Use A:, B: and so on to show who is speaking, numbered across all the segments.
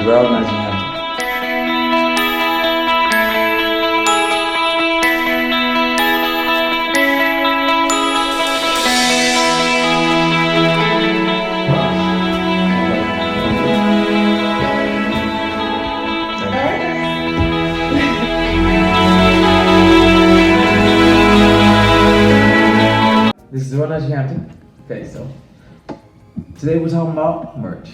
A: Darrell Najee. This is Darrell Najee. Okay, so today we're talking about merch.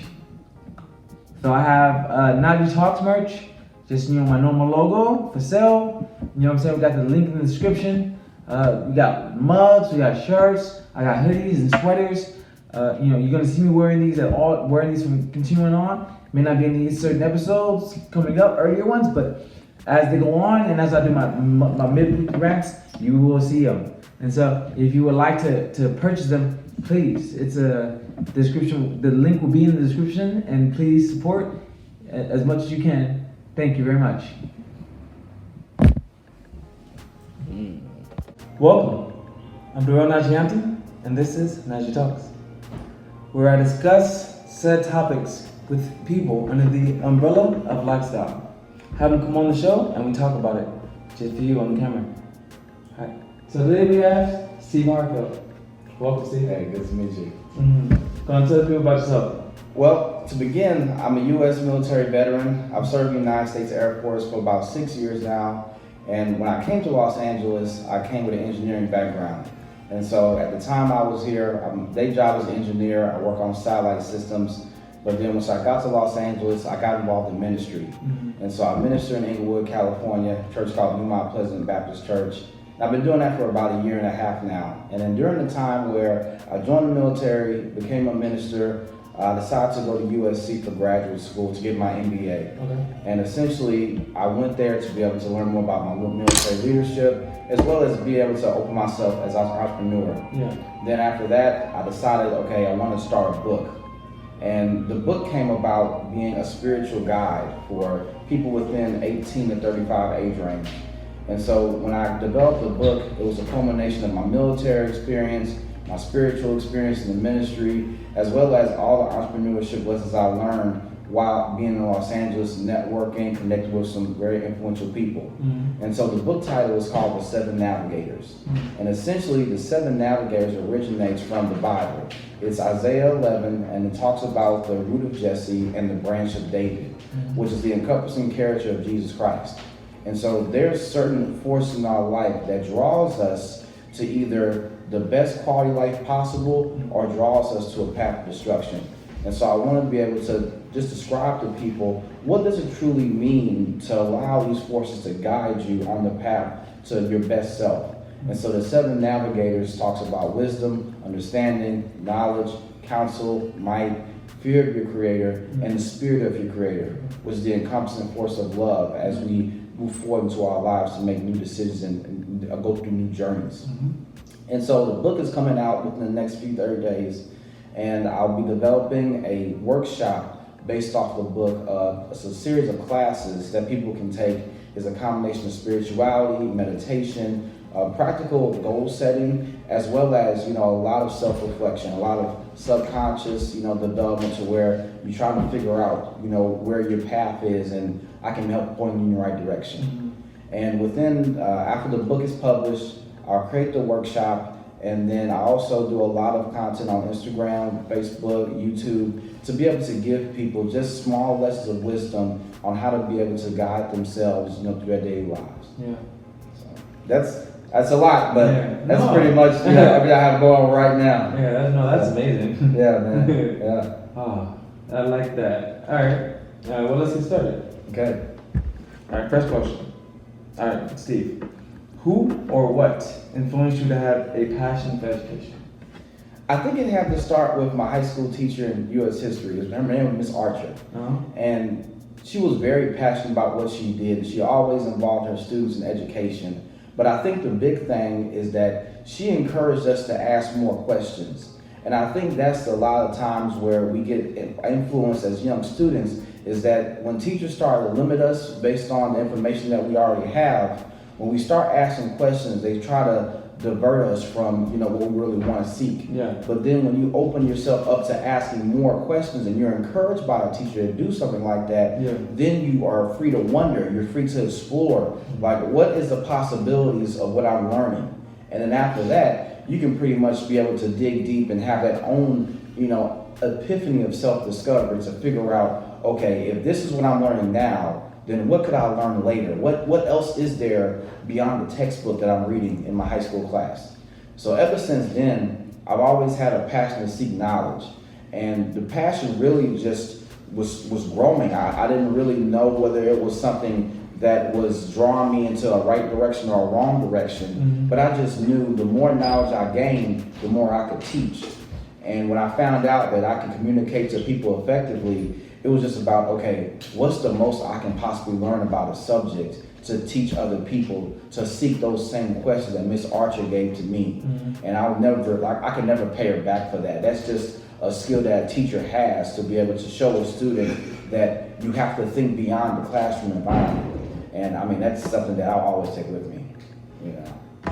A: So I have Najee Talks merch, just my normal logo for sale. You know what I'm saying? We got the link in the description. We got mugs, we got shirts, I got hoodies and sweaters. You're gonna see me wearing these from continuing on. May not be any certain episodes coming up, earlier ones, but as they go on and as I do my midweek rants, you will see them. And so if you would like to purchase them, please, it's a description. The link will be in the description, and please support as much as you can. Thank you very much. Welcome. I'm Darrell Najee, and this is Najee Talks, where I discuss said topics with people under the umbrella of lifestyle. Have them come on the show, and we talk about it just for you on the camera. All right. So today we have Steve Hartfield. Welcome, Steve.
B: Hey, good to meet you.
A: Go on, tell people about yourself.
B: Well, to begin, I'm a U.S. military veteran. I've served in the United States Air Force for about 6 years now. And when I came to Los Angeles, I came with an engineering background. And so at the time I was here, day job as an engineer. I work on satellite systems. But then once I got to Los Angeles, I got involved in ministry. And so I minister in Inglewood, California, a church called New Mount Pleasant Baptist Church. I've been doing that for about 1.5 years now. And then during the time where I joined the military, became a minister, I decided to go to USC for graduate school to get my MBA.
A: Okay.
B: And essentially, I went there to be able to learn more about my military leadership, as well as be able to open myself as an entrepreneur.
A: Yeah.
B: Then after that, I decided, okay, I want to start a book. And the book came about being a spiritual guide for people within 18 to 35 age range. And so when I developed the book, it was a culmination of my military experience, my spiritual experience in the ministry, as well as all the entrepreneurship lessons I learned while being in Los Angeles, networking, connected with some very influential people. And so the book title is called The Seven Navigators. And essentially the Seven Navigators originates from the Bible. It's Isaiah 11, and it talks about the root of Jesse and the branch of David, which is the encompassing character of Jesus Christ. And so there's certain force in our life that draws us to either the best quality life possible or draws us to a path of destruction. And so I want to be able to just describe to people, what does it truly mean to allow these forces to guide you on the path to your best self? And so the Seven Navigators talks about wisdom, understanding, knowledge, counsel, might, fear of your creator, and the spirit of your creator, which is the encompassing force of love as we move forward into our lives to make new decisions and go through new journeys. And so the book is coming out within the next few 30 days, and I'll be developing a workshop based off the book. It's a series of classes that people can take. It's a combination of spirituality, meditation, practical goal setting, as well as, a lot of self-reflection, a lot of subconscious, development to where you're trying to figure out, where your path is, and I can help point you in the right direction. And within, after the book is published, I'll create the workshop, and then I also do a lot of content on Instagram, Facebook, YouTube, to be able to give people just small lessons of wisdom on how to be able to guide themselves, through their daily lives.
A: Yeah.
B: So that's a lot, but
A: yeah.
B: That's pretty much everything I have going on right now.
A: Yeah, that's amazing.
B: Yeah, man. Yeah.
A: Oh, I like that. All right. Well, let's get started.
B: Okay.
A: All right, first question. All right, Steve. Who or what influenced you to have a passion for education?
B: I think it had to start with my high school teacher in U.S. history. Her name was Miss Archer. And she was very passionate about what she did. She always involved her students in education. But I think the big thing is that she encouraged us to ask more questions. And I think that's a lot of times where we get influenced as young students, is that when teachers start to limit us based on the information that we already have, when we start asking questions, they try to divert us from, you know, what we really want to seek.
A: Yeah.
B: But then when you open yourself up to asking more questions and you're encouraged by a teacher to do something like that, then you are free to wonder, you're free to explore, like, what is the possibilities of what I'm learning? And then after that, you can pretty much be able to dig deep and have that own, you know, epiphany of self-discovery to figure out, okay, if this is what I'm learning now, then what could I learn later? What else is there beyond the textbook that I'm reading in my high school class? So ever since then, I've always had a passion to seek knowledge. And the passion really just was growing. I didn't really know whether it was something that was drawing me into a right direction or a wrong direction. But I just knew the more knowledge I gained, the more I could teach. And when I found out that I could communicate to people effectively, it was just about, okay, what's the most I can possibly learn about a subject to teach other people to seek those same questions that Miss Archer gave to me. And I could never pay her back for that. That's just a skill that a teacher has, to be able to show a student that you have to think beyond the classroom environment. And I mean, that's something that I'll always take with me. You know.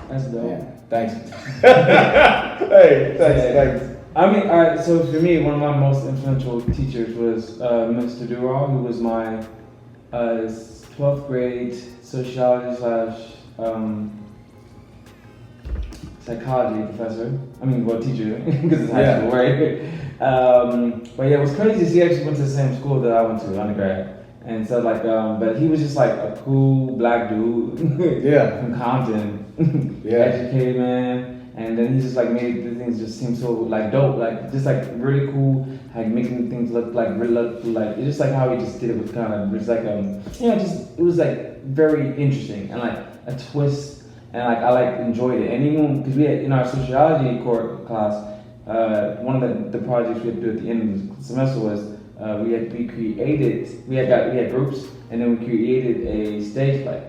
A: That's dope.
B: Yeah. Thanks. Hey, thanks.
A: I mean, all right, so for me, one of my most influential teachers was Mr. Durall, who was my 12th grade sociology / psychology professor. I mean, well, teacher, because it's high school, right? But yeah, it was crazy. He actually went to the same school that I went to, undergrad. And so, like, but he was just like a cool black dude from Compton, educated man. And then he just like made the things just seem so like dope, like just like really cool, like making things look like really like it's just like how he just did it with kind of just like just it was like very interesting and like a twist, and like I like enjoyed it. And even because we had in our sociology class, one of the projects we had to do at the end of the semester was we had groups, and then we created a stage play.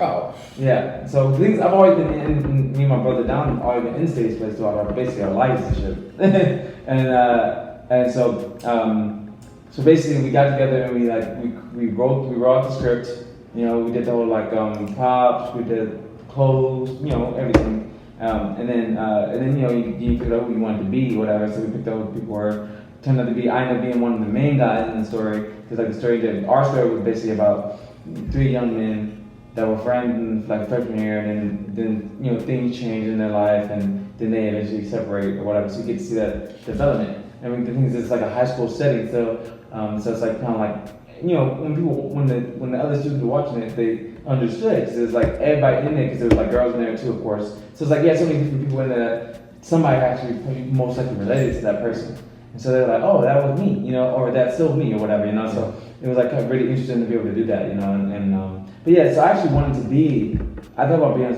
B: Oh.
A: Yeah, so things I've always been in, me and my brother Don have always been in stage plays throughout our basically our lives and shit. and so basically we got together and we wrote the script. You know, we did the whole like props, we did clothes, you know, everything. And then you know you figured out who you wanted to be, whatever. So we picked out who people were. Turned out to be I ended up being one of the main guys in the story, because like our story was basically about 3 young men that were friends in like freshman year, and then you know things change in their life, and then they eventually separate or whatever. So you get to see that development. I mean, the thing is, it's like a high school setting, so it's like kind of like, you know, when the other students were watching it, they understood, because there's like everybody in there, because there was like girls in there too, of course. So it's like so many different people in there that somebody actually most likely related to that person. And so they're like, oh, that was me, you know, or that's still me, or whatever, you know. So it was like really interesting to be able to do that, you know. But yeah, so I actually wanted to be. I thought about being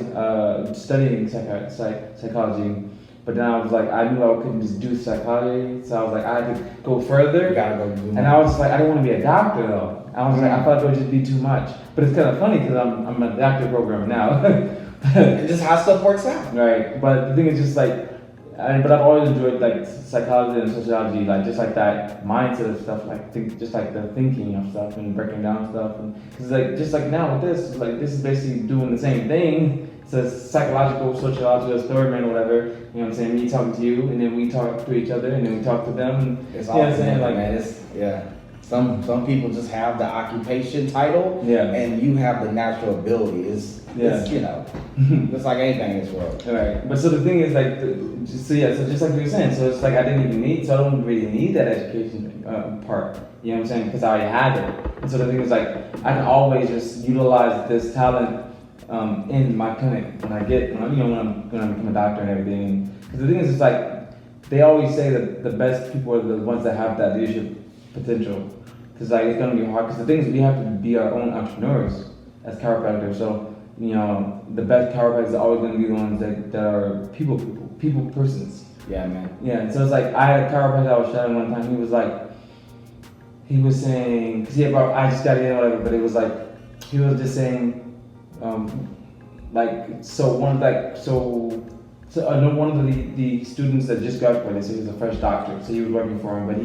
A: studying psychology, but then I was like, I knew I couldn't just do psychology, so I was like, I had to go further.
B: You gotta go do more.
A: And I was like, I didn't want to be a doctor though. I was like, I thought it would just be too much. But it's kind of funny because I'm a doctor program now.
B: And just how stuff works out.
A: Right, but the thing is just like. But I've always enjoyed like psychology and sociology, like just like that mindset of stuff, like just like the thinking of stuff and breaking down stuff. And because like just like now with this, like this is basically doing the same thing. It's a psychological, sociological story, man, or whatever. You know what I'm saying? Me talking to you, and then we talk to each other, and then we talk to them. And,
B: it's
A: you know what I'm saying?
B: Like, man, it's Some people just have the occupation title, and you have the natural ability. It's you know, it's like anything in this world.
A: Right. But so the thing is like, so just like you were saying, so it's like I didn't even need, so I don't really need that education part. You know what I'm saying? Because I already had it. And so the thing is like, I can always just utilize this talent in my clinic when I become a doctor and everything. Because the thing is, it's like they always say that the best people are the ones that have that leadership potential. Because like it's gonna be hard. Because the thing is, we have to be our own entrepreneurs as chiropractors. So you know, the best chiropractors are always gonna be the ones that are people persons.
B: Yeah, man.
A: Yeah. And so it's like I had a chiropractor I was shadowing one time. He was saying, because I just got in whatever, but it was like he was just saying, one of the students that just graduated, so he was a fresh doctor, so he was working for him, but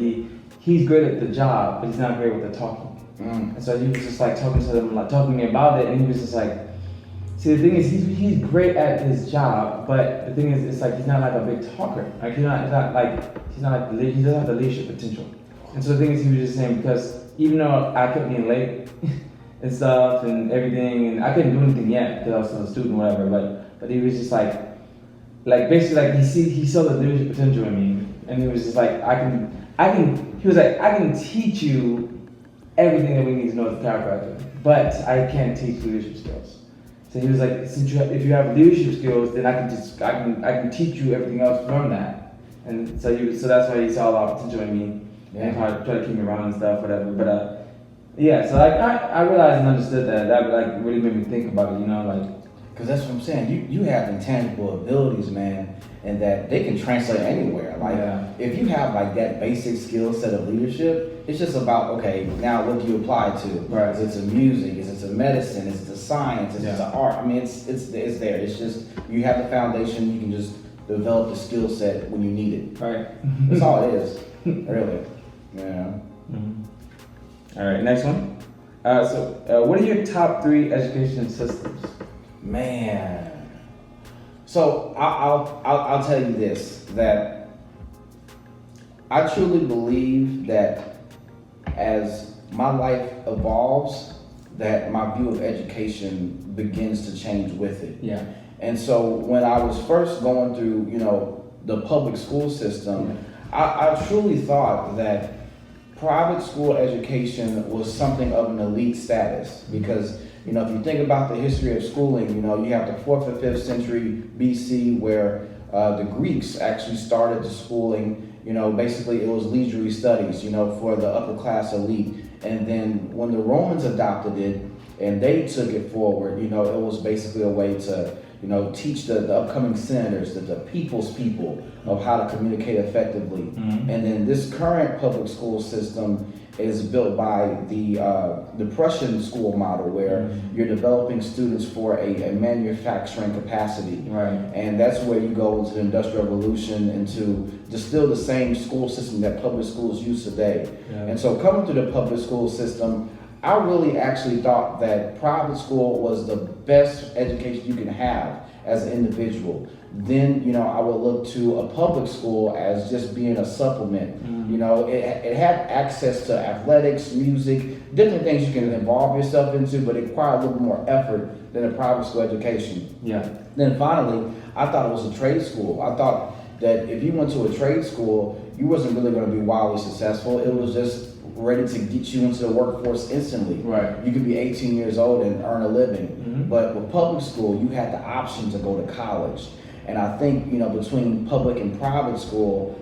A: he's good at the job, but he's not great with the talking. And so he was just like talking to me about it, and he was just like, See, the thing is, he's great at his job, but the thing is, it's like he's not like a big talker. Like he doesn't have the leadership potential. And so the thing is, he was just saying because even though I kept being late and stuff and everything, and I couldn't do anything yet because I was still a student, or whatever. But he was just like basically like he saw the leadership potential in me, and he was just like He was like, I can teach you everything that we need to know as a chiropractor, but I can't teach leadership skills. So he was like, if you have leadership skills, then I can teach you everything else from that. And so that's why he saw a lot of potential in me and tried to keep me around and stuff, whatever. But yeah, so like I realized and understood that like really made me think about it, like.
B: Because that's what I'm saying. You have intangible abilities, man, and that they can translate anywhere. Like if you have like that basic skill set of leadership, it's just about okay. Now what do you apply to?
A: Right.
B: Is it to music? Is it to medicine? Is it to science? Is it to art? I mean, it's there. It's just you have the foundation. You can just develop the skill set when you need it.
A: Right.
B: That's all it is, really. Yeah.
A: Mm-hmm. All right. Next one. What are your top 3 education systems?
B: Man, so I'll tell you this, that I truly believe that as my life evolves, that my view of education begins to change with it.
A: Yeah.
B: And so when I was first going through, the public school system, I truly thought that private school education was something of an elite status because if you think about the history of schooling, you have the 4th and 5th century BC where the Greeks actually started the schooling. Basically it was leisurely studies, for the upper class elite. And then when the Romans adopted it and they took it forward, it was basically a way to, teach the upcoming senators, the people's people, of how to communicate effectively. Mm-hmm. And then this current public school system is built by the Prussian school model where you're developing students for a manufacturing capacity.
A: Right.
B: And that's where you go into the Industrial Revolution and to distill the same school system that public schools use today. Yeah. And so coming through the public school system, I really actually thought that private school was the best education you can have as an individual. Then, I would look to a public school as just being a supplement. It had access to athletics, music, different things you can involve yourself into, but it required a little more effort than a private school education.
A: Yeah.
B: Then finally, I thought it was a trade school. I thought that if you went to a trade school, you wasn't really going to be wildly successful. It was just ready to get you into the workforce instantly.
A: Right.
B: You could be 18 years old and earn a living.
A: Mm-hmm.
B: But with public school, you had the option to go to college. And I think, between public and private school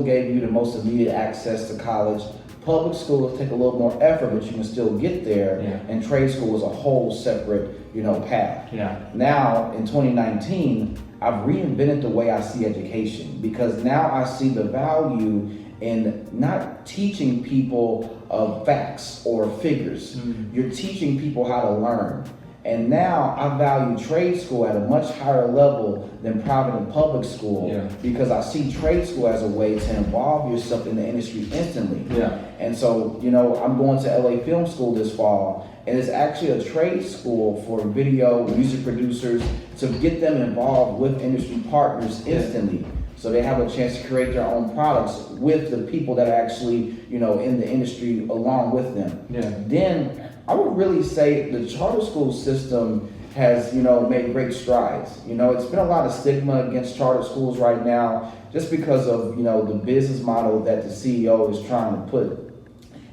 B: gave you the most immediate access to college. Public school will take a little more effort, but you can still get there.
A: Yeah.
B: And trade school is a whole separate, path.
A: Yeah.
B: Now, in 2019, I've reinvented the way I see education because now I see the value in not teaching people facts or figures. Mm-hmm. You're teaching people how to learn. And now I value trade school at a much higher level than private and public school because I see trade school as a way to involve yourself in the industry instantly.
A: Yeah.
B: And so, I'm going to LA Film School this fall, and it's actually a trade school for video music producers to get them involved with industry partners instantly. So they have a chance to create their own products with the people that are actually, in the industry along with them. Yeah. Then I would really say the charter school system has, made great strides. It's been a lot of stigma against charter schools right now just because of, the business model that the CEO is trying to put.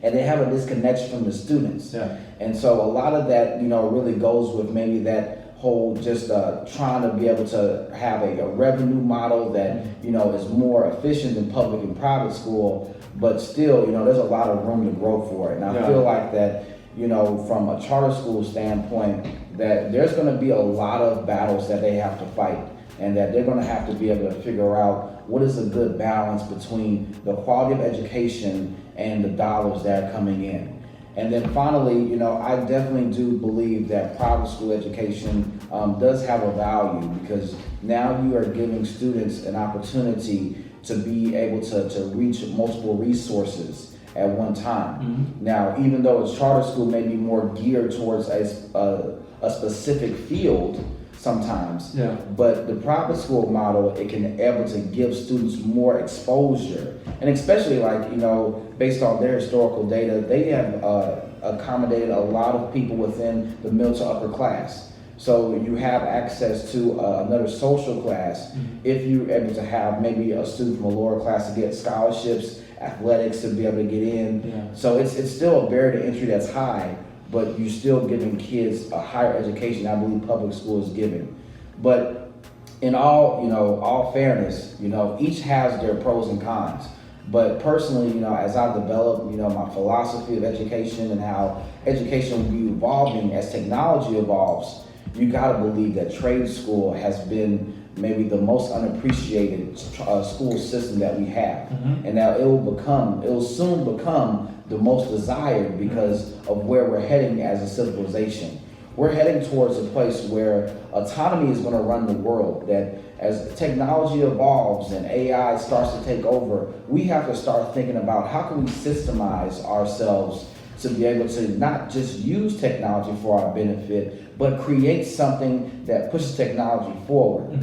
B: And they have a disconnection from the students. Yeah. And so a lot of that, really goes with maybe that whole just trying to be able to have a revenue model that, is more efficient than public and private school. But still, there's a lot of room to grow for it. And I feel like that, from a charter school standpoint, that there's going to be a lot of battles that they have to fight and that they're going to have to be able to figure out what is a good balance between the quality of education and the dollars that are coming in. And then finally, I definitely do believe that private school education does have a value because now you are giving students an opportunity to be able to reach multiple resources at one time. Mm-hmm. Now, even though a charter school may be more geared towards a a specific field sometimes.
A: Yeah.
B: But the private school model, it can able to give students more exposure, and especially like, you know, based on their historical data, they have accommodated a lot of people within the middle to upper class. So you have access to another social class if you're able to have maybe a student from a lower class to get scholarships, athletics to be able to get in.
A: Yeah.
B: So it's still a barrier to entry that's high, but you're still giving kids a higher education I believe public school is giving. But in all fairness, you know, each has their pros and cons. But personally, you know, as I develop, you know, my philosophy of education and how education will be evolving as technology evolves, you gotta believe that trade school has been maybe the most unappreciated school system that we have, and that it will soon become the most desired because of where we're heading as a civilization. We're heading towards a place where autonomy is going to run the world, that as technology evolves and AI starts to take over, we have to start thinking about how can we systemize ourselves to be able to not just use technology for our benefit, but create something that pushes technology forward.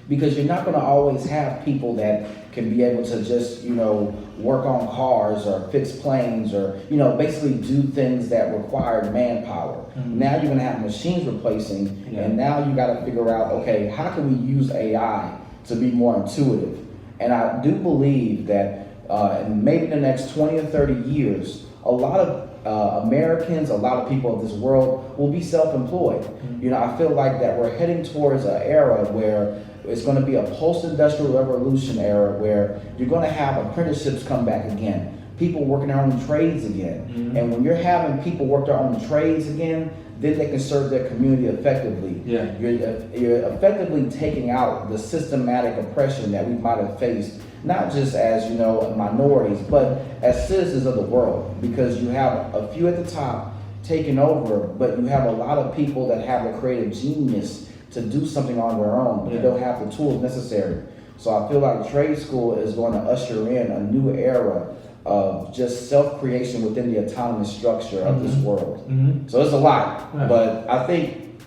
B: Because you're not going to always have people that can be able to just, you know, work on cars or fix planes or, you know, basically do things that require manpower. Now you're going to have machines replacing, and now you got to figure out, okay, how can we use AI to be more intuitive? And I do believe that in maybe the next 20 or 30 years, a lot of Americans, a lot of people of this world will be self-employed. You know, I feel like that we're heading towards an era where it's going to be a post-industrial revolution era where you're going to have apprenticeships come back again, people working their own trades again. And when you're having people work their own trades again, then they can serve their community effectively. You're effectively taking out the systematic oppression that we might have faced, not just as, you know, minorities, but as citizens of the world, because you have a few at the top taking over, but you have a lot of people that have a creative genius to do something on their own, but they don't have the tools necessary. So I feel like trade school is going to usher in a new era of just self-creation within the autonomous structure of this world. So it's a lot, but I think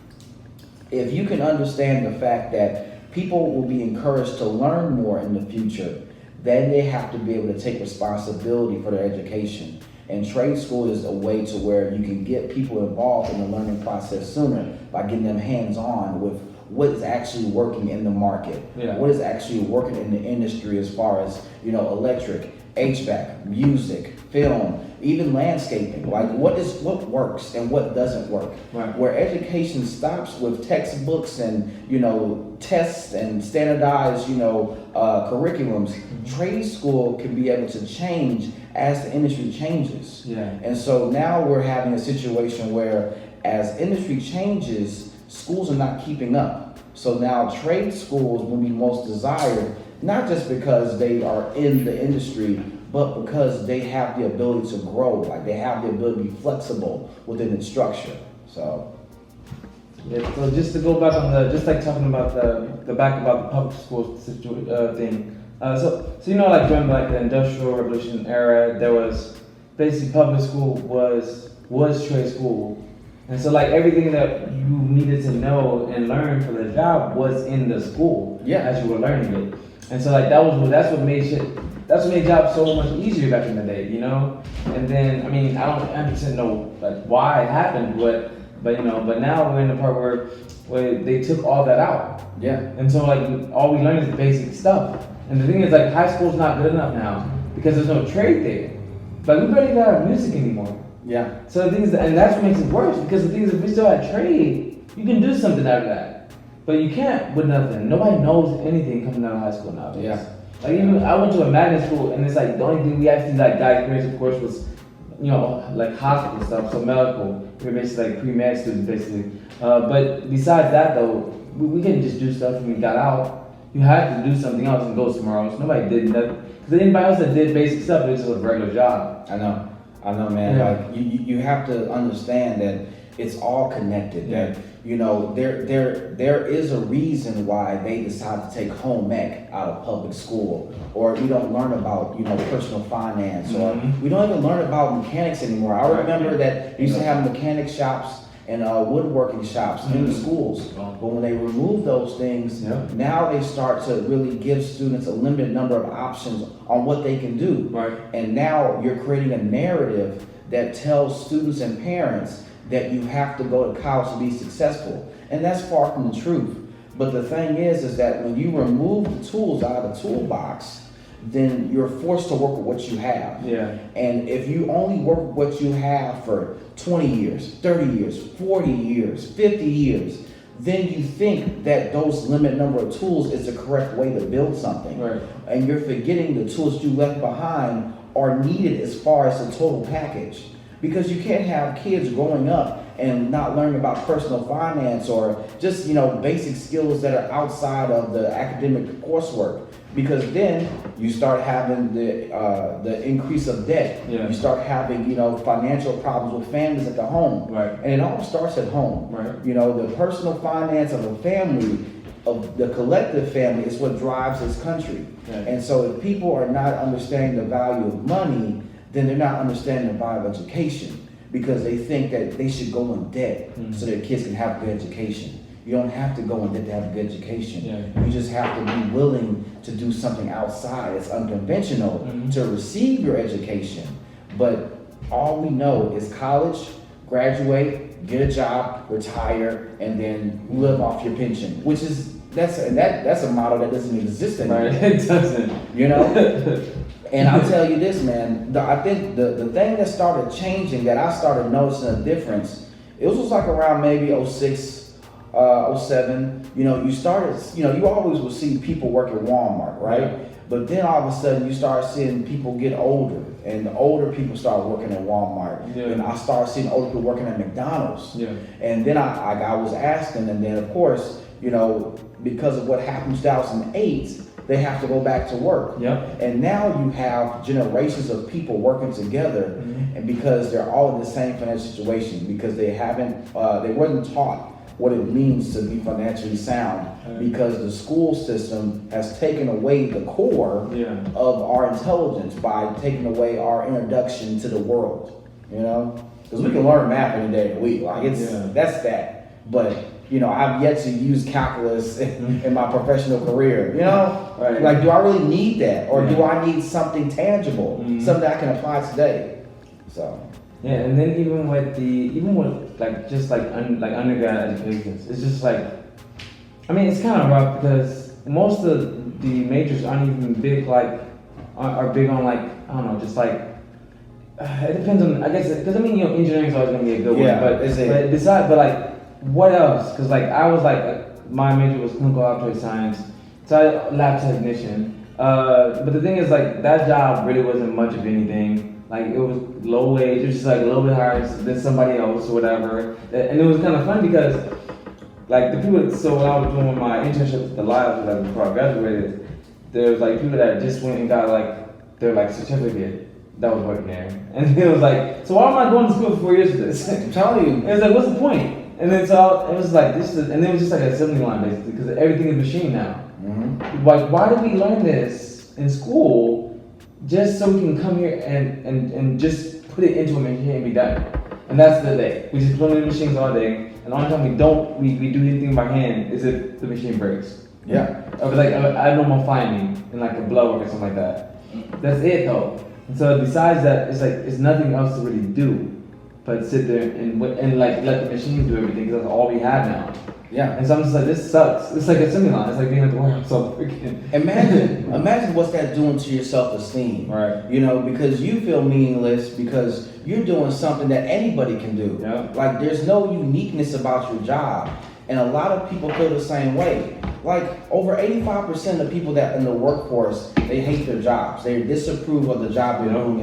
B: if you can understand the fact that people will be encouraged to learn more in the future, then they have to be able to take responsibility for their education. And trade school is a way to where you can get people involved in the learning process sooner by getting them hands-on with what is actually working in the market, what is actually working in the industry as far as, you know, electric, HVAC, music, film, even landscaping. Like what works and what doesn't work. Where education stops with textbooks and, you know, tests and standardized, you know, curriculums, trade school can be able to change as the industry changes. And so now we're having a situation where as industry changes, schools are not keeping up. So now trade schools will be most desired, not just because they are in the industry, but because they have the ability to grow, like they have the ability to be flexible within its structure. So
A: so just to go back on just like talking about the public school thing. So you know, like during like the Industrial Revolution era, there was basically public school was trade school, and so like everything that you needed to know and learn for the job was in the school as you were learning it, and so like that's what made jobs so much easier back in the day, you know. And then I mean I don't 100% know like why it happened, but you know, but now we're in the part where they took all that out. And so like all we learn is basic stuff. And the thing is, like, high school's not good enough now because there's no trade there. But we barely got our music anymore. So the thing is, and that's what makes it worse, because the thing is, if we still had trade, you can do something out of that. But you can't with nothing. Nobody knows anything coming out of high school nowadays. Like even I went to a magnet school, and it's like the only thing we actually like got experience, of course, was, you know, like hospital stuff, so medical. We were basically like pre-med students, basically. But besides that, though, we couldn't just do stuff when we got out. You had to do something else and go somewhere else. Nobody did nothing. Because anybody else that did basic stuff, it was just a regular job.
B: I know, man. Like you have to understand that it's all connected. That, you know, there is a reason why they decide to take home ec out of public school, or we don't learn about, you know, personal finance, or we don't even learn about mechanics anymore. I remember that we used to have mechanic shops and woodworking shops in the schools. But when they remove those things, now they start to really give students a limited number of options on what they can do.
A: Right.
B: And now you're creating a narrative that tells students and parents that you have to go to college to be successful. And that's far from the truth. But the thing is that when you remove the tools out of the toolbox, then you're forced to work with what you have.
A: Yeah.
B: And if you only work with what you have for 20 years, 30 years, 40 years, 50 years, then you think that those limited number of tools is the correct way to build something.
A: Right.
B: And you're forgetting the tools you left behind are needed as far as the total package. Because you can't have kids growing up and not learning about personal finance or just, basic skills that are outside of the academic coursework. Because then you start having the increase of debt.
A: Yeah.
B: You start having, financial problems with families at the home.
A: Right.
B: And it all starts at home.
A: Right.
B: The personal finance of a family, of the collective family, is what drives this country.
A: Right.
B: And so if people are not understanding the value of money, then they're not understanding the value of education, because they think that they should go in debt so their kids can have a good education. You don't have to go in debt to have a good education.
A: Yeah.
B: You just have to be willing to do something outside. It's unconventional to receive your education. But all we know is college, graduate, get a job, retire, and then live off your pension, which is that's a model that doesn't exist anymore.
A: Right. It doesn't.
B: And I'll tell you this, man, I think the thing that started changing, that I started noticing a difference, it was just like around maybe 06, 07, you always would see people work at Walmart, right?
A: Yeah.
B: But then all of a sudden you start seeing people get older, and the older people start working at Walmart.
A: Yeah.
B: And I started seeing older people working at McDonald's.
A: Yeah.
B: And then I was asking, and then of course, because of what happened in 2008, they have to go back to work.
A: Yep.
B: And now you have generations of people working together, and because they're all in the same financial situation, because they wasn't taught what it means to be financially sound, because the school system has taken away the core of our intelligence by taking away our introduction to the world. Because we can learn math any day of the week. That's that. But I've yet to use calculus in my professional career.
A: Right.
B: Like, do I really need that, or do I need something tangible, something that I can apply today? So.
A: Yeah, and then even with undergrad education, it's just like, it's kind of rough, because most of the majors aren't even big, are big on it depends on, I guess, because engineering is always going to be a good one, but what else? Because I was my major was clinical laboratory science, so I lab technician. But the thing is, that job really wasn't much of anything. It was low wage, it was just a little bit higher than somebody else or whatever. And it was kind of fun because, the people. So when I was doing my internship at the labs, before I graduated, there was people that just went and got their certificate that was working there, and it was so why am I going to school for 4 years for this?
B: I'm telling you.
A: It was what's the point? And then so it was this is, and it was just an assembly line basically, because everything is machine now. Why did we learn this in school just so we can come here and just put it into a machine and be done? And that's the day. We just put it in machines all day, and the only time we do anything by hand is if the machine breaks.
B: Yeah.
A: Or I know my finding in a blow or something like that. That's it though. And so besides that, it's nothing else to really do but sit there and let the machines do everything, because that's all we have now.
B: Yeah.
A: And so I'm just this sucks. It's like a assembly line. It's like being at the warehouse all over again.
B: Imagine what's that doing to your self-esteem.
A: Right.
B: Because you feel meaningless because you're doing something that anybody can do.
A: Yeah.
B: There's no uniqueness about your job. And a lot of people feel the same way. Over 85% of people that in the workforce, they hate their jobs. They disapprove of the job they're doing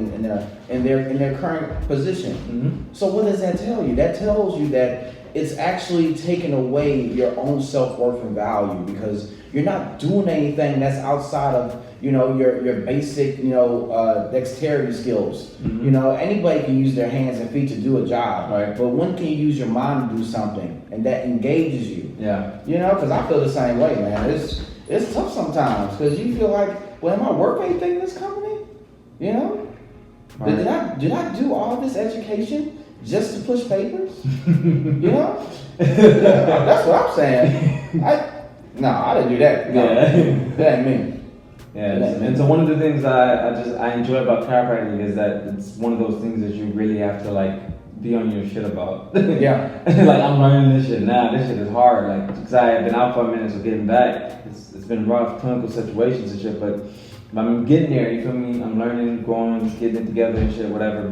B: in their current position. So what does that tell you? That tells you that it's actually taking away your own self-worth and value, because you're not doing anything that's outside of your basic dexterity skills. Anybody can use their hands and feet to do a job,
A: right?
B: But when can you use your mind to do something and that engages you?
A: Yeah.
B: Because I feel the same way, man. It's tough sometimes, because you feel am I worth anything in this company?
A: Right.
B: Did I do all this education? just to push papers? You know? Yeah, that's what I'm saying. I didn't do that. No,
A: Yeah.
B: that ain't me.
A: Yeah, and so one of the things I enjoy about chiropractic is that it's one of those things that you really have to like be on your shit about.
B: Yeah.
A: Like I'm learning this shit now. This shit is hard. Like because I have been out for a minute, so getting back, it's been rough clinical situations and shit. But I'm getting there. You feel me? I'm learning, growing, getting it together and shit, whatever.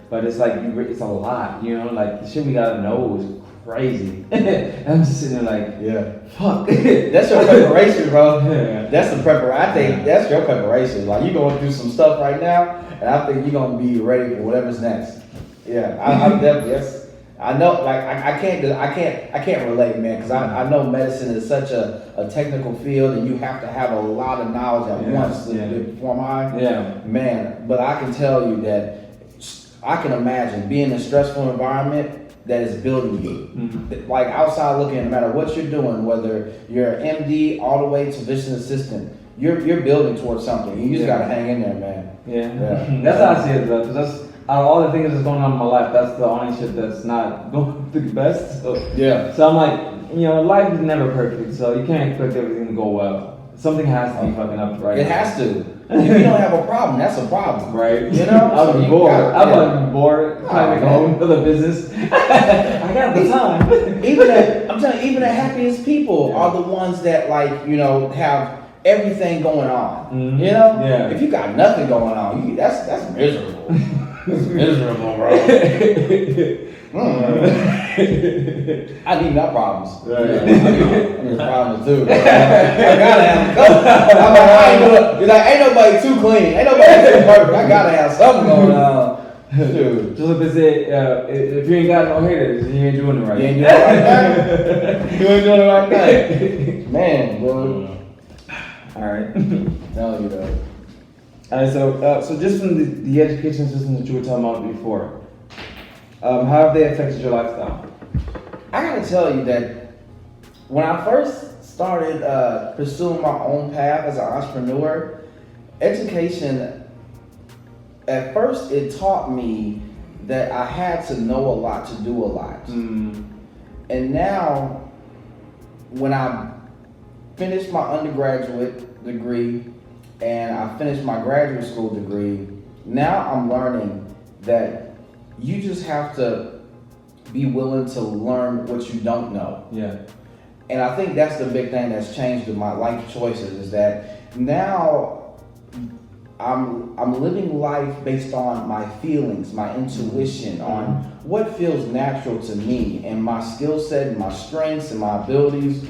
A: But it's like it's a lot. You know, like the shit we gotta know is crazy. And I'm just sitting there like,
B: Yeah.
A: fuck.
B: That's your preparation, bro.
A: Yeah.
B: That's the preparation. I think that's your preparation. Like you're going through some stuff right now, and I think you're gonna be ready for whatever's next. Yeah, I'm definitely. Yes, I know. Like I can't relate, man, because I know medicine is such a technical field, and you have to have a lot of knowledge at once to perform high.
A: Yeah.
B: Man, but I can tell you that I can imagine being in a stressful environment that is building you. Mm-hmm. Like outside looking, no matter what you're doing, whether you're an MD all the way to physician assistant, you're building towards something. You just gotta hang in there, man.
A: Yeah. That's how I see it, though. Because that's out of all the things that's going on in my life, that's the only shit that's not going the best. So, So I'm like, you know, life is never perfect, so you can't expect everything to go well. Something has to be fucking up right now.
B: It has to. If you don't have a problem, that's a problem.
A: Right.
B: You know?
A: I was bored. I was bored trying to make a whole other business. I got the time.
B: I'm telling you, even the happiest people are the ones that like, you know, have everything going on. Mm-hmm. You know?
A: Yeah.
B: If you got nothing going on, that's miserable. It's miserable, bro. I need my problems.
A: Right.
B: I need problems too. Bro. I gotta have them. I'm like, ain't nobody too clean. Ain't nobody too perfect. I gotta have something going on. Dude.
A: Just like they say, if you ain't got no haters, you ain't doing it right.
B: You ain't doing the right thing. You ain't doing the right thing. Man, bro.
A: Alright.
B: Telling you though.
A: Alright, so just from the education system that you were talking about before, how have they affected your lifestyle?
B: I gotta tell you that when I first started pursuing my own path as an entrepreneur, education, at first it taught me that I had to know a lot to do a lot. Mm. And now, when I finished my undergraduate degree and I finished my graduate school degree, now I'm learning that you just have to be willing to learn what you don't know.
A: Yeah.
B: And I think that's the big thing that's changed in my life choices is that now I'm living life based on my feelings, my intuition, on what feels natural to me and my skill set and my strengths and my abilities.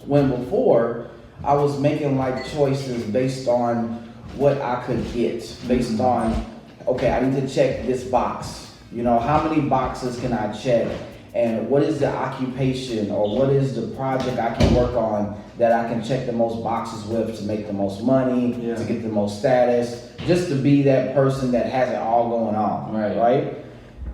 B: When before I was making life choices based on what I could get, based on, okay, I need to check this box. You know, how many boxes can I check? And what is the occupation or what is the project I can work on that I can check the most boxes with to make the most money, to get the most status, just to be that person that has it all going on, right?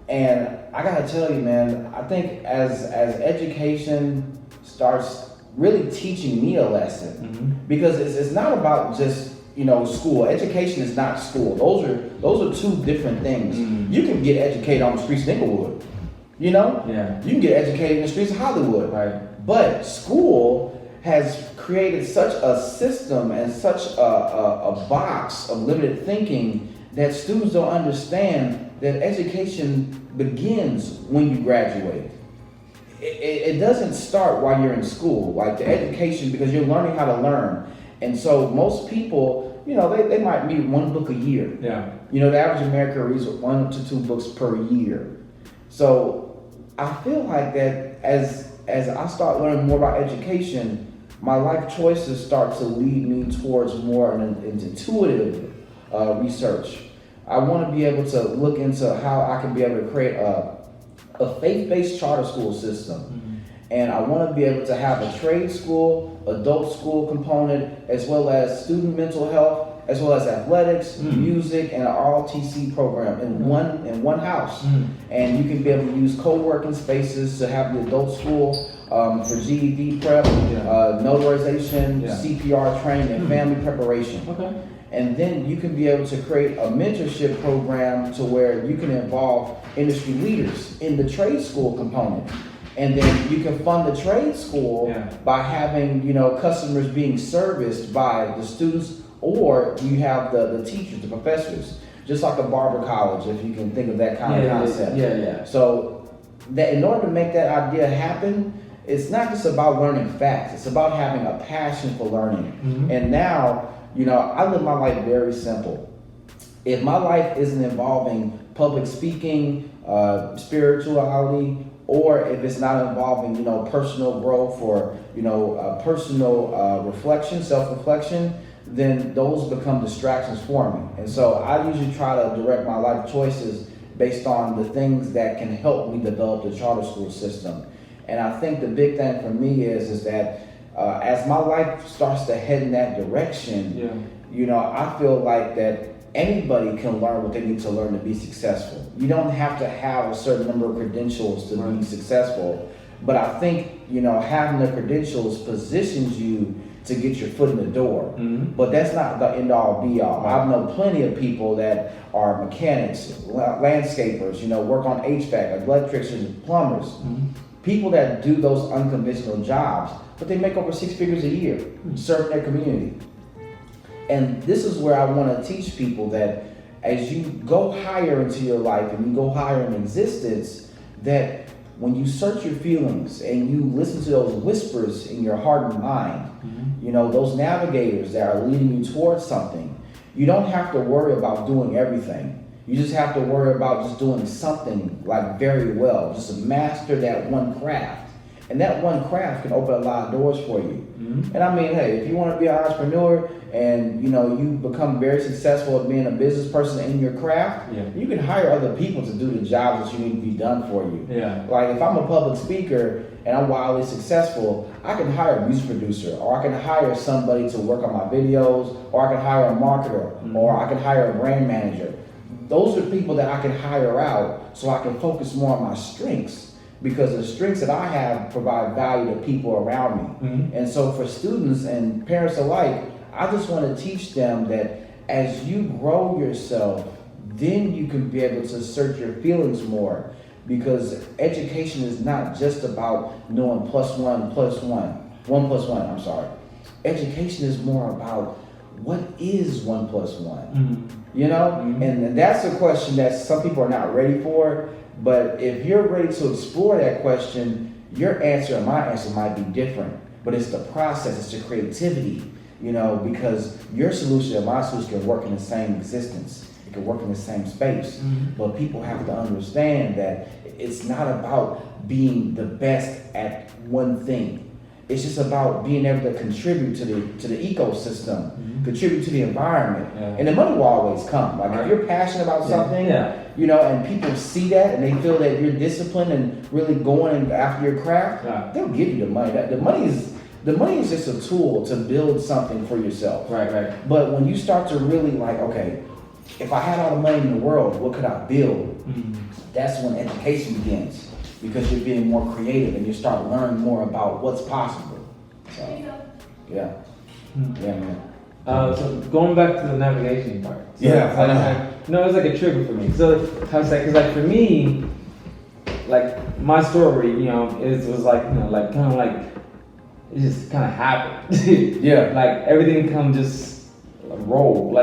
B: And I gotta tell you, man, I think as education starts really teaching me a lesson, because it's not about just, you know, school. Education is not school. Those are two different things. You can get educated on the streets of Inglewood. You know? Yeah. You can get educated in the streets of Hollywood. Right. But school has created such a system and such a box of limited thinking that students don't understand that education begins when you graduate. It doesn't start while you're in school. Like the education, because you're learning how to learn. And so most people, you know, they might read one book a year. Yeah. You know, the average American reads 1 to 2 books per year. So I feel like that as I start learning more about education, my life choices start to lead me towards more an intuitive research. I want to be able to look into how I can be able to create a faith-based charter school system. And I want to be able to have a trade school, adult school component, as well as student mental health, as well as athletics, music, and an ROTC program in one house. And you can be able to use co-working spaces to have the adult school for GED prep, notarization, CPR training, and family preparation.
A: Okay.
B: And then you can be able to create a mentorship program to where you can involve industry leaders in the trade school component. And then you can fund the trade school by having, customers being serviced by the students, or you have the teachers, the professors, just like a barber college, if you can think of that kind of concept. So that in order to make that idea happen, it's not just about learning facts, it's about having a passion for learning. And now, I live my life very simple. If my life isn't involving public speaking, spirituality, or if it's not involving, personal growth or, personal reflection, self-reflection, then those become distractions for me. And so I usually try to direct my life choices based on the things that can help me develop the charter school system. And I think the big thing for me is that as my life starts to head in that direction, I feel like that anybody can learn what they need to learn to be successful. You don't have to have a certain number of credentials to be successful, but I think, having the credentials positions you to get your foot in the door. But that's not the end all be all. I've known plenty of people that are mechanics, landscapers, work on HVAC, electricians, plumbers, people that do those unconventional jobs, but they make over 6 figures a year serving their community. And this is where I want to teach people that as you go higher into your life and you go higher in existence, that when you search your feelings and you listen to those whispers in your heart and mind, those navigators that are leading you towards something, you don't have to worry about doing everything. You just have to worry about just doing something like very well, just to master that one craft. And that one craft can open a lot of doors for you. And I mean, hey, if you want to be an entrepreneur and you become very successful at being a business person in your craft, you can hire other people to do the jobs that you need to be done for you. Like if I'm a public speaker and I'm wildly successful, I can hire a music producer, or I can hire somebody to work on my videos, or I can hire a marketer, or I can hire a brand manager. Those are people that I can hire out so I can focus more on my strengths. Because the strengths that I have provide value to people around me. And so for students and parents alike, I just want to teach them that as you grow yourself, then you can be able to search your feelings more. Because education is not just about knowing 1 + 1 + 1, I'm sorry. Education is more about what is 1 + 1, And that's a question that some people are not ready for. But if you're ready to explore that question, your answer and my answer might be different. But it's the process, it's the creativity, because your solution and my solution can work in the same existence. It can work in the same space. But people have to understand that it's not about being the best at one thing. It's just about being able to contribute to the ecosystem, contribute to the environment. And the money will always come. Like if you're passionate about something, and people see that and they feel that you're disciplined and really going after your craft, they'll give you the money. The money is just a tool to build something for yourself. But when you start to really okay, if I had all the money in the world, what could I build? That's when education begins. Because you're being more creative and you start learning more about what's possible. So, man.
A: So going back to the navigation part. So it's like a trigger for me. So how to say? Because for me, my story, it was it just kind of happened. Everything just roll.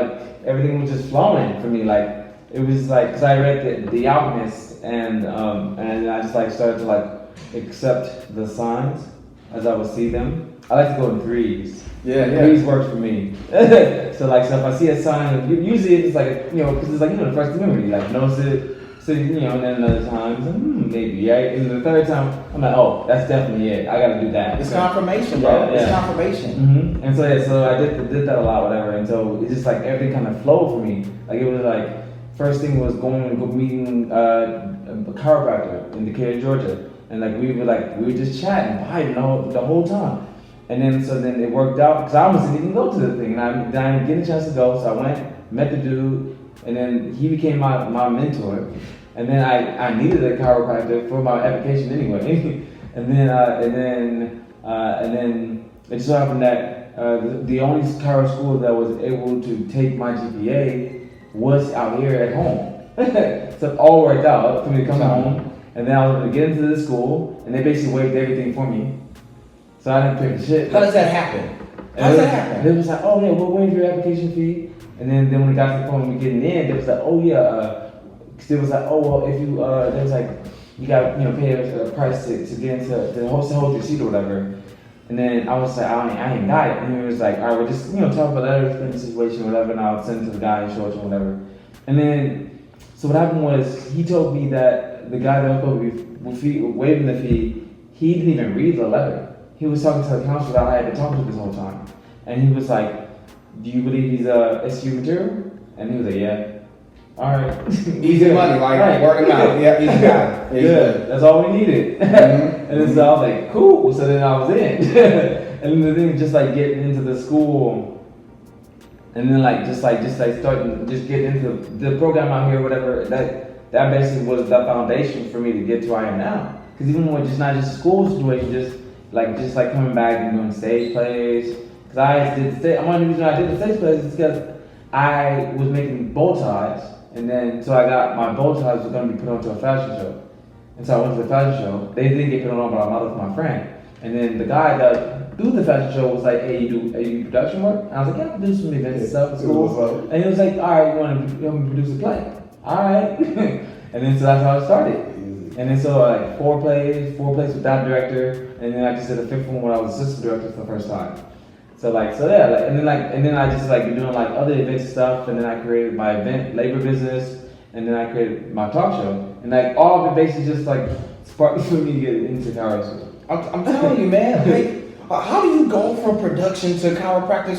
A: Everything was just flowing for me. It was because I read the Alchemist. And I just started to accept the signs as I would see them. I like to go in threes. Threes works for me. So if I see a sign, usually it's because it's the first memory, notice it. So and then another time, maybe and the third time I'm oh, that's definitely it. I got to do that.
B: It's confirmation, bro. It's confirmation.
A: And so I did that a lot, whatever. And so it just everything kind of flowed for me. It was first thing was meeting a chiropractor in Decatur, Georgia, and we were just chatting, vibing the whole time. And then so then it worked out because I almost didn't even go to the thing, and I didn't get a chance to go. So I went, met the dude, and then he became my mentor. And then I needed a chiropractor for my application anyway. and then it just so happened that the only chiro school that was able to take my GPA was out here at home. So it all worked out for me to come home, and then I was able to get into the school, and they basically waived everything for me. So I didn't pay for shit.
B: How does that happen? How does that happen?
A: They was like, oh yeah, we'll waive your application fee. And then when we got to the point of getting in, they was like, oh yeah, it was like, oh well, if you, they was like, you got pay a price to get into the hold your seat or whatever. And then I was like, I ain't got it. And he was like, all right, we'll just talk about that, explain the situation, or whatever, and I'll send it to the guy and show it to him, whatever. And then, so what happened was, he told me that the guy that was supposed to be waiving the fee, he didn't even read the letter. He was talking to the counselor that I had been talking to this whole time. And he was like, do you believe he's SU material? And he was like, yeah. All right.
B: Easy money, like right. Working out. Yeah, easy guy.
A: Good. That's all we needed.
B: Mm-hmm.
A: And then so I was like, cool. So then I was in. And then the thing just like getting into the school, and then just starting getting into the program out here, whatever. That basically was the foundation for me to get to where I am now. Because even when it's not just a school situation, just like coming back and doing stage plays. Because I did stage. One of the reasons I did the stage plays is because I was making bow ties. And then, so I got my bow ties were going to be put onto a fashion show. And so I went to the fashion show. They didn't get put on by a model for my friend. And then the guy that do the fashion show was like, hey, you do production work? And I was like, yeah, I do some events and stuff. It's cool. And he was like, all right, you want to produce a play? All right. And then so that's how it started. And then so like four plays with that director. And then I just did a fifth one where I was assistant director for the first time. And then I just been doing like other events and stuff, and then I created my event labor business, and then I created my talk show, and like all of it basically just like sparked for me to get into chiropractic.
B: I'm telling you, man, like how do you go from production to chiropractic?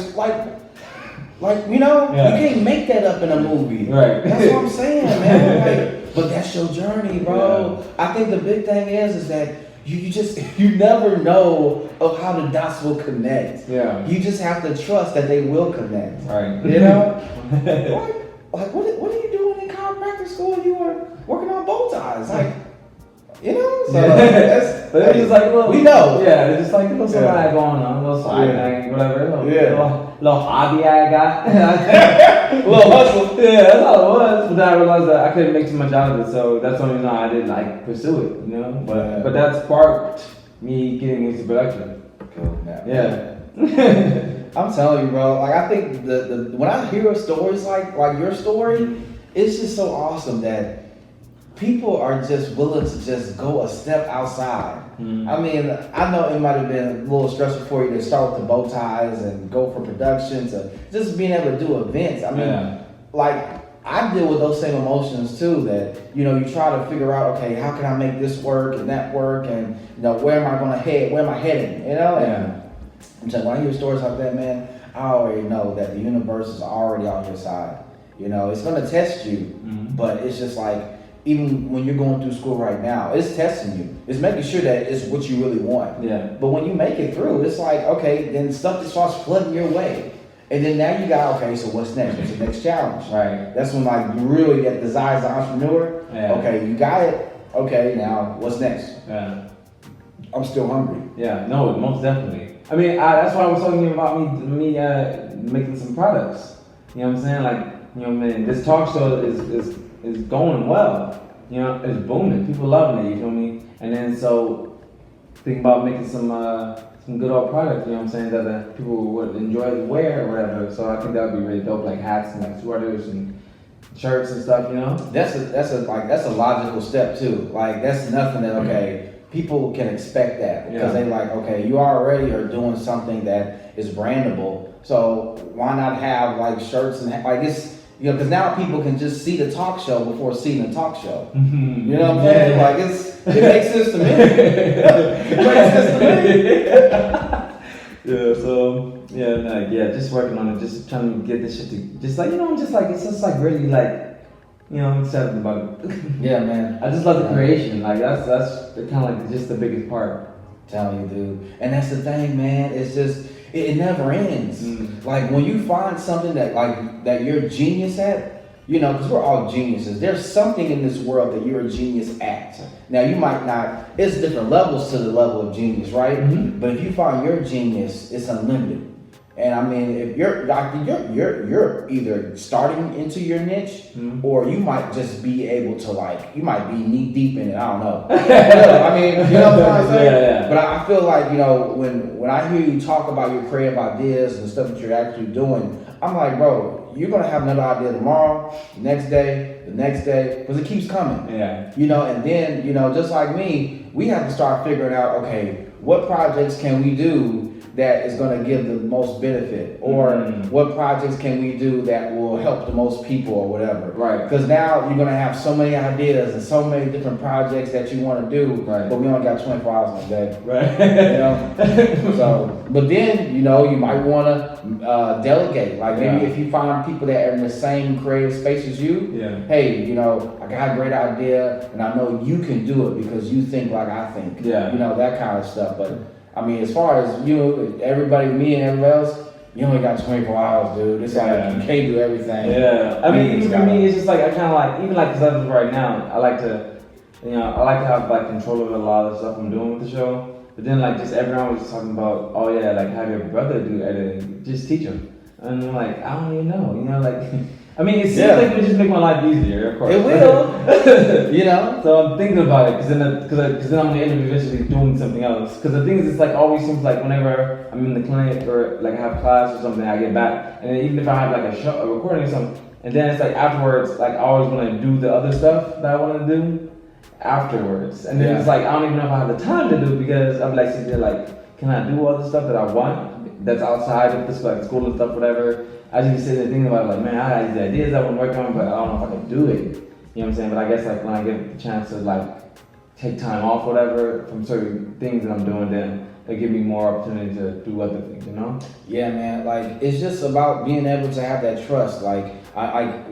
B: You can't make that up in a movie.
A: Right.
B: That's what I'm saying, man. But that's your journey, bro. Yeah. I think the big thing is that you never know of how the dots will connect.
A: Yeah.
B: You just have to trust that they will connect.
A: Right.
B: You know? What are you doing in chiropractic school? You were working on bow ties. So that's
A: but it's just like a little,
B: we know.
A: Yeah, it's just like a little something I going on, a little side thing, whatever. Little hobby I got. A little hustle. Yeah, that's all it was. But then I realized that I couldn't make too much out of it, so that's the only reason I didn't pursue it, But that sparked me getting into production.
B: Cool.
A: Yeah.
B: I'm telling you, bro. I think the when I hear stories like your story, it's just so awesome that people are just willing to just go a step outside. Mm-hmm. I mean, I know it might have been a little stressful for you to start with the bow ties and go for production to just being able to do events. I mean, I deal with those same emotions too, that, you try to figure out, okay, how can I make this work and that work, and, where am I going to head, where am I heading, And I'm saying, when I hear stories like that, man, I already know that the universe is already on your side. It's going to test you, but it's just like, even when you're going through school right now, it's testing you. It's making sure that it's what you really want.
A: Yeah.
B: But when you make it through, it's like, okay, then stuff just starts flooding your way. And then now you got, okay, so what's next? What's the next challenge?
A: Right.
B: That's when you really get desire as an entrepreneur. Yeah. Okay, you got it. Okay, now what's next?
A: Yeah.
B: I'm still hungry.
A: Yeah, no, most definitely. I mean, that's why I was talking about me making some products. You know what I'm saying? This talk show is going well. It's booming. People loving it, you feel me? And then so thinking about making some good old product, that people would enjoy to wear or whatever. So I think that would be really dope, like hats and sweaters and shirts and stuff,
B: That's a logical step too. That's nothing that people can expect that because they okay, you already are doing something that is brandable. So why not have shirts and it's because now people can just see the talk show before seeing the talk show. Mm-hmm. You know what I'm saying? It makes sense to me. It makes sense to me.
A: Just working on it, just trying to get this shit to, it's just really I'm excited about it.
B: Yeah, man.
A: I just love the creation. That's kind of just the biggest part.
B: Telling you, dude. And that's the thing, man. It's just it never ends. Like when you find something that you're a genius at, you know, because we're all geniuses. There's something in this world that you're a genius at. Now you might not. It's different levels to the level of genius, right? But if you find your genius, it's unlimited. And I mean, if you're you're either starting into your niche, or you might just be able to you might be knee deep in it. I don't know. I mean, you know what I'm saying? Yeah. But I feel like, you know, when I hear you talk about your creative ideas and stuff that you're actually doing, I'm like, bro, you're gonna have another idea tomorrow, the next day, because it keeps coming. Yeah. You know, and then, you know, just like me, we have to start figuring out, okay, what projects can we do that is going to give the most benefit, or what projects can we do that will help the most people or whatever. Right. Because now you're going to have so many ideas and so many different projects that you want to do, but we only got 24 hours in a day. Right. You know? So, but then, you know, you might want to delegate. Like maybe if you find people that are in the same creative space as you, hey, you know, I got a great idea and I know you can do it because you think like I think. Yeah. You know, that kind of stuff. But I mean, as far as you, everybody, me and everybody else, you only got 24 hours, dude. It's like you can't do everything. Yeah. I mean, even for me, it's just like I kind of like, even like, because as of right now, I like to, you know, I like to have like control over a lot of the stuff I'm doing with the show. But then like just everyone was just talking about, oh yeah, like have your brother do editing, just teach him. And I'm like, I don't even know, you know, like. I mean, it seems like it would just make my life easier, of course. It will. You know? So I'm thinking about it, because then I'm going to end up eventually doing something else. Because the thing is, it's like always seems like whenever I'm in the clinic or like I have class or something, I get back. And then even if I have like a recording or something, and then it's like afterwards, like I always want to do the other stuff that I want to do afterwards. And then it's like, I don't even know if I have the time to do it, because I'm like sitting there like, can I do all the stuff that I want that's outside of this, like school and stuff, whatever. I just be sitting there thinking about it, like, man, I had these ideas I want to work on, but I don't know if I can do it. You know what I'm saying? But I guess like when I get the chance to like take time off, whatever, from certain things that I'm doing, then it give me more opportunity to do other things, you know? Yeah, man. Like it's just about being able to have that trust. Like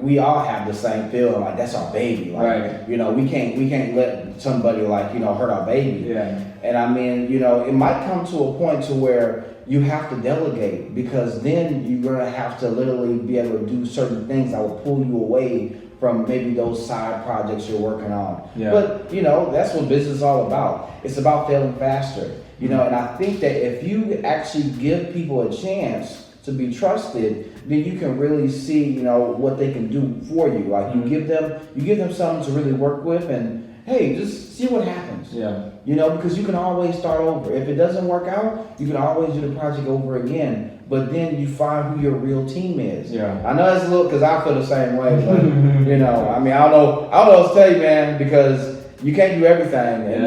B: we all have the same feeling. Like that's our baby. Like, right. You know, we can't let somebody like, you know, hurt our baby. Yeah. And I mean, you know, it might come to a point to where you have to delegate, because then you're gonna have to literally be able to do certain things that will pull you away from maybe those side projects you're working on. Yeah. But you know, that's what business is all about. It's about failing faster. You know, and I think that if you actually give people a chance to be trusted, then you can really see, you know, what they can do for you. Like you give them something to really work with, and hey, just see what happens. Yeah. You know, because you can always start over. If it doesn't work out, you can always do the project over again. But then you find who your real team is. Yeah. I know it's a little, because I feel the same way. But you know, I mean, I don't know what to tell you, man, because you can't do everything. And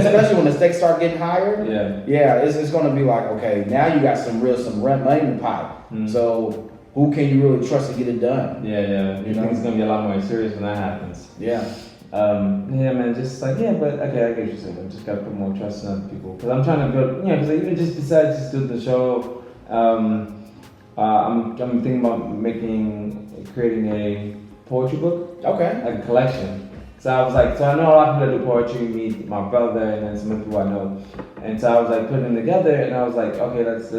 B: especially when the stakes start getting higher. Yeah. It's going to be like, okay, now you got some rent money in the pot. So who can you really trust to get it done? Yeah. You know, it's going to be a lot more serious when that happens. Yeah. Man, just like, but okay, I get you saying. I just gotta put more trust in other people, because I'm trying to build, you know, because even just besides just doing the show, I'm thinking about creating a poetry book. Okay. Like a collection. So I was like, so I know a lot of people that do poetry, me, my brother, and then some other people I know, and so I was like putting them together, and I was like, okay, let's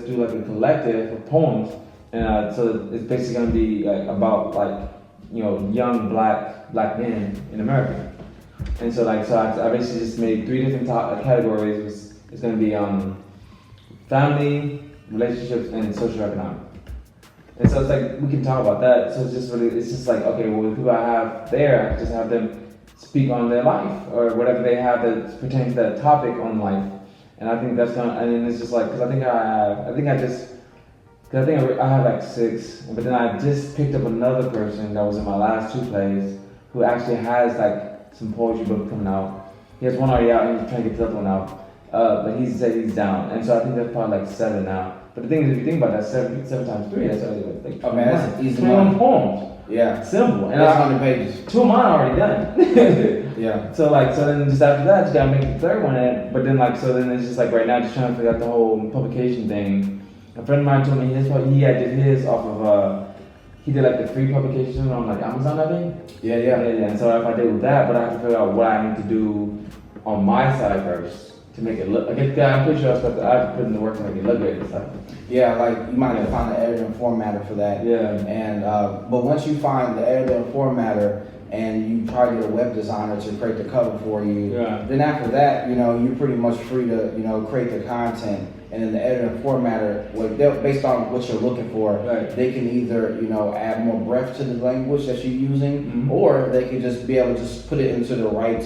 B: do like a collective of poems, and so it's basically gonna be like about like, you know, young black men in America. And so I basically just made 3 different categories. It's going to be family, relationships, and socioeconomic. And so it's like, we can talk about that. So it's just like, okay, well, the people I have there, I just have them speak on their life or whatever they have that pertains to that topic on life. And I think that's and it's just like, because I have like 6, but then I just picked up another person that was in my last 2 plays who actually has like some poetry book coming out. He has one already out, and he's trying to get the other one out. But he said he's down, and so I think that's probably like 7 now. But the thing is, if you think about that, 7 times 3, that's like that's easy 21 poems. Yeah. Simple. And that's 100 pages. 2 of mine are already done. Yeah. So then just after that, you gotta make the 3rd one. But then it's just like right now, just trying to figure out the whole publication thing. A friend of mine told me he did his off of he did like the free publication on like Amazon, I think. Yeah. And so if I did with that, but I have to figure out what I need to do on my side first
A: to make it look. I'm pretty sure I put in the work to make it look good. It's like,
B: Yeah, like you might have to find the editor and formatter for that.
A: yeah.
B: And but once you find the editor and formatter and you try to get a web designer to create the cover for you, then after that, you're pretty much free to create the content. And then the editor and formatter, based on what you're looking for, they can either add more breadth to the language that you're using, or they can just be able to just put it into the right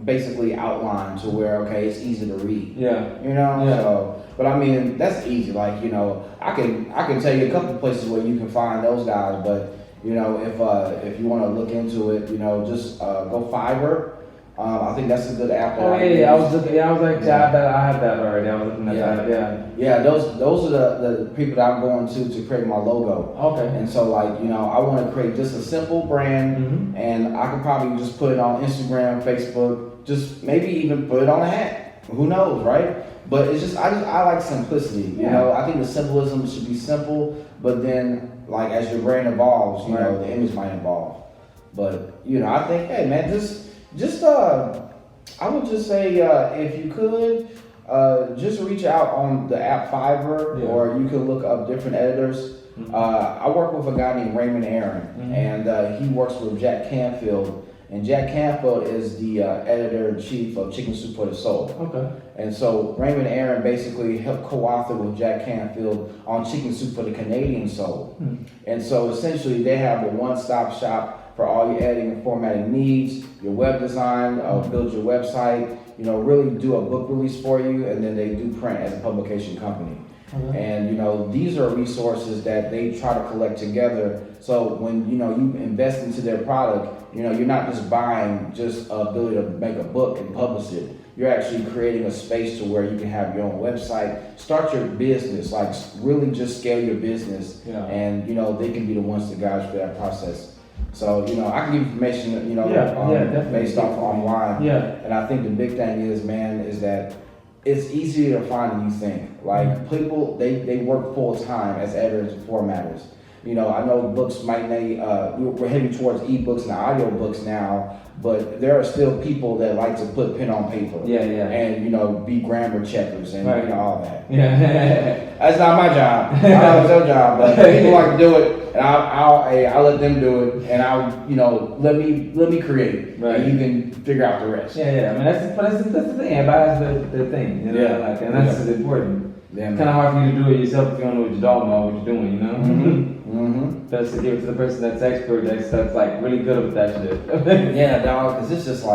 B: basically outline to where it's easy to read. So, but I mean that's easy. Like I can tell you a couple places where you can find those guys. But if you want to look into it, just go Fiverr. I think that's a good app.
A: I was looking. I was like, I have that already. I was looking at that.
B: Yeah. Those are the people that I'm going to create my logo.
A: Okay.
B: And so I want to create just a simple brand, and I could probably just put it on Instagram, Facebook, just maybe even put it on a hat. Who knows, right? But it's just I like simplicity. I think the symbolism should be simple, but then as your brand evolves, the image might evolve. But I think, hey man, just I would just say if you could just reach out on the app Fiverr, or you could look up different editors. I work with a guy named Raymond Aaron, and he works with Jack Canfield. And Jack Canfield is the editor-in-chief of Chicken Soup for the Soul.
A: Okay.
B: And so Raymond Aaron basically helped co-author with Jack Canfield on Chicken Soup for the Canadian Soul. And so essentially they have a one-stop shop for all your editing and formatting needs, your web design, build your website, really do a book release for you, and then they do print as a publication company. And these are resources that they try to collect together. So when you invest into their product, you're not just buying just the ability to make a book and publish it. You're actually creating a space to where you can have your own website, start your business, really just scale your business, and they can be the ones to guide you through that process. So I can give information based off online. And I think the big thing is that it's easier to find than you think. People, they work full time as editors and formatters. I know books we're heading towards ebooks and audiobooks now, but there are still people that like to put pen on paper. And be grammar checkers and all that. That's not my job. I know it's your job, but people like to do it, and I let them do it, and let me create, and you can figure out the rest.
A: I mean that's the thing. Everybody has the thing, and that's important. It's kind of hard for you to do it yourself if you don't know what you're talking about, what you're doing, Best to give it to the person that's expert, that's really good with that shit.
B: Yeah, dog, because it's just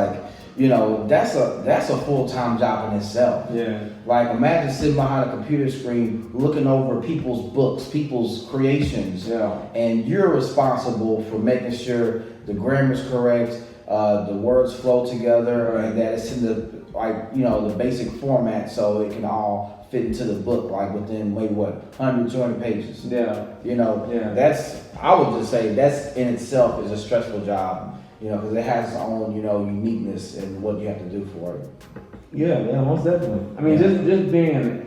B: that's a full-time job in itself. Imagine sitting behind a computer screen looking over people's books, people's creations, and you're responsible for making sure the grammar's correct, the words flow together, and that it's in the basic format so it can all fit into the book within maybe 100, 200 pages. That's, I would just say that's in itself is a stressful job, because it has its own uniqueness and what you have to do for it.
A: Yeah, most definitely. I mean, just being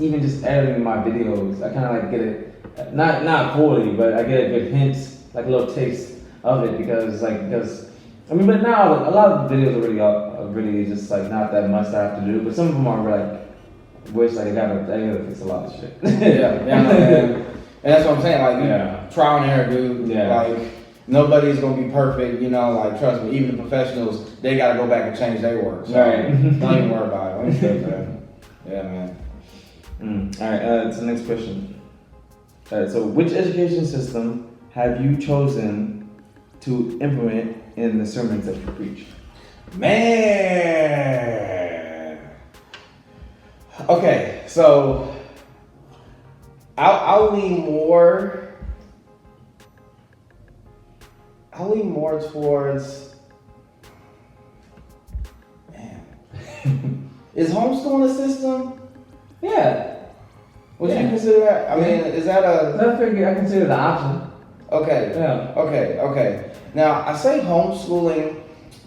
A: even editing my videos, I kind of get it, not fully, but I get a good hints, a little taste of it because but now a lot of the videos are really just not that much I have to do, but some of them are wish I gotta fix a lot of shit.
B: And that's what I'm saying. Trial and error, dude. Nobody's gonna be perfect. Trust me. Even the professionals, they gotta go back and change their work. So don't even worry about it. Yeah, man.
A: All right. So next question. All right. So which education system have you chosen to implement in the sermons that you preach?
B: Man. Okay, so I'll lean more towards, man. Is homeschooling a system?
A: Yeah.
B: Would you consider that? I mean, is that
A: I consider the option.
B: Okay.
A: Yeah.
B: Okay. Now I say homeschooling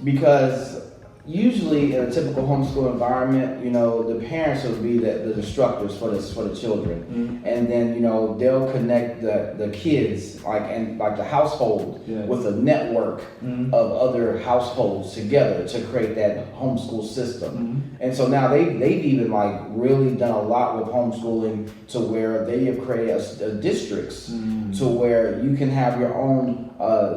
B: because usually in a typical homeschool environment, the parents would be the instructors for the children, and then they'll connect the kids like the household with a network of other households together to create that homeschool system. And so now they've even like really done a lot with homeschooling to where they have created districts to where you can have your own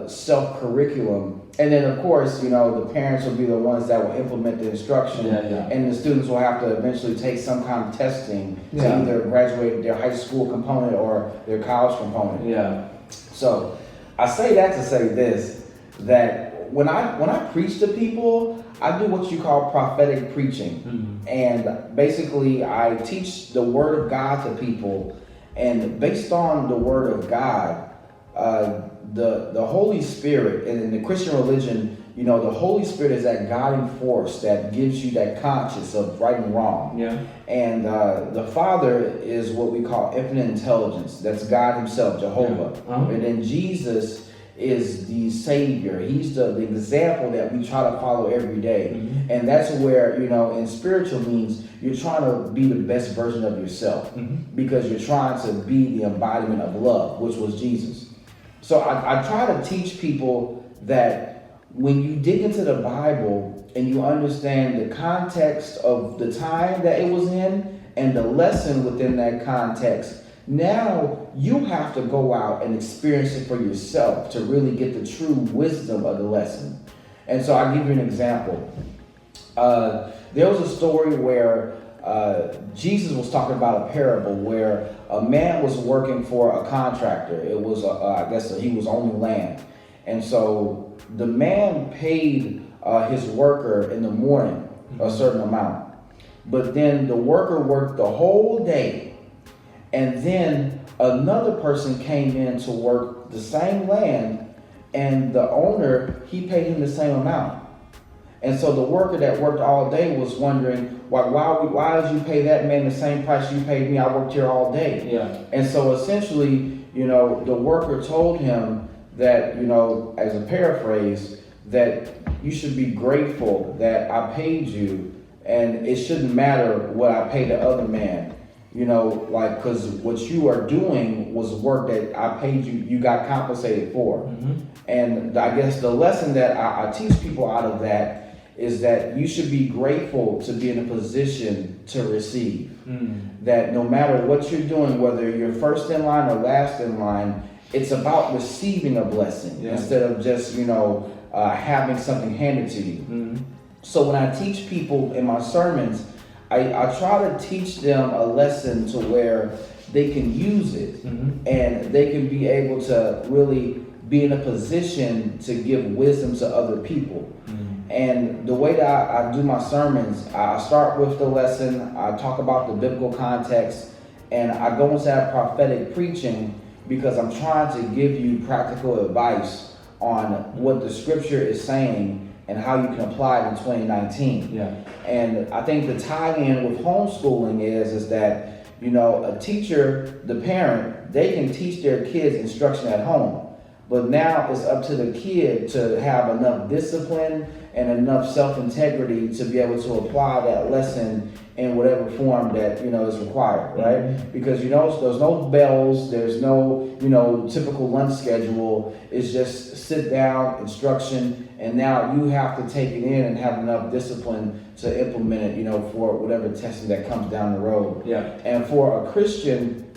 B: self-curriculum. And then, of course, the parents will be the ones that will implement the instruction, and the students will have to eventually take some kind of testing to either graduate their high school component or their college component.
A: Yeah.
B: So I say that to say this, that when I preach to people, I do what you call prophetic preaching. And basically, I teach the Word of God to people, and based on the Word of God, the Holy Spirit, and in the Christian religion, the Holy Spirit is that guiding force that gives you that conscience of right and wrong.
A: Yeah.
B: And the Father is what we call infinite intelligence. That's God Himself, Jehovah. And then Jesus is the Savior. He's the example that we try to follow every day. And that's where, in spiritual means, you're trying to be the best version of yourself because you're trying to be the embodiment of love, which was Jesus. So I try to teach people that when you dig into the Bible and you understand the context of the time that it was in and the lesson within that context, now you have to go out and experience it for yourself to really get the true wisdom of the lesson. And so I'll give you an example. There was a story where Jesus was talking about a parable where a man was working for a contractor. It was, I guess he was owning land. And so the man paid his worker in the morning a certain amount. But then the worker worked the whole day. And then another person came in to work the same land, and the owner, he paid him the same amount. And so the worker that worked all day was wondering, why did you pay that man the same price you paid me? I worked here all day.
A: Yeah.
B: And so essentially, the worker told him that, as a paraphrase, that you should be grateful that I paid you, and it shouldn't matter what I paid the other man. Because what you are doing was work that I paid you, you got compensated for. And I guess the lesson that I teach people out of that is that you should be grateful to be in a position to receive. That no matter what you're doing, whether you're first in line or last in line, it's about receiving a blessing instead of just, having something handed to you. So when I teach people in my sermons, I try to teach them a lesson to where they can use it and they can be able to really be in a position to give wisdom to other people. And the way that I do my sermons, I start with the lesson, I talk about the biblical context, and I go into that prophetic preaching because I'm trying to give you practical advice on what the scripture is saying and how you can apply it in 2019. And I think the tie-in with homeschooling is that, a teacher, the parent, they can teach their kids instruction at home. But now it's up to the kid to have enough discipline and enough self-integrity to be able to apply that lesson in whatever form that, is required, right? Because, there's no bells, there's no, typical lunch schedule. It's just sit down, instruction, and now you have to take it in and have enough discipline to implement it, for whatever testing that comes down the road. And for a Christian,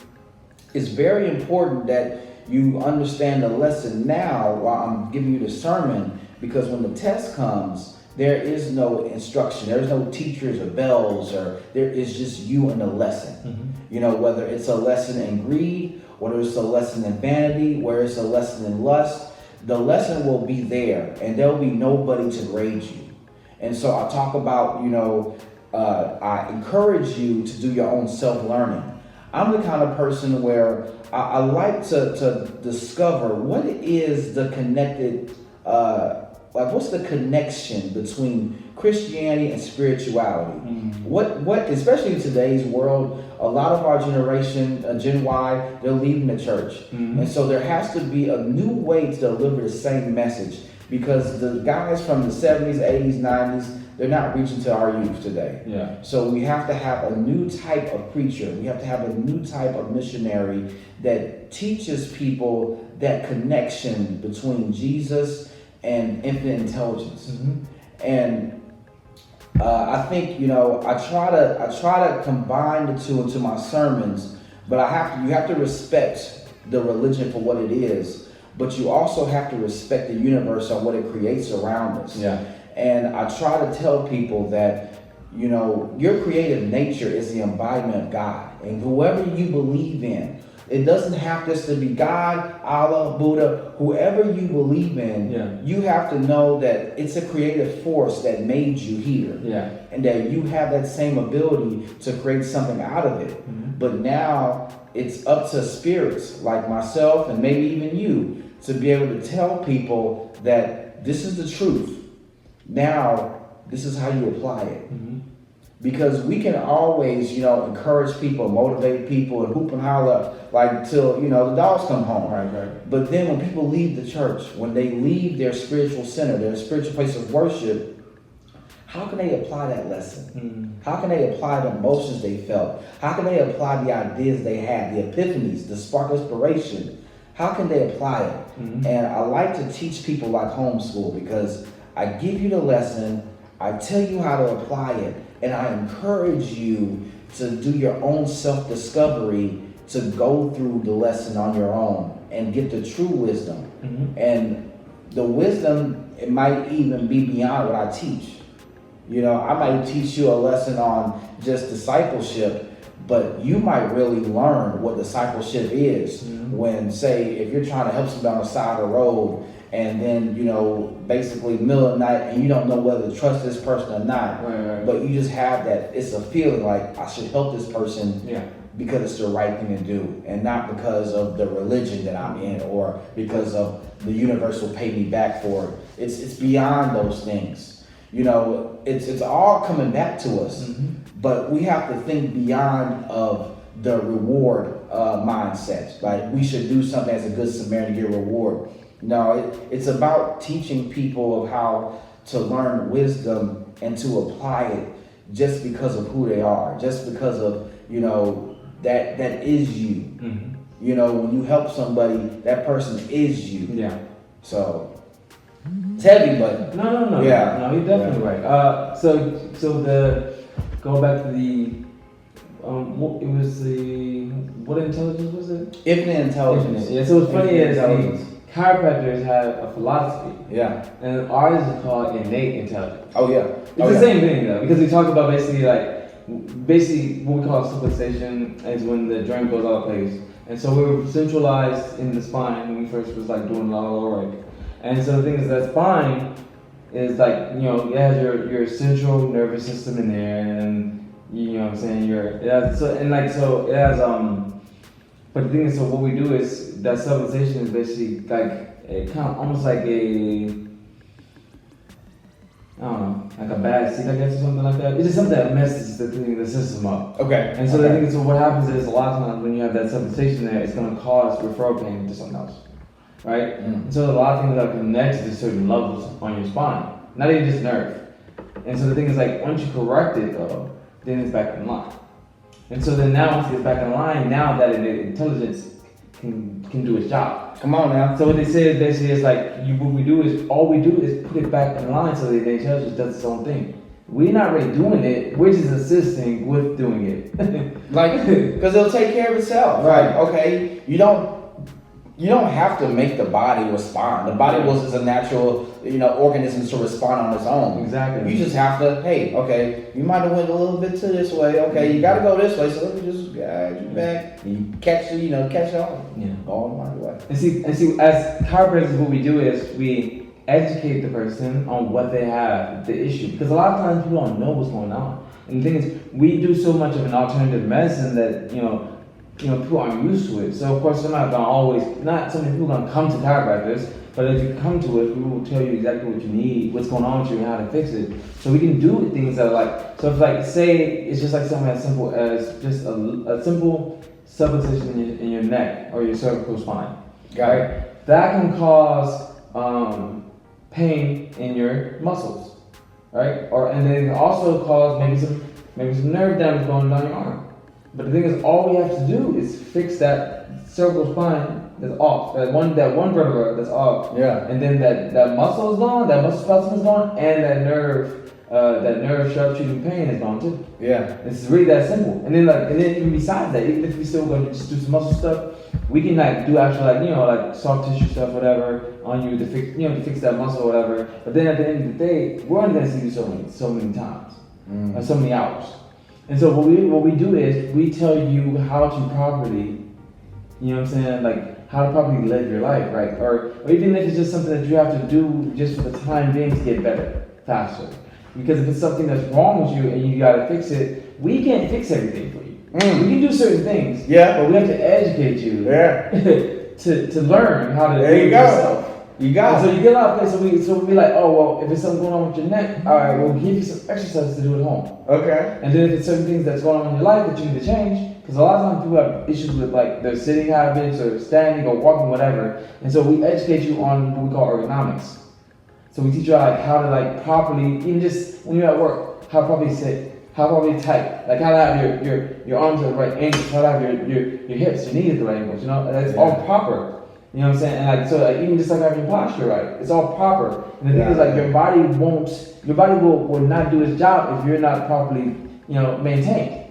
B: it's very important that you understand the lesson now while I'm giving you the sermon, because when the test comes, there is no instruction, there's no teachers or bells, or there is just you and the lesson. Whether it's a lesson in greed, whether it's a lesson in vanity, whether it's a lesson in lust, the lesson will be there and there'll be nobody to grade you. And so I talk about, I encourage you to do your own self-learning. I'm the kind of person where I like to discover what is the connected, what's the connection between Christianity and spirituality? What, especially in today's world, a lot of our generation, Gen Y, they're leaving the church. And so there has to be a new way to deliver the same message. because the guys from the 70s, 80s, 90s, they're not reaching to our youth today.
A: Yeah.
B: So we have to have a new type of preacher. We have to have a new type of missionary that teaches people that connection between Jesus and infinite intelligence. And I think, you know, I try to combine the two into my sermons, but you have to respect the religion for what it is, but you also have to respect the universe on what it creates around us.
A: Yeah.
B: And I try to tell people that, you know, your creative nature is the embodiment of God, and whoever you believe in, it doesn't have just to be God, Allah, Buddha, whoever you believe in.
A: Yeah.
B: You have to know that it's a creative force that made you here.
A: Yeah.
B: And that you have that same ability to create something out of it. But now it's up to spirits like myself and maybe even you to be able to tell people that this is the truth. Now, this is how you apply it. Because we can always, you know, encourage people, motivate people, and hoop and holler like till, you know, the dogs come home.
A: Right.
B: But then when people leave the church, when they leave their spiritual center, their spiritual place of worship, how can they apply that lesson? How can they apply the emotions they felt? How can they apply the ideas they had, the epiphanies, the spark of inspiration? How can they apply it? And I like to teach people like homeschool, because I give you the lesson, I tell you how to apply it, and I encourage you to do your own self-discovery, to go through the lesson on your own and get the true wisdom. And the wisdom, it might even be beyond what I teach. You know, I might teach you a lesson on just discipleship, but you might really learn what discipleship is when, say, if you're trying to help somebody on the side of the road, and then, you know, basically middle of the night, and you don't know whether to trust this person or not.
A: Right.
B: But you just have that, it's a feeling like I should help this person because it's the right thing to do, and not because of the religion that I'm in or because of the universe will pay me back for it. It's beyond those things. You know, it's all coming back to us, but we have to think beyond of the reward mindset. Like we should do something as a good Samaritan to get reward. No, it's about teaching people of how to learn wisdom and to apply it just because of who they are, just because of, you know, that is you. You know, when you help somebody, that person is you.
A: Yeah.
B: So it's heavy, but
A: no.
B: Yeah.
A: No, you're definitely right. So going back to the what intelligence was it?
B: Infinite intelligence.
A: Yeah. So what's funny is
B: Intelligence.
A: the chiropractors have a philosophy.
B: Yeah.
A: And ours is called innate intelligence.
B: Oh yeah.
A: It's the same thing though, because we talk about basically what we call civilization is when the drain goes out of place. And so we were centralized in the spine when we first was like doing a lot of work. And so the thing is that spine is like, you know, it has your central nervous system in there, and you know what I'm saying, it has but the thing is, so what we do is that civilization is basically like a kind of almost like a, I don't know, like a bad seed, I guess, or something like that. It's just something that messes the system up.
B: Okay.
A: And so the thing is, so what happens is a lot of times when you have that civilization there, it's going to cause referral pain to something else, right? And so a lot of things are connected to certain levels on your spine, not even just nerve. And so the thing is, like, once you correct it though, then it's back in line. And so then now once it gets back in line, now that intelligence can do its job.
B: Come on now.
A: So what they say is basically is like all we do is put it back in line so that the intelligence does its own thing. We're not really doing it, we're just assisting with doing it.
B: Like, because it'll take care of itself.
A: Right.
B: Like, okay, you don't have to make the body respond. The body is a natural, you know, organism to respond on its own.
A: Exactly.
B: You just have to, hey, okay, you might have went a little bit to this way. Okay, you got to go this way, so let me just guide you back. And you catch on.
A: Yeah.
B: All the way.
A: And see, as chiropractors, what we do is we educate the person on what they have, the issue. Because a lot of times people don't know what's going on. And the thing is, we do so much of an alternative medicine that, you know, people aren't used to it. So of course, not so many people gonna come to chiropractors, but if you come to us, we will tell you exactly what you need, what's going on with you, and how to fix it. So we can do things that are like, so if like, say, it's just like something as simple as just a simple subluxation in your neck or your cervical spine.
B: Got it.
A: That can cause pain in your muscles, right? And then it can also cause maybe some nerve damage going down your arm. But the thing is, all we have to do is fix that cervical spine that's off, that one vertebra that's off.
B: Yeah.
A: And then that muscle is gone, that muscle spasm is gone, and that nerve sharp shooting pain is gone too.
B: Yeah.
A: It's really that simple. And then even besides that, even if we still gonna just do some muscle stuff, we can do actual soft tissue stuff, whatever, on you to fix that muscle or whatever. But then at the end of the day, we're only gonna see you so many times, or so many hours. And so what we do is we tell you how to properly, you know what I'm saying, like how to properly live your life, right? Or even if it's just something that you have to do just for the time being to get better, faster. Because if it's something that's wrong with you and you gotta fix it, we can't fix everything for you. We can do certain things, but we have to educate you to learn how to do it yourself.
B: You got it.
A: So you get out there, so we'll be like, oh, well, if it's something going on with your neck, all right, we'll give you some exercises to do at home.
B: Okay.
A: And then if it's certain things that's going on in your life that you need to change, because a lot of times people have issues with like their sitting habits or standing or walking, whatever. And so we educate you on what we call ergonomics. So we teach you how to properly, even just when you're at work, how to properly sit, how to properly type, like how to have your arms at the right angles, how to have your hips, your knees at the right angles, that's all proper. You know what I'm saying? And even just having your posture right, it's all proper. And the thing is your body will not do its job if you're not properly, maintained.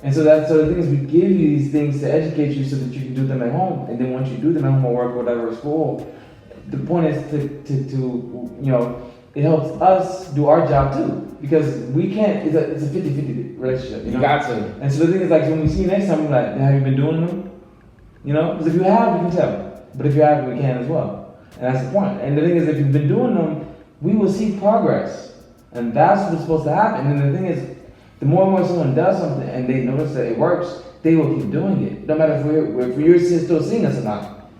A: And so the thing is, we give you these things to educate you so that you can do them at home. And then once you do them at home or work or whatever at school, the point is to it helps us do our job too. Because we can't, it's a 50-50 relationship.
B: You got to.
A: And so the thing is, when we see you next time, we're like, have you been doing them? Because if you have, we can tell. But if you have, we can as well. And that's the point. And the thing is, if you've been doing them, we will see progress. And that's what's supposed to happen. And the thing is, the more and more someone does something and they notice that it works, they will keep doing it. No matter if you're still seeing us or not.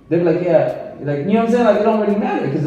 A: They'll be like, yeah, you know what I'm saying? It don't really matter. Because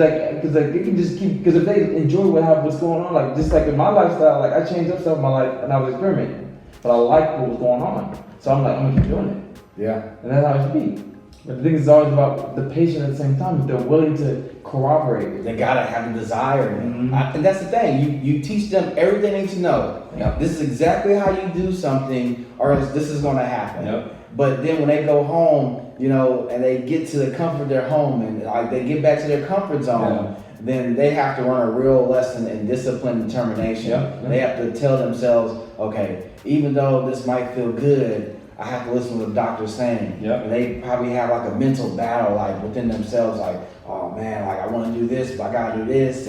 A: they can just keep, because if they enjoy what's going on, just like in my lifestyle, I changed up stuff in my life and I was experimenting. But I liked what was going on. So I'm going to keep doing it.
B: Yeah.
A: And that's how it should be. But the thing is always about the patient at the same time. If they're willing to cooperate,
B: they gotta have the desire. And that's the thing. You teach them everything they need to know.
A: Yep.
B: This is exactly how you do something, or this is going to happen.
A: Yep.
B: But then when they go home, and they get to the comfort of their home, and they get back to their comfort zone, then they have to run a real lesson in discipline and determination.
A: Yep.
B: They have to tell themselves, okay, even though this might feel good, I have to listen to what the doctor's saying.
A: Yep.
B: And they probably have a mental battle within themselves, oh man, I want to do this, but I gotta do this,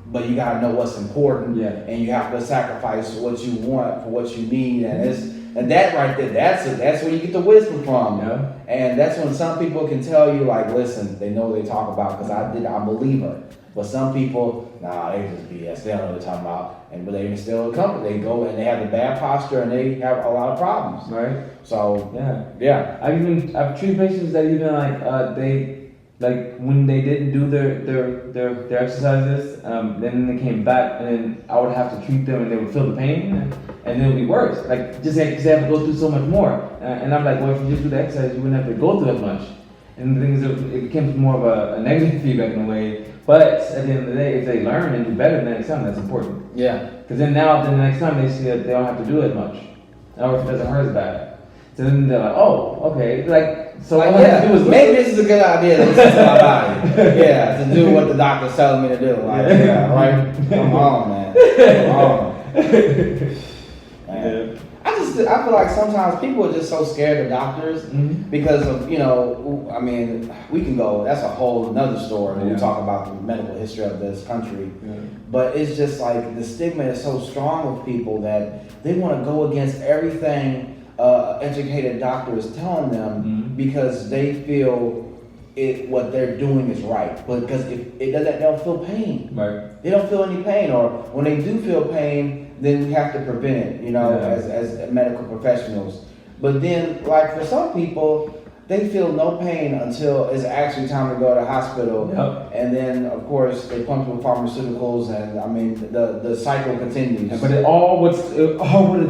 B: but you gotta know what's important, and you have to sacrifice what you want for what you need, and that right there, that's where you get the wisdom from.
A: Yeah.
B: And that's when some people can tell you listen, they know what they talk about because I'm a believer. But some people, they just BS. They don't know what they're talking about. But they instill comfort. They go and they have the bad posture and they have a lot of problems.
A: Right.
B: So
A: yeah. I've treated patients that even when they didn't do their exercises, then they came back and then I would have to treat them and they would feel the pain and then it would be worse. Just because they have to go through so much more. And I'm like, well, if you just do the exercise, you wouldn't have to go through as much. And the thing is, it became more of a negative feedback in a way. But at the end of the day, if they learn and do better the next time, that's important.
B: Yeah.
A: Because then the next time they see that they don't have to do as much. Or if it doesn't hurt as bad. So then they're like, oh, okay. So all I have to do is
B: maybe this is a good idea to listen to my body. To do what the doctor's telling me to do. Right? Come on, man. Come on. Man. I feel like sometimes people are just so scared of doctors because of, we can go, that's a whole another story when we talk about the medical history of this country. Yeah. But it's just the stigma is so strong with people that they want to go against everything educated doctor is telling them because they feel what they're doing is right. But because if it doesn't, they don't feel pain.
A: Right.
B: They don't feel any pain, or when they do feel pain, then we have to prevent it, as medical professionals. But then, for some people, they feel no pain until it's actually time to go to the hospital. Yep. And then, of course, they pump with pharmaceuticals, and the cycle continues.
A: But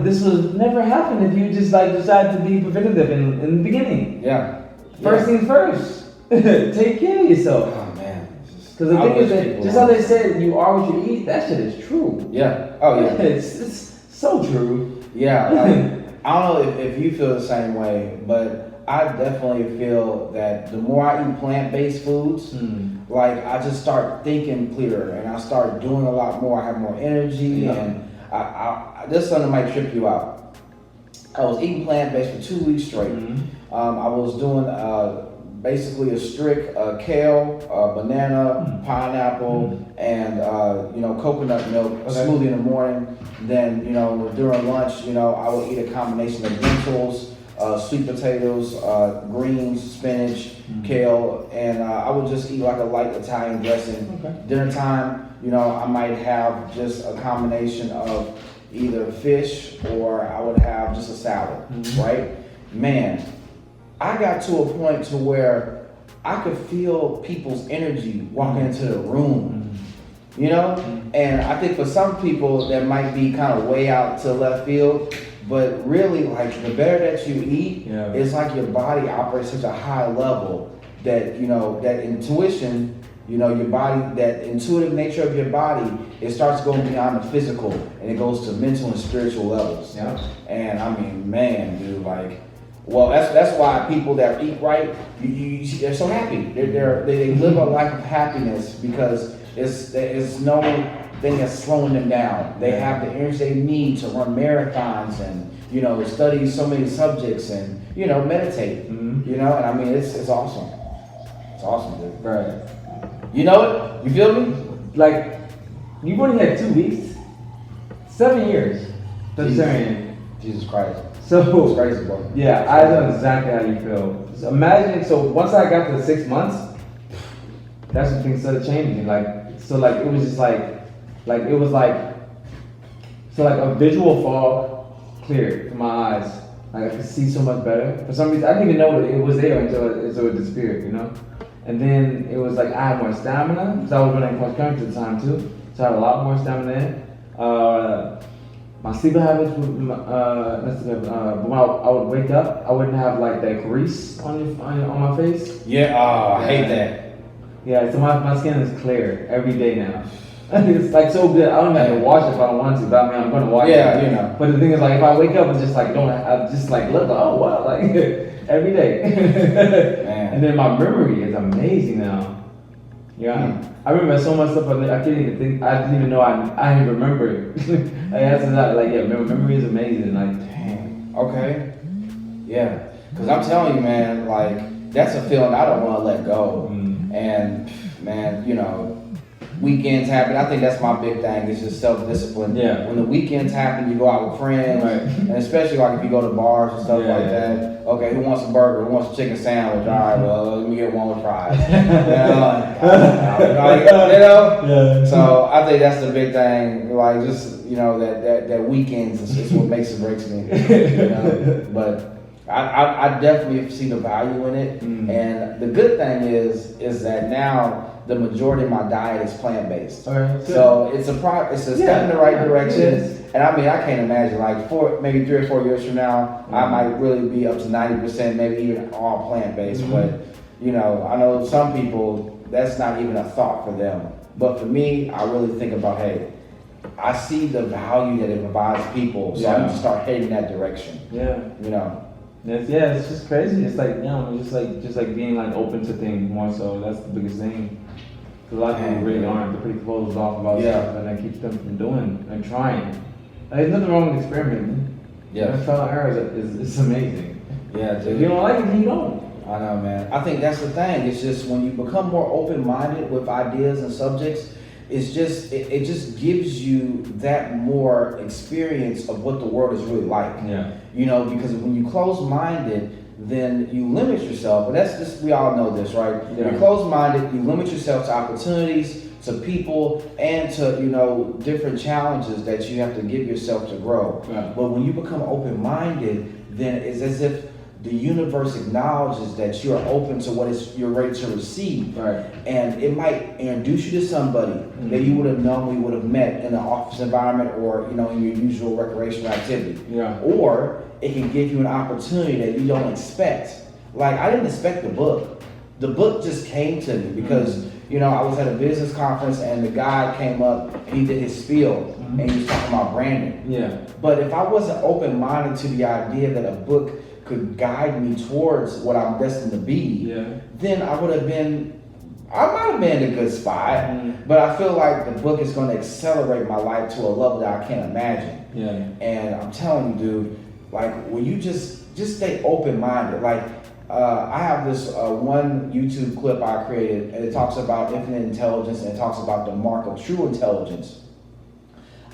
A: this would never happen if you just decide to be preventative in the beginning.
B: Yeah.
A: First things first. Take care of yourself.
B: Oh man.
A: Because Because the thing is that just how they said you are what you eat, that shit is true.
B: Yeah. Oh yeah.
A: It's so true.
B: Yeah. Like, I don't know if you feel the same way, but I definitely feel that the more I eat plant-based foods, like I just start thinking clearer and I start doing a lot more. I have more energy, and I this something might trip you out. I was eating plant-based for 2 weeks straight. I was doing basically a strict kale, banana, pineapple, and coconut milk smoothie in the morning. Then during lunch, I would eat a combination of lentils, sweet potatoes, greens, spinach, kale, and I would just eat like a light Italian dressing. Dinner time, I might have just a combination of either fish or I would have just a salad, right? Man, I got to a point to where I could feel people's energy walking into the room, And I think for some people that might be kind of way out to left field, but really, like, the better that you eat, it's like your body operates such a high level that, that intuition, your body, that intuitive nature of your body, it starts going beyond the physical and it goes to mental and spiritual levels. And I mean, man, dude, like, well, that's why people that eat right, they're so happy. They live a life of happiness because it's no thing that's slowing them down. They have the energy they need to run marathons and study so many subjects and meditate. And I mean it's awesome. It's awesome, dude.
A: Right.
B: You know it? You feel me?
A: Like, you've only had 2 weeks, 7 years vegetarian.
B: Jesus Christ.
A: So
B: it's crazy, bro.
A: Yeah, I know exactly how you feel. So imagine, so once I got to the 6 months, that's when things started changing. It was just like a visual fog cleared from my eyes. Like I could see so much better. For some reason, I didn't even know it was there until it disappeared, And then it was like I had more stamina because I was running cross country at the time too, so I had a lot more stamina. My sleeping habits would, when I would wake up, I wouldn't have like that grease on my face.
B: Yeah, I hate that.
A: Yeah, so my skin is clear every day now. It's like so good. I don't even have to wash it if I don't want to, but I mean I'm gonna wash it.
B: Yeah,
A: But the thing is, like, if I wake up and just like I just like look, oh wow, like every day.
B: Man.
A: And then my memory is amazing now. Yeah. I remember so much stuff I can't even think. I didn't even know I didn't remember it. Memory is amazing. Like,
B: dang. Okay. Yeah. Because I'm telling you, man, like, that's a feeling I don't want to let go. And, man, weekends happen. I think that's my big thing. It's just self-discipline.
A: Yeah.
B: When the weekends happen, you go out with friends, and especially like if you go to bars and stuff that. Okay, who wants a burger? Who wants a chicken sandwich? All right, well, let me get one with fries. So I think that's the big thing. Like, just that weekends is what makes and breaks me. But I definitely see the value in it. And the good thing is that now the majority of my diet is plant-based. So it's a step in the right direction. And I mean, I can't imagine, like, maybe 3 or 4 years from now, I might really be up to 90%, maybe even all plant-based. But, I know some people, that's not even a thought for them. But for me, I really think about, hey, I see the value that it provides people, so I'm going to start heading that direction.
A: It's just crazy. It's like, just like being like open to things more so. That's the biggest thing. Because a lot of people really aren't. They're pretty closed off about stuff, and that keeps them from doing and trying. There's nothing wrong with experimenting. Trial and error is amazing.
B: Yeah, dude.
A: If you don't like it, then you don't.
B: I know, man. I think that's the thing. It's just when you become more open-minded with ideas and subjects, it's just it just gives you that more experience of what the world is really like. Because when you close-minded, then you limit yourself. But that's just, we all know this, right? You're closed-minded, you limit yourself to opportunities, to people, and to different challenges that you have to give yourself to grow. But when you become open-minded, then it's as if the universe acknowledges that you're open to what you're ready to receive. And it might introduce you to somebody that you would have normally would have met in an office environment or in your usual recreational activity. Or it can give you an opportunity that you don't expect. Like, I didn't expect the book. the book just came to me because, you know, I was at a business conference and the guy came up and he did his spiel and he was talking about branding.
A: Yeah.
B: But if I wasn't open-minded to the idea that a book could guide me towards what I'm destined to be, then I might have been in a good spot, but I feel like the book is going to accelerate my life to a level that I can't imagine.
A: Yeah.
B: And I'm telling you, dude, like when you just stay open-minded, like I have this one YouTube clip I created, and it talks about infinite intelligence, and it talks about the mark of true intelligence.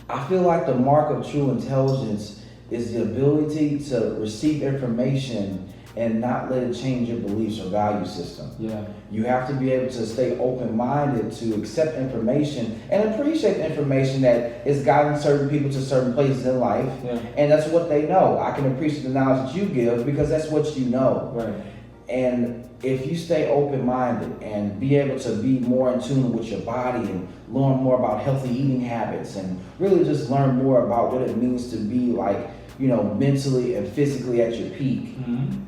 B: I feel like the mark of true intelligence is the ability to receive information and not let it change your beliefs or value system.
A: Yeah.
B: You have to be able to stay open-minded to accept information and appreciate the information that is guiding certain people to certain places in life.
A: Yeah.
B: And that's what they know. I can appreciate the knowledge that you give because that's what you know.
A: Right.
B: And if you stay open-minded and be able to be more in tune with your body and learn more about healthy eating habits and really just learn more about what it means to be like, you know, mentally and physically at your peak,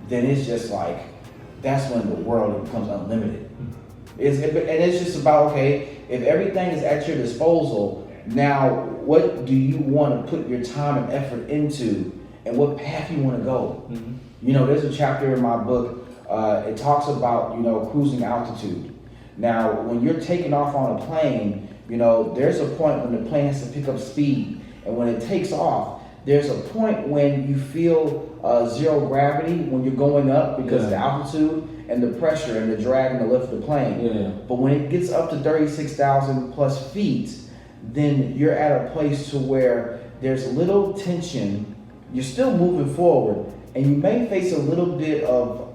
B: then it's just like, that's when the world becomes unlimited. And it's just about, okay, if everything is at your disposal, now what do you want to put your time and effort into and what path you want to go? You know, there's a chapter in my book, it talks about, you know, cruising altitude. Now, when you're taking off on a plane, you know, there's a point when the plane has to pick up speed. And when it takes off, there's a point when you feel zero gravity when you're going up because of the altitude and the pressure and the drag and the lift of the plane. But when it gets up to 36,000 plus feet, then you're at a place to where there's little tension. You're still moving forward, and you may face a little bit of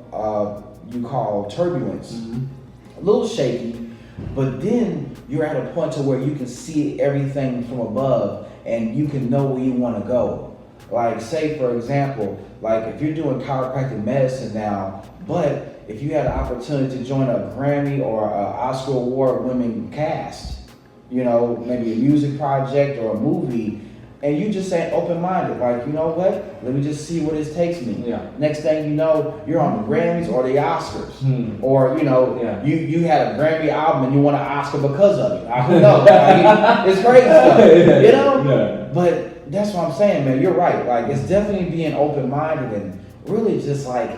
B: you call turbulence, a little shaky, but then you're at a point to where you can see everything from above and you can know where you want to go. Like, say for example, like if you're doing chiropractic medicine now, but if you had an opportunity to join a Grammy or an Oscar award winning cast, you know, maybe a music project or a movie, and you just say open-minded, like, you know what, let me just see where this takes me. Next thing you know, you're on the Grammys or the Oscars. Or, you know, you had a Grammy album and you won an Oscar because of it. Who knows? Like, it's crazy stuff, you know? But that's what I'm saying, man. You're right. Like, it's definitely being open-minded and really just like,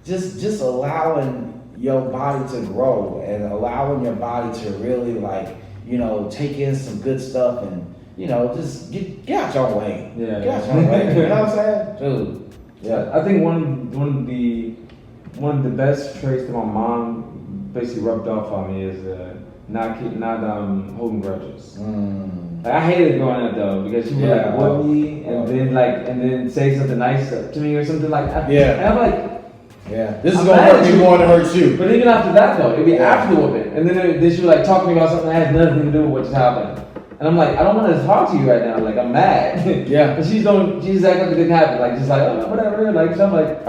B: just allowing your body to grow and allowing your body to really, like, you know, take in some good stuff and, you know, just get out your way. Get out your way. You know what I'm saying? Dude.
A: I think one of the best traits that my mom basically rubbed off on me is not holding grudges. Like, I hated growing up though because she would like whip me and then say something nice to me or something like that. And I'm like,
B: this is gonna hurt me more than hurt you.
A: But even after that though, it'd be after the whooping, and then she would like talk to me about something that has nothing to do with what just happened. And I'm like, I don't want to talk to you right now. Like, I'm mad. But she's just acting like it didn't happen. Like, just like, oh, whatever. Like, so I'm like,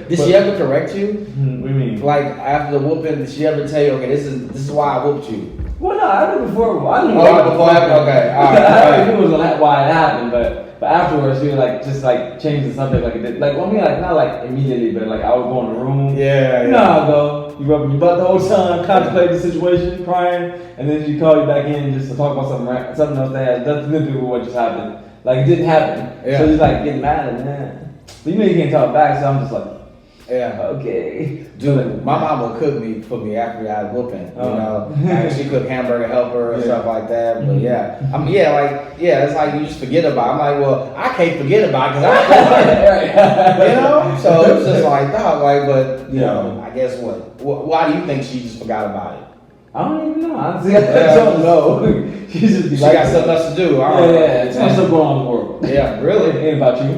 B: Did she ever correct you?
A: What do you mean?
B: Like, after the whooping, did she ever tell you, okay, this is why I whooped you?
A: Well, no, I knew before. I knew
B: before happened. Okay, all right.
A: I knew it was why it happened, but afterwards, she would like just like change the subject like it did. Like, well, I mean, like not like immediately, but like I would go in the room. You know how I go. You rubbing your butt the whole time, contemplating the situation, crying, and then she call you back in just to talk about something else that has nothing to do with what just happened. Like it didn't happen. So she's like getting mad at me. But you know you can't talk back, so I'm just like, okay.
B: Dude, my mom would cook for me after that whooping. You know, and she could hamburger helper and stuff like that. But it's like you just forget about it. I'm like, well, I can't forget about it because I feel you know? So it's just like, dog, like, but, you know, I guess why do you think she just forgot about it?
A: I don't even know. Honestly, I don't know. She
B: got something else to do.
A: It's stuff going on in the world.
B: Really?
A: Ain't about you.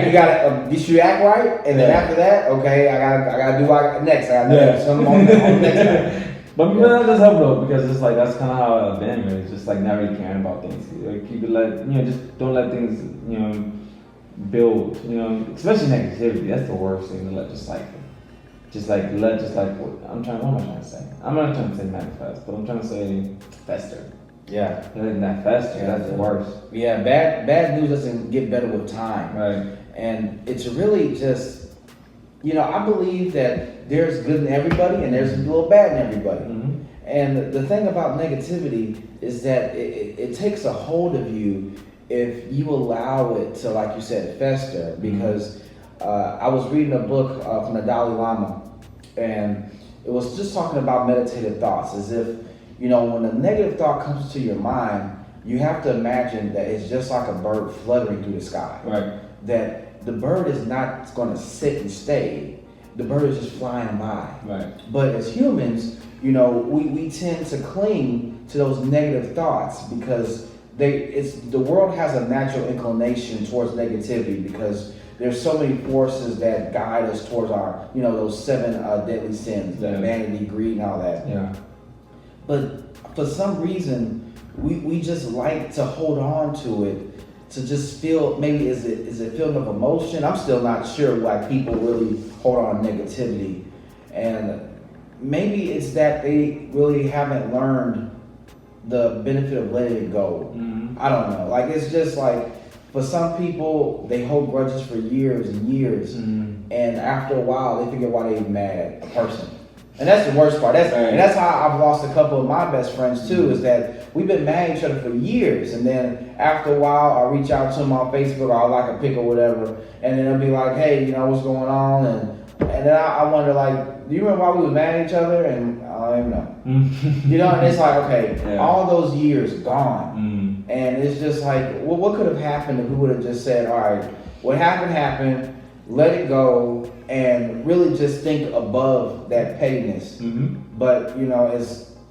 B: You gotta get you act right, and then after that, okay, I gotta do next. I gotta do something on the next time.
A: But that does help though, because it's like that's kind of how I've been. Really, it's just like not really caring about things. Like, keep it just don't let things build. Especially negativity. That's the worst thing to let what am I trying to say? I'm not trying to say manifest, but I'm trying to say fester. Letting that fester, that's the worst.
B: Bad news doesn't get better with time.
A: Right.
B: And it's really just I believe that there's good in everybody and there's a little bad in everybody.
A: Mm-hmm.
B: And the thing about negativity is that it takes a hold of you if you allow it to, like you said, fester. Because I was reading a book from the Dalai Lama, and it was just talking about meditative thoughts, as if, when a negative thought comes to your mind, you have to imagine that it's just like a bird fluttering through the sky.
A: Right.
B: That the bird is not going to sit and stay. The bird is just flying by.
A: Right.
B: But as humans, we tend to cling to those negative thoughts because the world has a natural inclination towards negativity, because there's so many forces that guide us towards our, those 7 deadly sins, the vanity, greed, and all that.
A: Yeah.
B: But for some reason, we just like to hold on to it, to just feel, maybe is it feeling of emotion? I'm still not sure why people really hold on to negativity. And maybe it's that they really haven't learned the benefit of letting it go.
A: Mm-hmm.
B: I don't know. Like, it's just like, for some people, they hold grudges for years and years.
A: Mm-hmm.
B: And after a while, they forget why they even mad at a person. And that's the worst part.
A: Right.
B: And that's how I've lost a couple of my best friends too, is that we've been mad at each other for years. And then after a while, I'll reach out to them on Facebook, or I'll like a pic or whatever. And then they'll be like, hey, what's going on? And then I wonder, like, do you remember why we was mad at each other? And I don't even know. And it's like, okay, all those years gone.
A: Mm-hmm.
B: And it's just like, well, what could have happened if we would have just said, all right, what happened, let it go, and really just think above that pettiness.
A: Mm-hmm.
B: But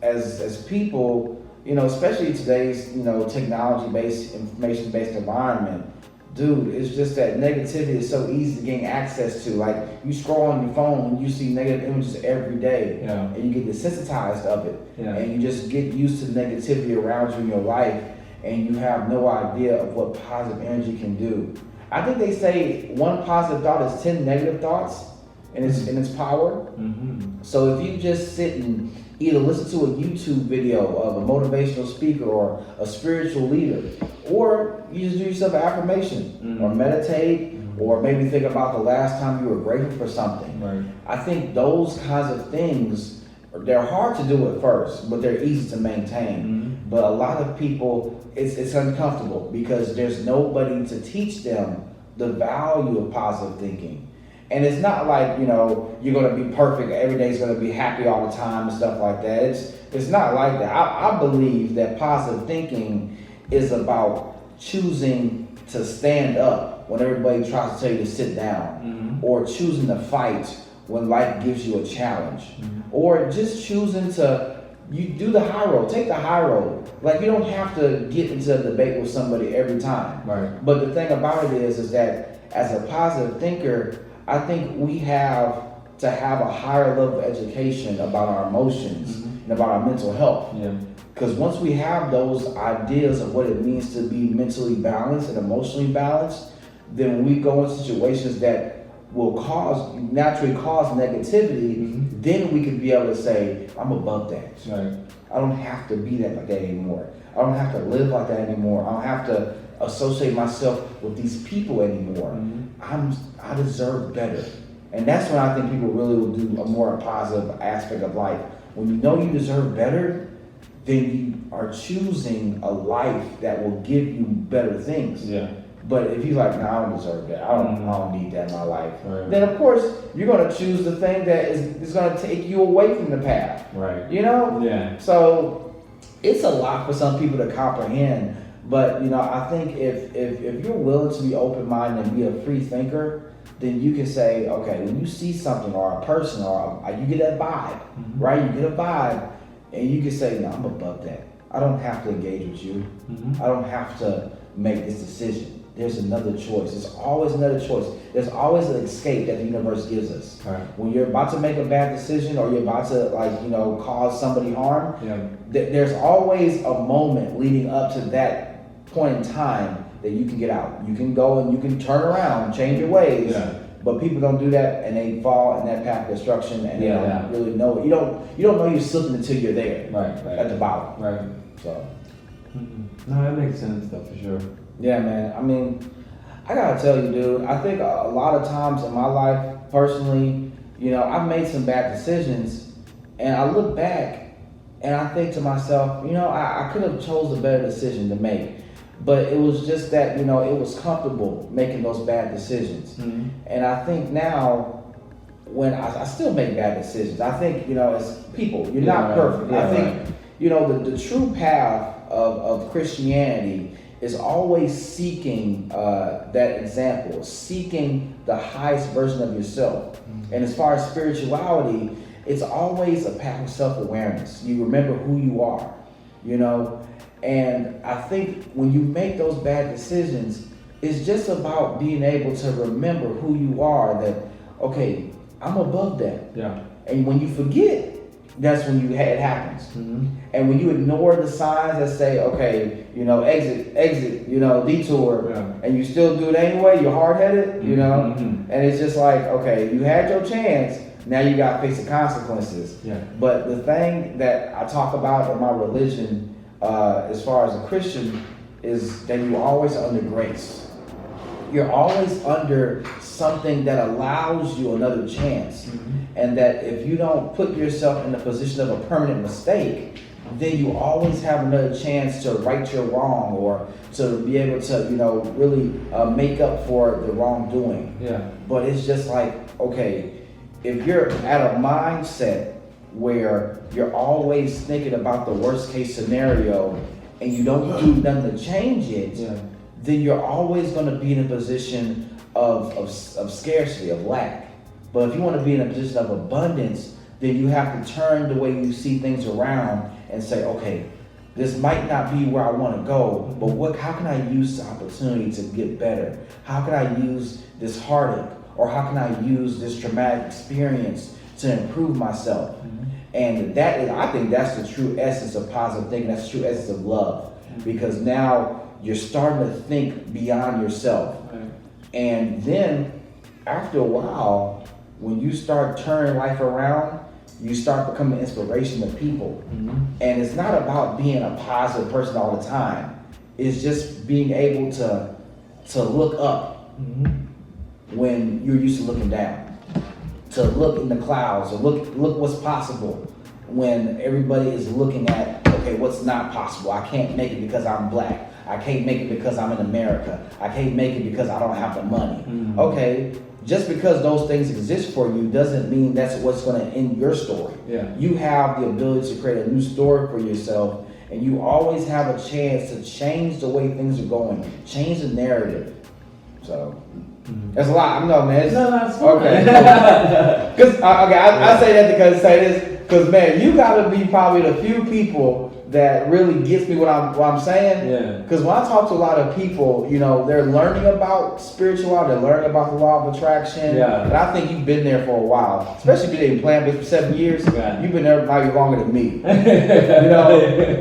B: as people, especially today's technology-based, information-based environment, dude, it's just that negativity is so easy to gain access to. Like, you scroll on your phone and you see negative images every day, and you get desensitized of it, and you just get used to the negativity around you in your life, and you have no idea of what positive energy can do. I think they say one positive thought is 10 negative thoughts in its power.
A: Mm-hmm.
B: So if you just sit and either listen to a YouTube video of a motivational speaker or a spiritual leader, or you just do yourself an affirmation, or meditate, or maybe think about the last time you were grateful for something.
A: Right.
B: I think those kinds of things, they're hard to do at first, but they're easy to maintain.
A: Mm-hmm.
B: But a lot of people, it's uncomfortable because there's nobody to teach them the value of positive thinking. And it's not like, you're going to be perfect, every day's going to be happy all the time and stuff like that. It's not like that. I believe that positive thinking is about choosing to stand up when everybody tries to tell you to sit down, or choosing to fight when life gives you a challenge, or just choosing to you do the high road, take the high road. Like, you don't have to get into a debate with somebody every time.
A: Right.
B: But the thing about it is that as a positive thinker, I think we have to have a higher level of education about our emotions and about our mental health.
A: Yeah.
B: Because once we have those ideas of what it means to be mentally balanced and emotionally balanced, then when we go in situations that will naturally cause negativity, then we can be able to say, I'm above that.
A: Right.
B: I don't have to be like that anymore. I don't have to live like that anymore. I don't have to associate myself with these people anymore. I deserve better. And that's when I think people really will do a more positive aspect of life. When you know you deserve better, then you are choosing a life that will give you better things.
A: Yeah.
B: But if you're like, no, I don't deserve that. I don't need that in my life.
A: Right.
B: Then of course you're gonna choose the thing that is gonna take you away from the path.
A: Right.
B: Yeah. So it's a lot for some people to comprehend. But I think if you're willing to be open-minded and be a free thinker, then you can say, okay, when you see something or a person or you get that vibe, right? You get a vibe, and you can say, no, I'm above that. I don't have to engage with you. I don't have to make this decision. There's another choice. There's always another choice. There's always an escape that the universe gives us.
A: Right.
B: When you're about to make a bad decision or you're about to cause somebody harm, there's always a moment leading up to that point in time that you can get out. You can go and you can turn around, change your ways.
A: Yeah.
B: But people don't do that, and they fall in that path of destruction, and they don't really know it. You don't know you're slipping until you're there,
A: right.
B: at the bottom.
A: Right.
B: So.
A: No, that makes sense though, for sure.
B: Yeah, man. I mean, I gotta tell you, dude, I think a lot of times in my life, personally, I've made some bad decisions, and I look back and I think to myself, I could have chose a better decision to make. But it was just that, it was comfortable making those bad decisions. Mm-hmm. And I think now, when I still make bad decisions, I think, as people, you're not perfect.
A: Yeah,
B: I think, the true path of Christianity is always seeking that example, seeking the highest version of yourself. Mm-hmm. And as far as spirituality, it's always a path of self-awareness. You remember who you are, And I think when you make those bad decisions, it's just about being able to remember who you are, that, okay, I'm above that. Yeah. And when you forget, that's when it happens. Mm-hmm. And when you ignore the signs that say, okay, exit, detour, and you still do it anyway, you're hard-headed, Mm-hmm. And it's just like, okay, you had your chance, now you got to face the consequences. Yeah. But the thing that I talk about in my religion, as far as a Christian, is that you're always under grace. You're always under something that allows you another chance. Mm-hmm. And that if you don't put yourself in the position of a permanent mistake, then you always have another chance to right your wrong, or to be able to, really make up for the wrongdoing. Yeah. But it's just like, okay, if you're at a mindset where you're always thinking about the worst case scenario and you don't do nothing to change it, then you're always going to be in a position of scarcity, of lack. But if you want to be in a position of abundance, then you have to turn the way you see things around and say, okay, this might not be where I want to go, but how can I use this opportunity to get better? How can I use this heartache, or how can I use this traumatic experience to improve myself? Mm-hmm. And I think that's the true essence of positive thinking. That's the true essence of love, because now you're starting to think beyond yourself. Right. And then after a while, when you start turning life around, you start becoming an inspiration to people. Mm-hmm. And it's not about being a positive person all the time. It's just being able to look up when you're used to looking down. To look in the clouds, or look what's possible when everybody is looking at, okay, what's not possible. I can't make it because I'm black. I can't make it because I'm in America. I can't make it because I don't have the money. Mm-hmm. Okay, just because those things exist for you doesn't mean that's what's going to end your story. Yeah. You have the ability to create a new story for yourself, and you always have a chance to change the way things are going, change the narrative. So that's a lot. I know, man.
A: No, it's fine.
B: Okay. I say that because man, you got to be probably the few people that really gets me what I'm saying. Yeah. Because when I talk to a lot of people, they're learning about spirituality, they're learning about the law of attraction. Yeah. And I think you've been there for a while, especially if you've been playing with for 7 years. Yeah. You've been there probably longer than me.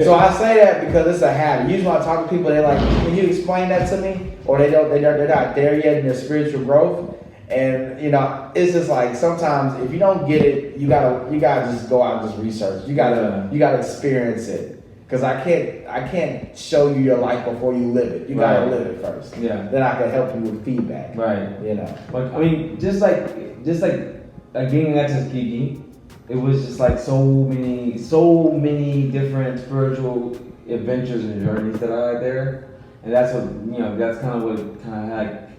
B: So I say that because it's a habit. Usually when I talk to people, they're like, "Can you explain that to me?" Or they're not there yet in their spiritual growth. And it's just like sometimes if you don't get it, you gotta just go out and just research. You gotta experience it. Because I can't show you your life before you live it. You gotta live it first. Yeah. Then I can help you with feedback. Right.
A: But I mean, just like getting that to Kiki, it was just like so many different spiritual adventures and journeys that I had there, and that's what that's kind of what had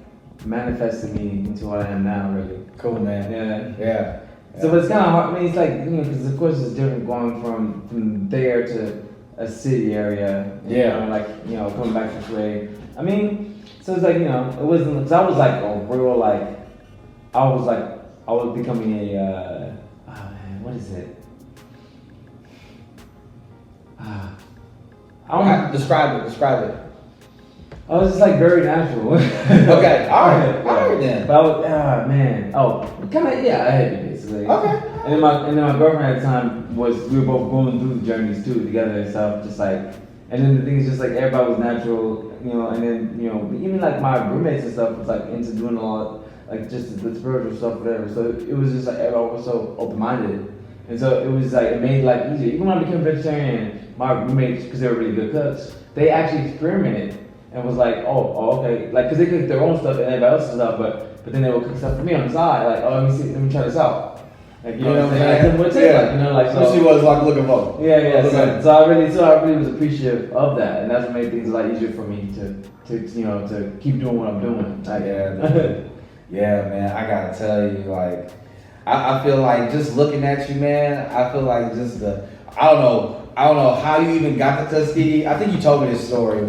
A: manifested me into what I am now. Really.
B: Cool, man. Yeah.
A: So, but it's kind of hard. I mean, it's like because of course it's different going from there to a city area, coming back to Trey. I mean, so it's like, it wasn't, because I was like a real, I was becoming a, what is it?
B: Describe it.
A: I was just like very natural.
B: Okay, all right then.
A: But I had it basically. Okay. And then my girlfriend at the time we were both going through the journeys too together and stuff, just like, and then the thing is just like everybody was natural, and then even like my roommates and stuff was like into doing a lot, like just the spiritual stuff, whatever. So it was just like everyone was so open minded, and so it was like it made life easier. Even when I became vegetarian, my roommates, because they were really good cooks, they actually experimented and was like, oh okay, like because they cooked their own stuff and everybody else's stuff, but But then they would cook stuff for me on the side, like, oh, let me try this out. Like, you know what I'm saying?
B: man?
A: Like, what it tastes like, you know, like,
B: So she was like looking for.
A: Yeah. So I really was appreciative of that, and that's what made things a lot easier for me to keep doing what I'm doing. Like,
B: yeah, man. I gotta tell you, like, I feel like just looking at you, man. I feel like just I don't know how you even got to Tuskegee. I think you told me this story,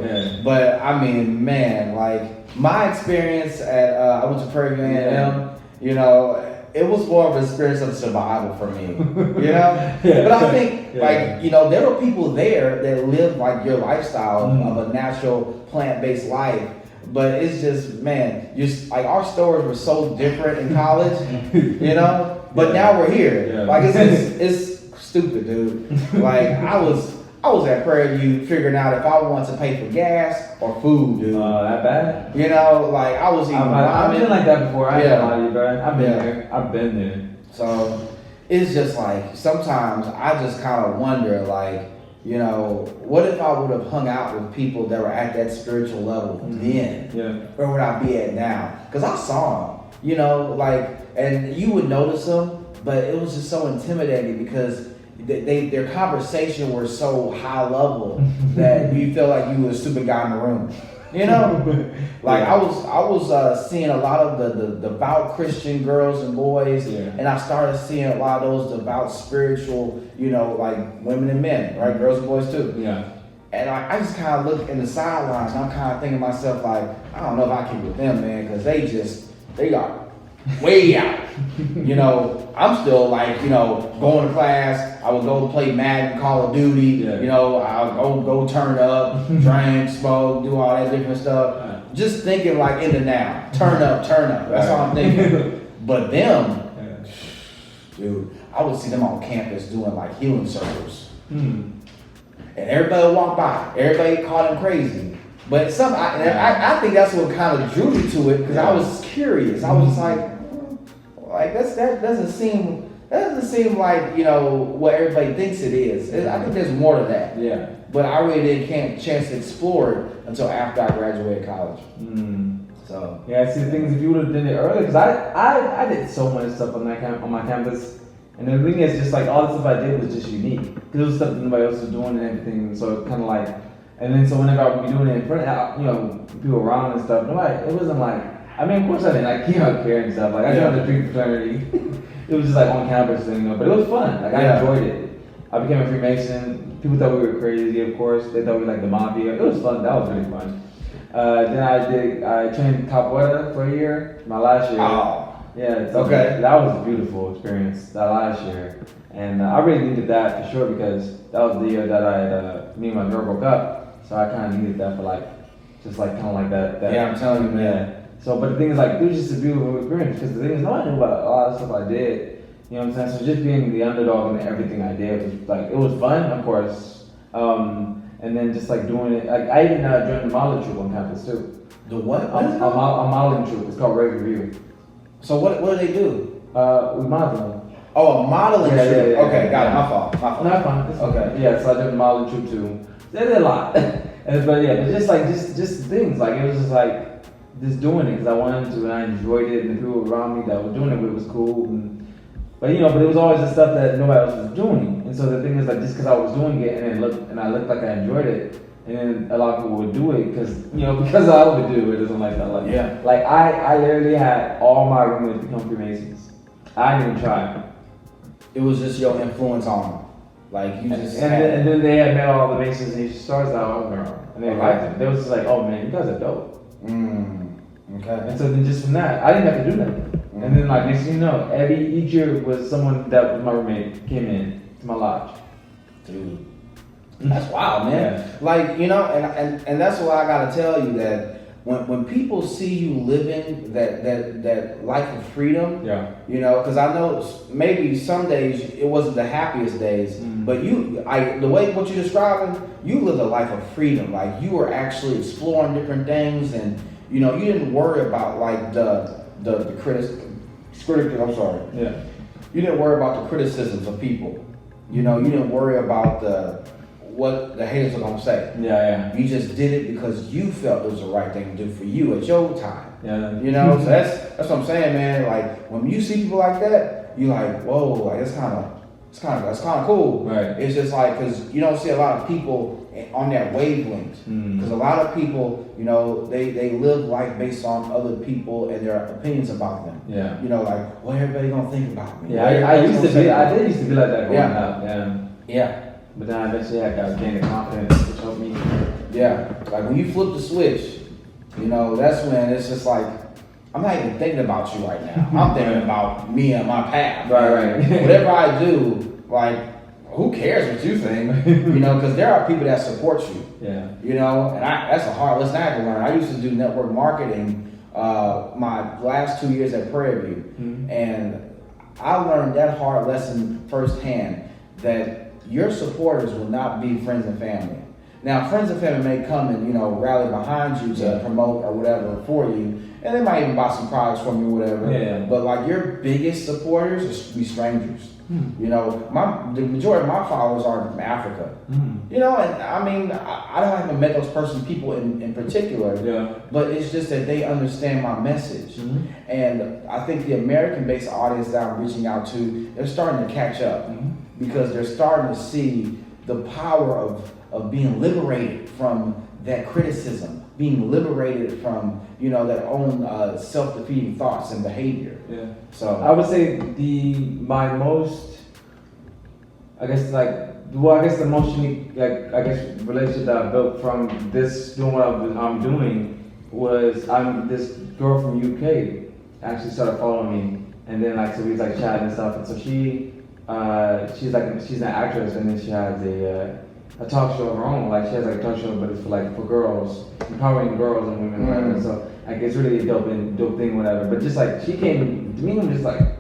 B: but I mean, man, like my experience at I went to Prairie View A&M. You know, it was more of an experience of survival for me. You know, but I think like there were people there that lived like your lifestyle of a natural plant-based life. But it's just, man, just like our stories were so different in college, you know. But now we're here. Like it's stupid, dude. Like I was at Prairie View figuring out if I wanted to pay for gas or food, dude.
A: That bad?
B: You know, like I was even.
A: I've been like that before. I ain't gonna lie to you, bro. I've been there. I've been there.
B: So it's just like sometimes I just kind of wonder, like, you know, what if I would have hung out with people that were at that spiritual level then? Where would I be at now? Because I saw them, you know, like, and you would notice them, but it was just so intimidating because their conversation were so high level that you felt like you were a stupid guy in the room. You know, like I was seeing a lot of the devout Christian girls and boys, and I started seeing a lot of those devout spiritual, you know, like women and men, right, girls and boys too. And I just kind of look in the sidelines, and I'm kind of thinking to myself, like, I don't know if I can with them, man, because they are way out. You know, I'm still like, you know, going to class. I would go play Madden, Call of Duty. You know, I'll go turn up, drink, smoke, do all that different stuff. Just thinking like in the now, turn up. That's all I'm thinking. But them, dude, I would see them on campus doing like healing circles, and everybody would walk by. Everybody called them crazy. But I think that's what kind of drew me to it because I was curious. I was just like that doesn't seem like, you know, what everybody thinks it is. I think there's more to that. But I really didn't get a chance to explore it until after I graduated college. So
A: see, the things if you would have done it earlier, because I did so much stuff on my campus, and the thing is just like all the stuff I did was just unique because it was stuff that nobody else was doing and everything. So it kind of like. And then so whenever I would be doing it in front of, you know, people around and stuff, it wasn't like, I mean, of course I didn't like, you know, care and stuff. Like I joined the Greek fraternity. It was just like on campus thing, you know, but it was fun. Like I enjoyed it. I became a Freemason. People thought we were crazy, of course. They thought we were like the mafia. It was fun. That was really fun. Then I trained capoeira for a year, my last year. That was a beautiful experience, that last year. And I really needed that for sure because that was the year that me and my girl broke up. So I kind of needed that for like, just like kind of like that.
B: Yeah, I'm telling you, man.
A: So, but the thing is like, it was just a beautiful experience because the thing is, no one knew about a lot of stuff I did. You know what I'm saying? So just being the underdog in everything I did was like, it was fun, of course. And then just like doing it, like I even joined the modeling troupe on campus too.
B: The what?
A: A modeling troupe. It's called Red Review.
B: So what do they do?
A: We model.
B: Oh, a modeling troupe. Okay, got it. My fault.
A: No, fine. Okay. Yeah, so I did the modeling troupe too. They did a lot. But just like just things like it was just like just doing it because I wanted to and I enjoyed it and the people around me that were doing it was cool. But it was always the stuff that nobody else was doing. And so the thing is like just because I was doing it and I looked like I enjoyed it, and then a lot of people would do it because I would do it or something like that. Like I literally had all my roommates become Freemasons. I didn't even try.
B: It was just your influence on them. Like you just
A: and then they had met all the Masons and stars that I was around. And they liked them. They was just like, oh man, you guys are dope.
B: Okay.
A: And so then just from that, I didn't have to do nothing. And then like next thing you know, each year was someone that was my roommate came in to my lodge.
B: Dude. That's wild, man. Like, you know, and that's why I gotta tell you that when people see you living that life of freedom, you know, because I know maybe some days it wasn't the happiest days, but the way what you're describing, you lived a life of freedom. Like you were actually exploring different things, and you know, you didn't worry about like the I'm sorry. You didn't worry about the criticisms of people. You know, you didn't worry about what the haters are gonna say. You just did it because you felt it was the right thing to do for you at your time.
A: Yeah.
B: You know, so that's what I'm saying, man. Like when you see people like that, you like, whoa, like that's kind of cool.
A: Right.
B: It's just like because you don't see a lot of people on that wavelength. Because a lot of people, you know, they live life based on other people and their opinions about them.
A: Yeah.
B: You know, like what everybody gonna think about me.
A: Yeah, I did used to be like that growing up. Yeah.
B: Yeah.
A: But then eventually I got gained the confidence, which helped me.
B: Yeah. Like when you flip the switch, you know, that's when it's just like, I'm not even thinking about you right now. I'm thinking about me and my path.
A: Right.
B: Whatever I do, like, who cares what you think? You know, because there are people that support you.
A: Yeah.
B: You know, and that's a hard lesson I had to learn. I used to do network marketing my last 2 years at Prairie View. And I learned that hard lesson firsthand, that your supporters will not be friends and family. Now, friends and family may come and, you know, rally behind you to promote or whatever for you, and they might even buy some products from you or whatever.
A: Yeah.
B: But like your biggest supporters will be strangers. You know, the majority of my followers are from Africa. You know, and I mean, I don't have met those people in particular.
A: Yeah.
B: But it's just that they understand my message. And I think the American-based audience that I'm reaching out to, they're starting to catch up because they're starting to see the power of being liberated from that criticism, being liberated from, you know, their own self-defeating thoughts and behavior.
A: Yeah.
B: So
A: I would say my most, I guess the most unique, relationship that I built from this doing what I'm doing was this girl from UK actually started following me, and then so we was chatting and stuff, and so she's an actress, and then she has a talk show of her own. She has a talk show, but it's for girls, empowering girls and women, whatever. So it's really a dope thing, whatever. But just she came to me and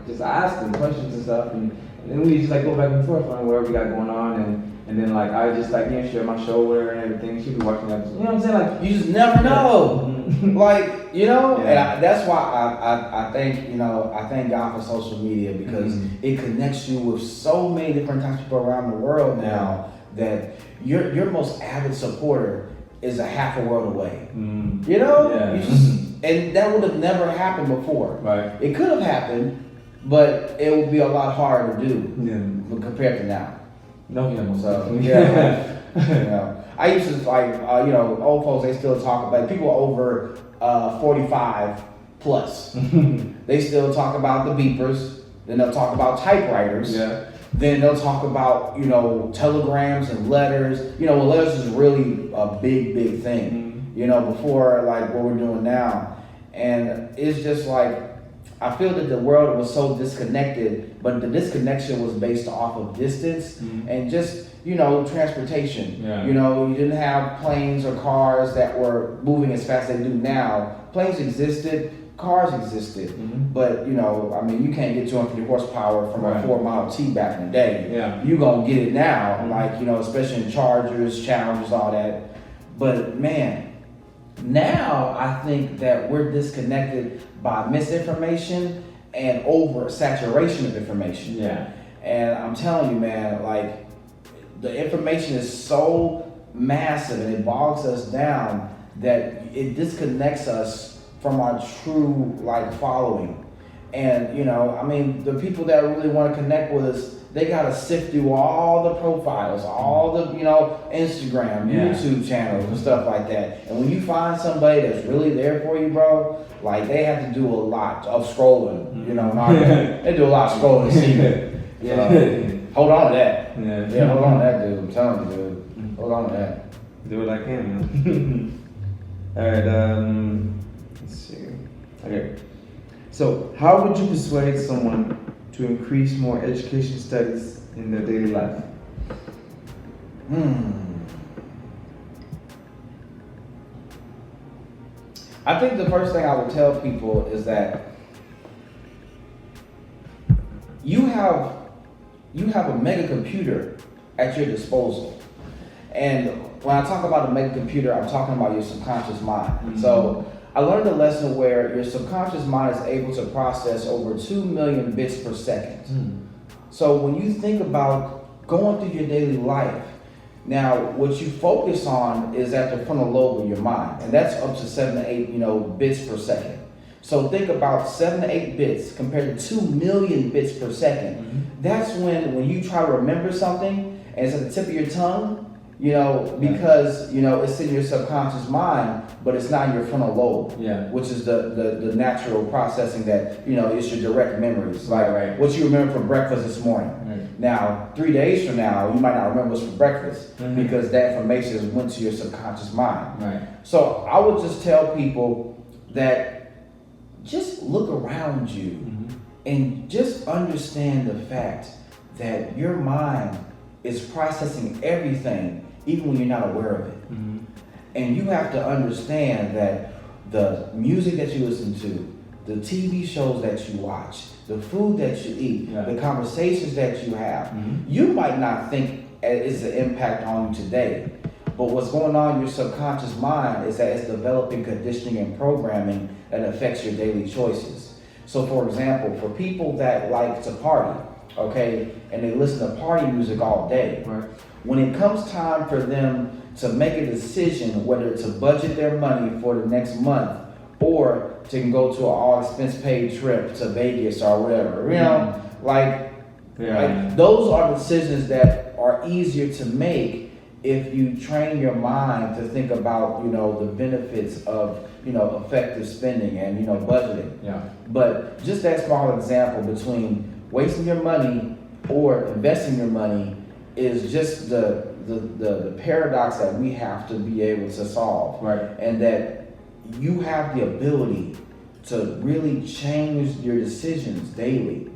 A: just asking questions and stuff, and then we just go back and forth on whatever we got going on, and then I just share my show with her and everything. She'd be watching episodes. You know what I'm saying?
B: You just never know. You know,
A: Yeah.
B: and that's why I think, you know, I thank God for social media, because it connects you with so many different types of people around the world now, that your most avid supporter is a half a world away. You know?
A: Yeah.
B: And that would have never happened before.
A: Right.
B: It could have happened, but it would be a lot harder to do compared to now.
A: No,
B: So yeah, you know, I used to you know, old folks, they still talk about people over 45 plus. They still talk about the beepers. Then they'll talk about typewriters.
A: Yeah.
B: Then they'll talk about, you know, telegrams and letters. You know, well, letters is really a big thing. You know, before what we're doing now, and it's just I feel that the world was so disconnected, but the disconnection was based off of distance and just, you know, transportation.
A: Yeah.
B: You know, you didn't have planes or cars that were moving as fast as they do now. Planes existed, cars existed, but, you know, I mean, you can't get 250 horsepower from a 4 Model T back in the day.
A: Yeah.
B: You gonna get it now, you know, especially in Chargers, Challengers, all that. But man, now I think that we're disconnected by misinformation and oversaturation of information.
A: Yeah.
B: And I'm telling you, man, the information is so massive and it bogs us down that it disconnects us from our true following. And you know, I mean, the people that really want to connect with us, they gotta sift through all the profiles, all the, you know, Instagram, YouTube channels and stuff like that. And when you find somebody that's really there for you, bro, they have to do a lot of scrolling, you know, they do a lot of scrolling to see it. Hold on to that. Yeah, hold on to that, dude. I'm telling you, dude. Hold on to that.
A: Do what I can, man. All right, let's see. Okay. So, how would you persuade someone to increase more education studies in their daily life?
B: I think the first thing I would tell people is that you have a mega computer at your disposal. And when I talk about a mega computer, I'm talking about your subconscious mind. So I learned a lesson where your subconscious mind is able to process over 2 million bits per second. So when you think about going through your daily life, now what you focus on is at the frontal lobe of your mind, and that's up to 7 to 8, you know, bits per second. So think about 7 to 8 bits compared to 2 million bits per second.
A: Mm-hmm.
B: That's when you try to remember something and it's at the tip of your tongue, because it's in your subconscious mind, but it's not in your frontal lobe, which is the natural processing that it's your direct memories. Like what you remember for breakfast this morning.
A: Right.
B: Now, 3 days from now, you might not remember what's for breakfast because that information has went to your subconscious mind.
A: Right.
B: So I would just tell people that just look around you and just understand the fact that your mind is processing everything, even when you're not aware of it.
A: Mm-hmm.
B: And you have to understand that the music that you listen to, the TV shows that you watch, the food that you eat, the conversations that you have, you might not think it's an impact on you today. But what's going on in your subconscious mind is that it's developing conditioning and programming that affects your daily choices. So for example, for people that like to party, and they listen to party music all day, when it comes time for them to make a decision whether to budget their money for the next month or to go to an all expense paid trip to Vegas or whatever, like those are decisions that are easier to make if you train your mind to think about the benefits of effective spending and budgeting. But just that small example between wasting your money or investing your money is just the paradox that we have to be able to solve. And that you have the ability to really change your decisions daily.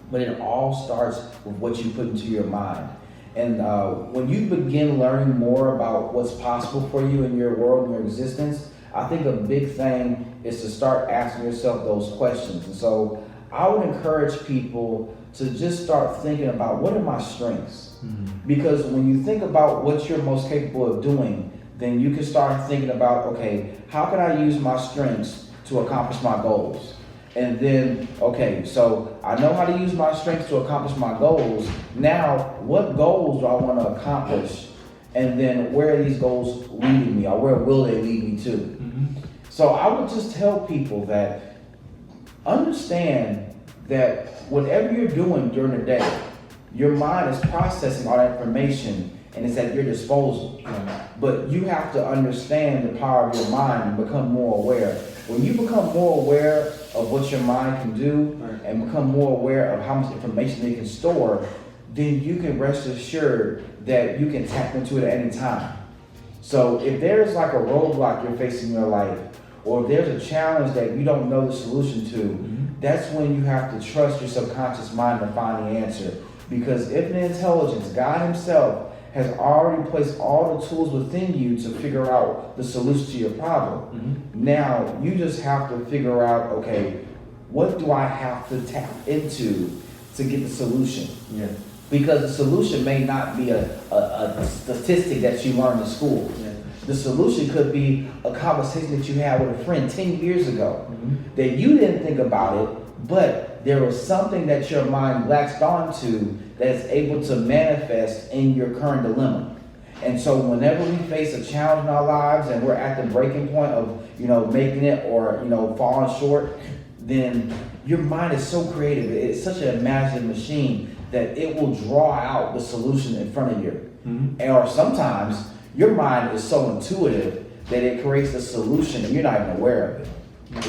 B: But it all starts with what you put into your mind. And when you begin learning more about what's possible for you in your world and your existence, I think a big thing is to start asking yourself those questions. And so I would encourage people to just start thinking about, what are my strengths? Because when you think about what you're most capable of doing, then you can start thinking about, okay, how can I use my strengths to accomplish my goals? And then, so I know how to use my strengths to accomplish my goals. Now, what goals do I want to accomplish? And then where are these goals leading me, or where will they lead me to? So I would just tell people that understand that whatever you're doing during the day, your mind is processing all that information and it's at your disposal. But you have to understand the power of your mind and become more aware. When you become more aware of what your mind can do and become more aware of how much information it can store, then you can rest assured that you can tap into it at any time. So if there's like a roadblock you're facing in your life, or if there's a challenge that you don't know the solution to, that's when you have to trust your subconscious mind to find the answer. Because infinite intelligence, God himself, has already placed all the tools within you to figure out the solution to your problem. Now, you just have to figure out, what do I have to tap into to get the solution? Because the solution may not be a statistic that you learned in school. The solution could be a conversation that you had with a friend 10 years ago that you didn't think about it, but there was something that your mind latched onto that's able to manifest in your current dilemma. And so whenever we face a challenge in our lives and we're at the breaking point of, making it or, falling short, then your mind is so creative. It's such an imaginative machine that it will draw out the solution in front of you. Or sometimes your mind is so intuitive that it creates the solution and you're not even aware of it.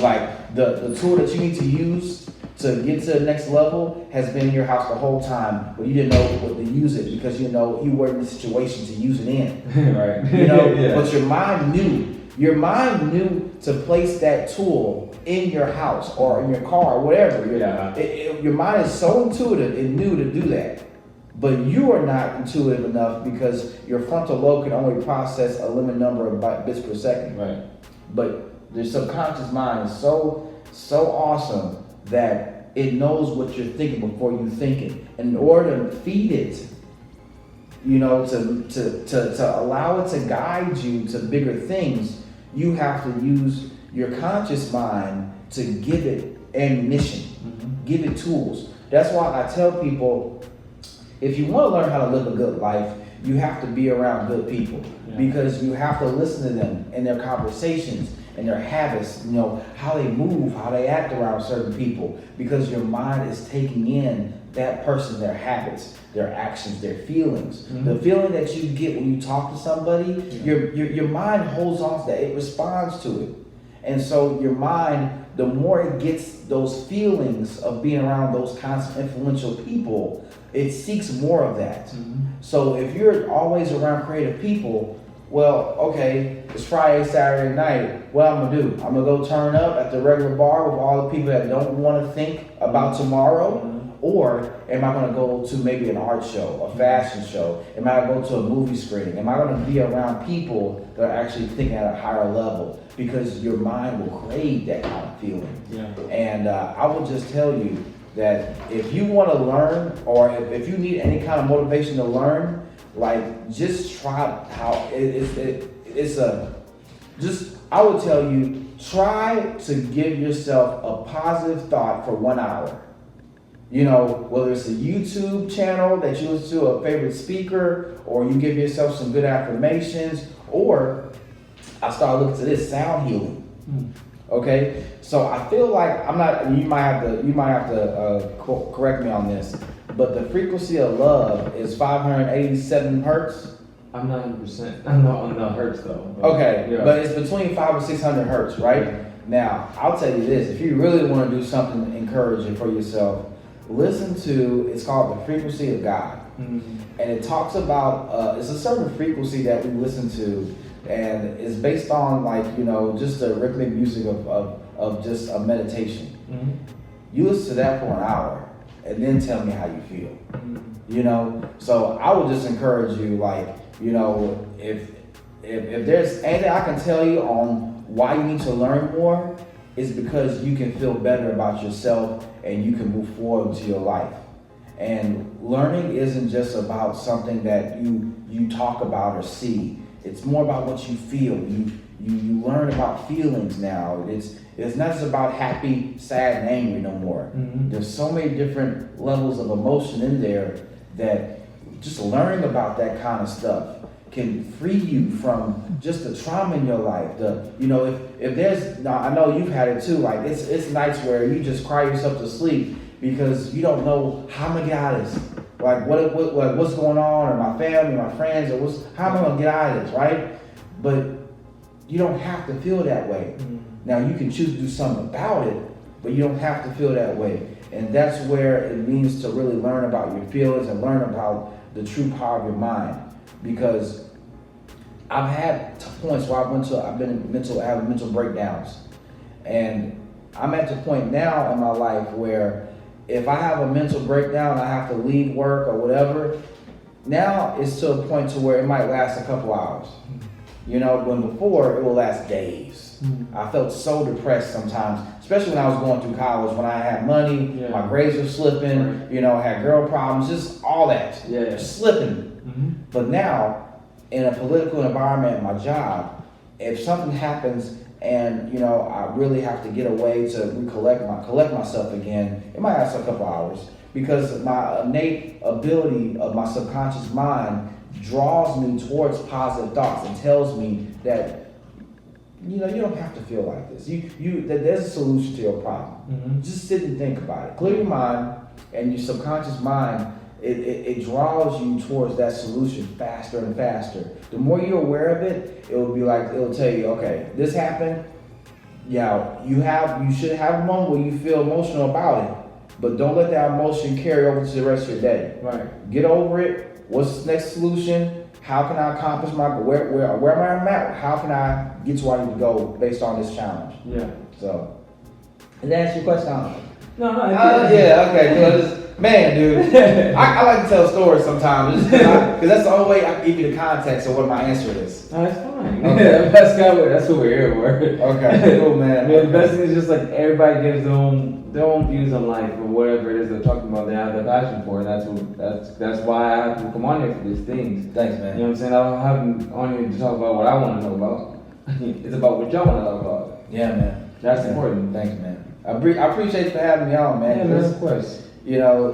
B: Like the tool that you need to use to get to the next level has been in your house the whole time, but you didn't know what to use it because you weren't in the situation to use it in. But your mind knew. Your mind knew to place that tool in your house or in your car or whatever. Your mind is so intuitive, it knew to do that. But you are not intuitive enough because your frontal lobe can only process a limited number of bits per second. But the subconscious mind is so awesome that it knows what you're thinking before you think it. And in order to feed it, to allow it to guide you to bigger things, you have to use your conscious mind to give it ammunition, give it tools. That's why I tell people, if you want to learn how to live a good life, you have to be around good people because you have to listen to them and their conversations. and their habits, how they move, how they act around certain people, because your mind is taking in that person, their habits, their actions, their feelings.
A: Mm-hmm.
B: The feeling that you get when you talk to somebody, your mind holds on to that. It responds to it. And so your mind, the more it gets those feelings of being around those kinds of influential people, it seeks more of that.
A: Mm-hmm.
B: So if you're always around creative people, well, okay, it's Friday, Saturday night. What I'm gonna do? I'm gonna go turn up at the regular bar with all the people that don't want to think about tomorrow,
A: Mm-hmm.
B: or am I gonna go to maybe an art show, a fashion show? Am I gonna go to a movie screening? Am I gonna be around people that are actually thinking at a higher level? Because your mind will crave that kind of feeling.
A: Yeah.
B: And I will just tell you that if you want to learn, or if you need any kind of motivation to learn, like, just try how I would tell you, try to give yourself a positive thought for 1 hour. Whether it's a YouTube channel that you listen to, a favorite speaker, or you give yourself some good affirmations, or I started looking to this sound healing. Okay, so I feel like you might have to correct me on this, but the frequency of love is 587 hertz.
A: I'm not 100%. I'm not on the hertz though.
B: Okay,
A: yeah.
B: but it's between 500 and 600 hertz, right?
A: Yeah.
B: Now, I'll tell you this: if you really want to do something encouraging for yourself, listen to. It's called the frequency of God,
A: Mm-hmm.
B: and it talks about it's a certain frequency that we listen to. And it's based on just the rhythmic music of just a meditation.
A: Mm-hmm.
B: You listen to that for an hour and then tell me how you feel.
A: Mm-hmm.
B: So I would just encourage you, if there's anything I can tell you on why you need to learn more, is because you can feel better about yourself and you can move forward into your life. And learning isn't just about something that you talk about or see. It's more about what you feel. You learn about feelings now. It's not just about happy, sad, and angry no more.
A: Mm-hmm.
B: There's so many different levels of emotion in there that just learning about that kind of stuff can free you from just the trauma in your life. If there's, now I know you've had it too. Like it's nights where you just cry yourself to sleep because you don't know how I'm gonna get out of this. Like what's going on, or my family, my friends, or how am I gonna get out of this, right? But you don't have to feel that way.
A: Mm-hmm.
B: Now you can choose to do something about it, but you don't have to feel that way. And that's where it means to really learn about your feelings and learn about the true power of your mind. Because I've had points where I've been having mental breakdowns, and I'm at the point now in my life where if I have a mental breakdown, I have to leave work or whatever. Now it's to a point to where it might last a couple hours. When before it would last days.
A: Mm-hmm.
B: I felt so depressed sometimes, especially when I was going through college, when I had money,
A: Yeah.
B: my grades were slipping,
A: Right.
B: had girl problems, just all that,
A: Yeah.
B: just slipping.
A: Mm-hmm.
B: But now, in a political environment at my job, if something happens and I really have to get away to collect myself again, it might last a couple hours, because my innate ability of my subconscious mind draws me towards positive thoughts and tells me that you don't have to feel like this. That there's a solution to your problem.
A: Mm-hmm.
B: Just sit and think about it. Clear your mind, and your subconscious mind, it draws you towards that solution faster and faster. The more you're aware of it, it'll tell you, okay, this happened. Yeah, you should have a moment where you feel emotional about it, but don't let that emotion carry over to the rest of your day.
A: Right.
B: Get over it. What's the next solution? How can I accomplish where am I at? How can I get to where I need to go based on this challenge?
A: Yeah.
B: So, and that answer your question? I don't know.
A: No.
B: Yeah, okay, good. Man, dude, I like to tell stories sometimes, because that's the only way I can give you the context of what my answer is.
A: No, it's fine.
B: Okay.
A: That's what we're here for.
B: Okay, cool, man.
A: I mean, the best thing is just like everybody gives their own views on life or whatever it is they're talking about. They have their passion for, and that's why I have to come on here for these things.
B: Thanks, man.
A: You know what I'm saying? I don't have them on here to talk about what I want to know about. It's about what y'all want to know about.
B: Yeah, man.
A: That's
B: Yeah.
A: important.
B: Thanks, man. I appreciate you for having me on, man.
A: Yeah, man, of course.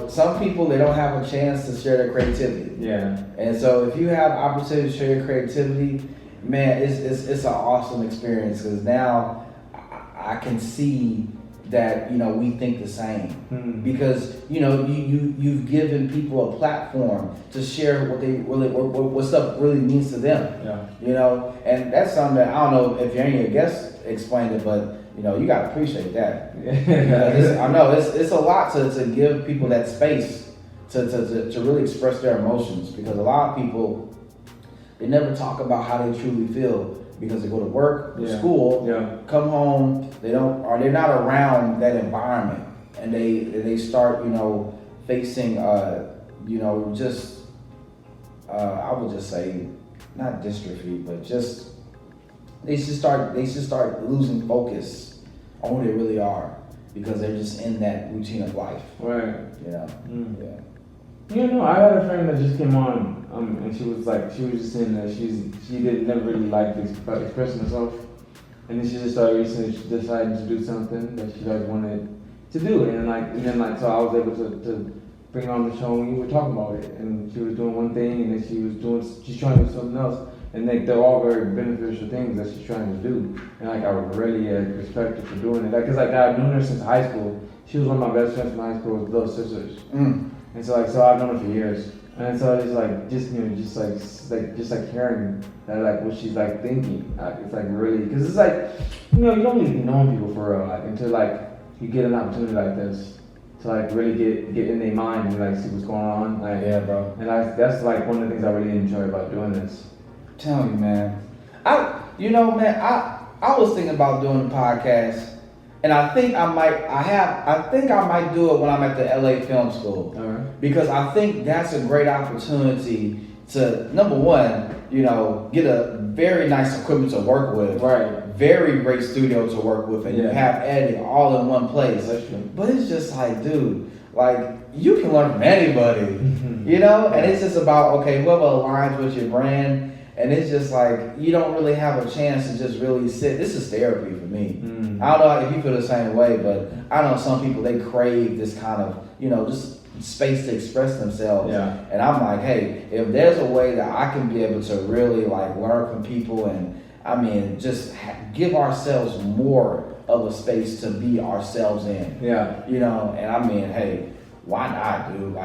B: Some people, they don't have a chance to share their creativity.
A: Yeah.
B: And so if you have opportunity to share your creativity, Man, it's an awesome experience because now I can see that we think the same because you've given people a platform to share what stuff really means to them. And that's something that I don't know if any of your guests explained it, but you gotta appreciate that. I know it's a lot to give people that space to really express their emotions because a lot of people, they never talk about how they truly feel because they go to work, school, come home, they're not around that environment, and they start facing just I would just say not dystrophy, but just they should start losing focus on who they really are because they're just in that routine of life.
A: Right.
B: Yeah.
A: I had a friend that just came on, and she was just saying that she never really liked expressing herself, and then she just started recently deciding to do something that she wanted to do, and then so I was able to bring her on the show and we were talking about it, and she was doing one thing, and then she's trying to do something else, and they're all very beneficial things that she's trying to do, and I really respect her for doing it, because I've known her since high school. She was one of my best friends from high school with little sisters. And so I've known her for years, and so it's just hearing that what she's thinking, it's really because it's you don't really know people for real until you get an opportunity like this to really get in their mind and see what's going on.
B: Yeah, bro.
A: And that's one of the things I really enjoy about doing this.
B: I'm telling you, man. I was thinking about doing a podcast. And I think I might do it when I'm at the LA Film School.
A: All right.
B: Because I think that's a great opportunity to, number one, get a very nice equipment to work with.
A: Right.
B: Very great studio to work with, and you have editing all in one place.
A: That's true.
B: But it's just dude, you can learn from anybody, And it's just about, okay, whoever aligns with your brand. And it's just you don't really have a chance to just really sit. This is therapy for me. I don't know if you feel the same way, but I know some people, they crave this kind of, just space to express themselves.
A: Yeah.
B: And I'm like, hey, if there's a way that I can be able to really learn from people and just give ourselves more of a space to be ourselves in.
A: Yeah.
B: And hey, why not, dude?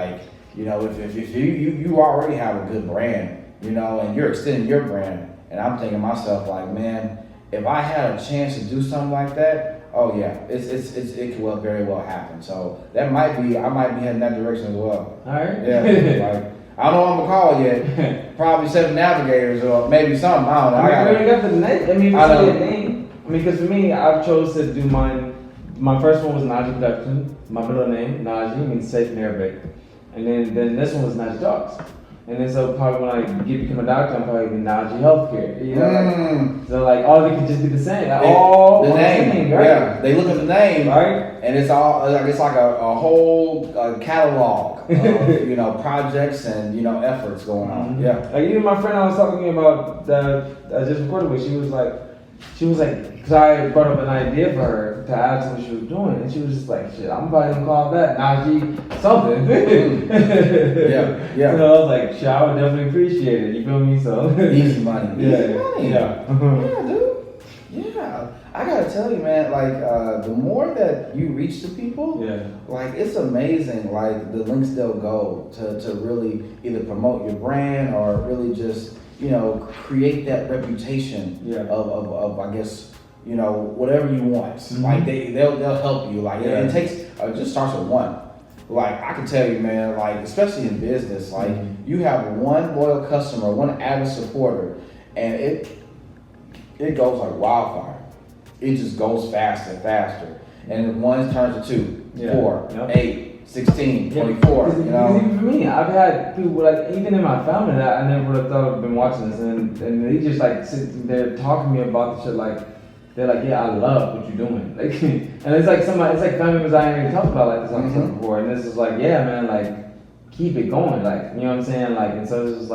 B: If you already have a good brand, and you're extending your brand, and I'm thinking to myself, man, if I had a chance to do something like that, oh yeah, it could very well happen. So I might be heading that direction as well.
A: All right.
B: Yeah. I don't know what I'm gonna call yet. Probably 7 Navigators or maybe something. I don't know.
A: I already got the name. Name. Because for me, I've chose to do mine. My first one was Najee Production. My middle name, Najee, means safe in Arabic. And then this one was Najee Talks. And then so probably when I become a doctor, I'm probably going to be Najee Healthcare. So all of it could just be the same.
B: The name,
A: right?
B: Yeah. They look at the name,
A: right?
B: And it's all it's a whole catalog of projects and efforts going on.
A: Mm-hmm.
B: Yeah.
A: Even my friend I was talking about that I just recorded with, she was like, because I brought up an idea for her to add to what she was doing, and she was just like, shit, I'm probably gonna call that Najee something.
B: Yeah.
A: So I was like, shit, I would definitely appreciate it. You feel me? So
B: Easy money.
A: Yeah.
B: Easy money. Yeah, dude. Yeah. I gotta tell you, man, the more that you reach the people, it's amazing, the links they'll go to really either promote your brand or really just create that reputation of I guess, whatever you want.
A: Mm-hmm.
B: They'll help you. It takes, it just starts with one. I can tell you, man, especially in business, you have one loyal customer, one avid supporter, and it goes like wildfire. It just goes faster and faster. And one turns to 2, 4, 8, 16, 24,
A: Because even for me, I've had people even in my family that I never would have thought of been watching this, and they just sit there talking to me about the shit they're like, yeah, I love what you're doing. And it's it's family members I ain't even talked about this on something before, and this is yeah, man, keep it going, you know what I'm saying, and so it's just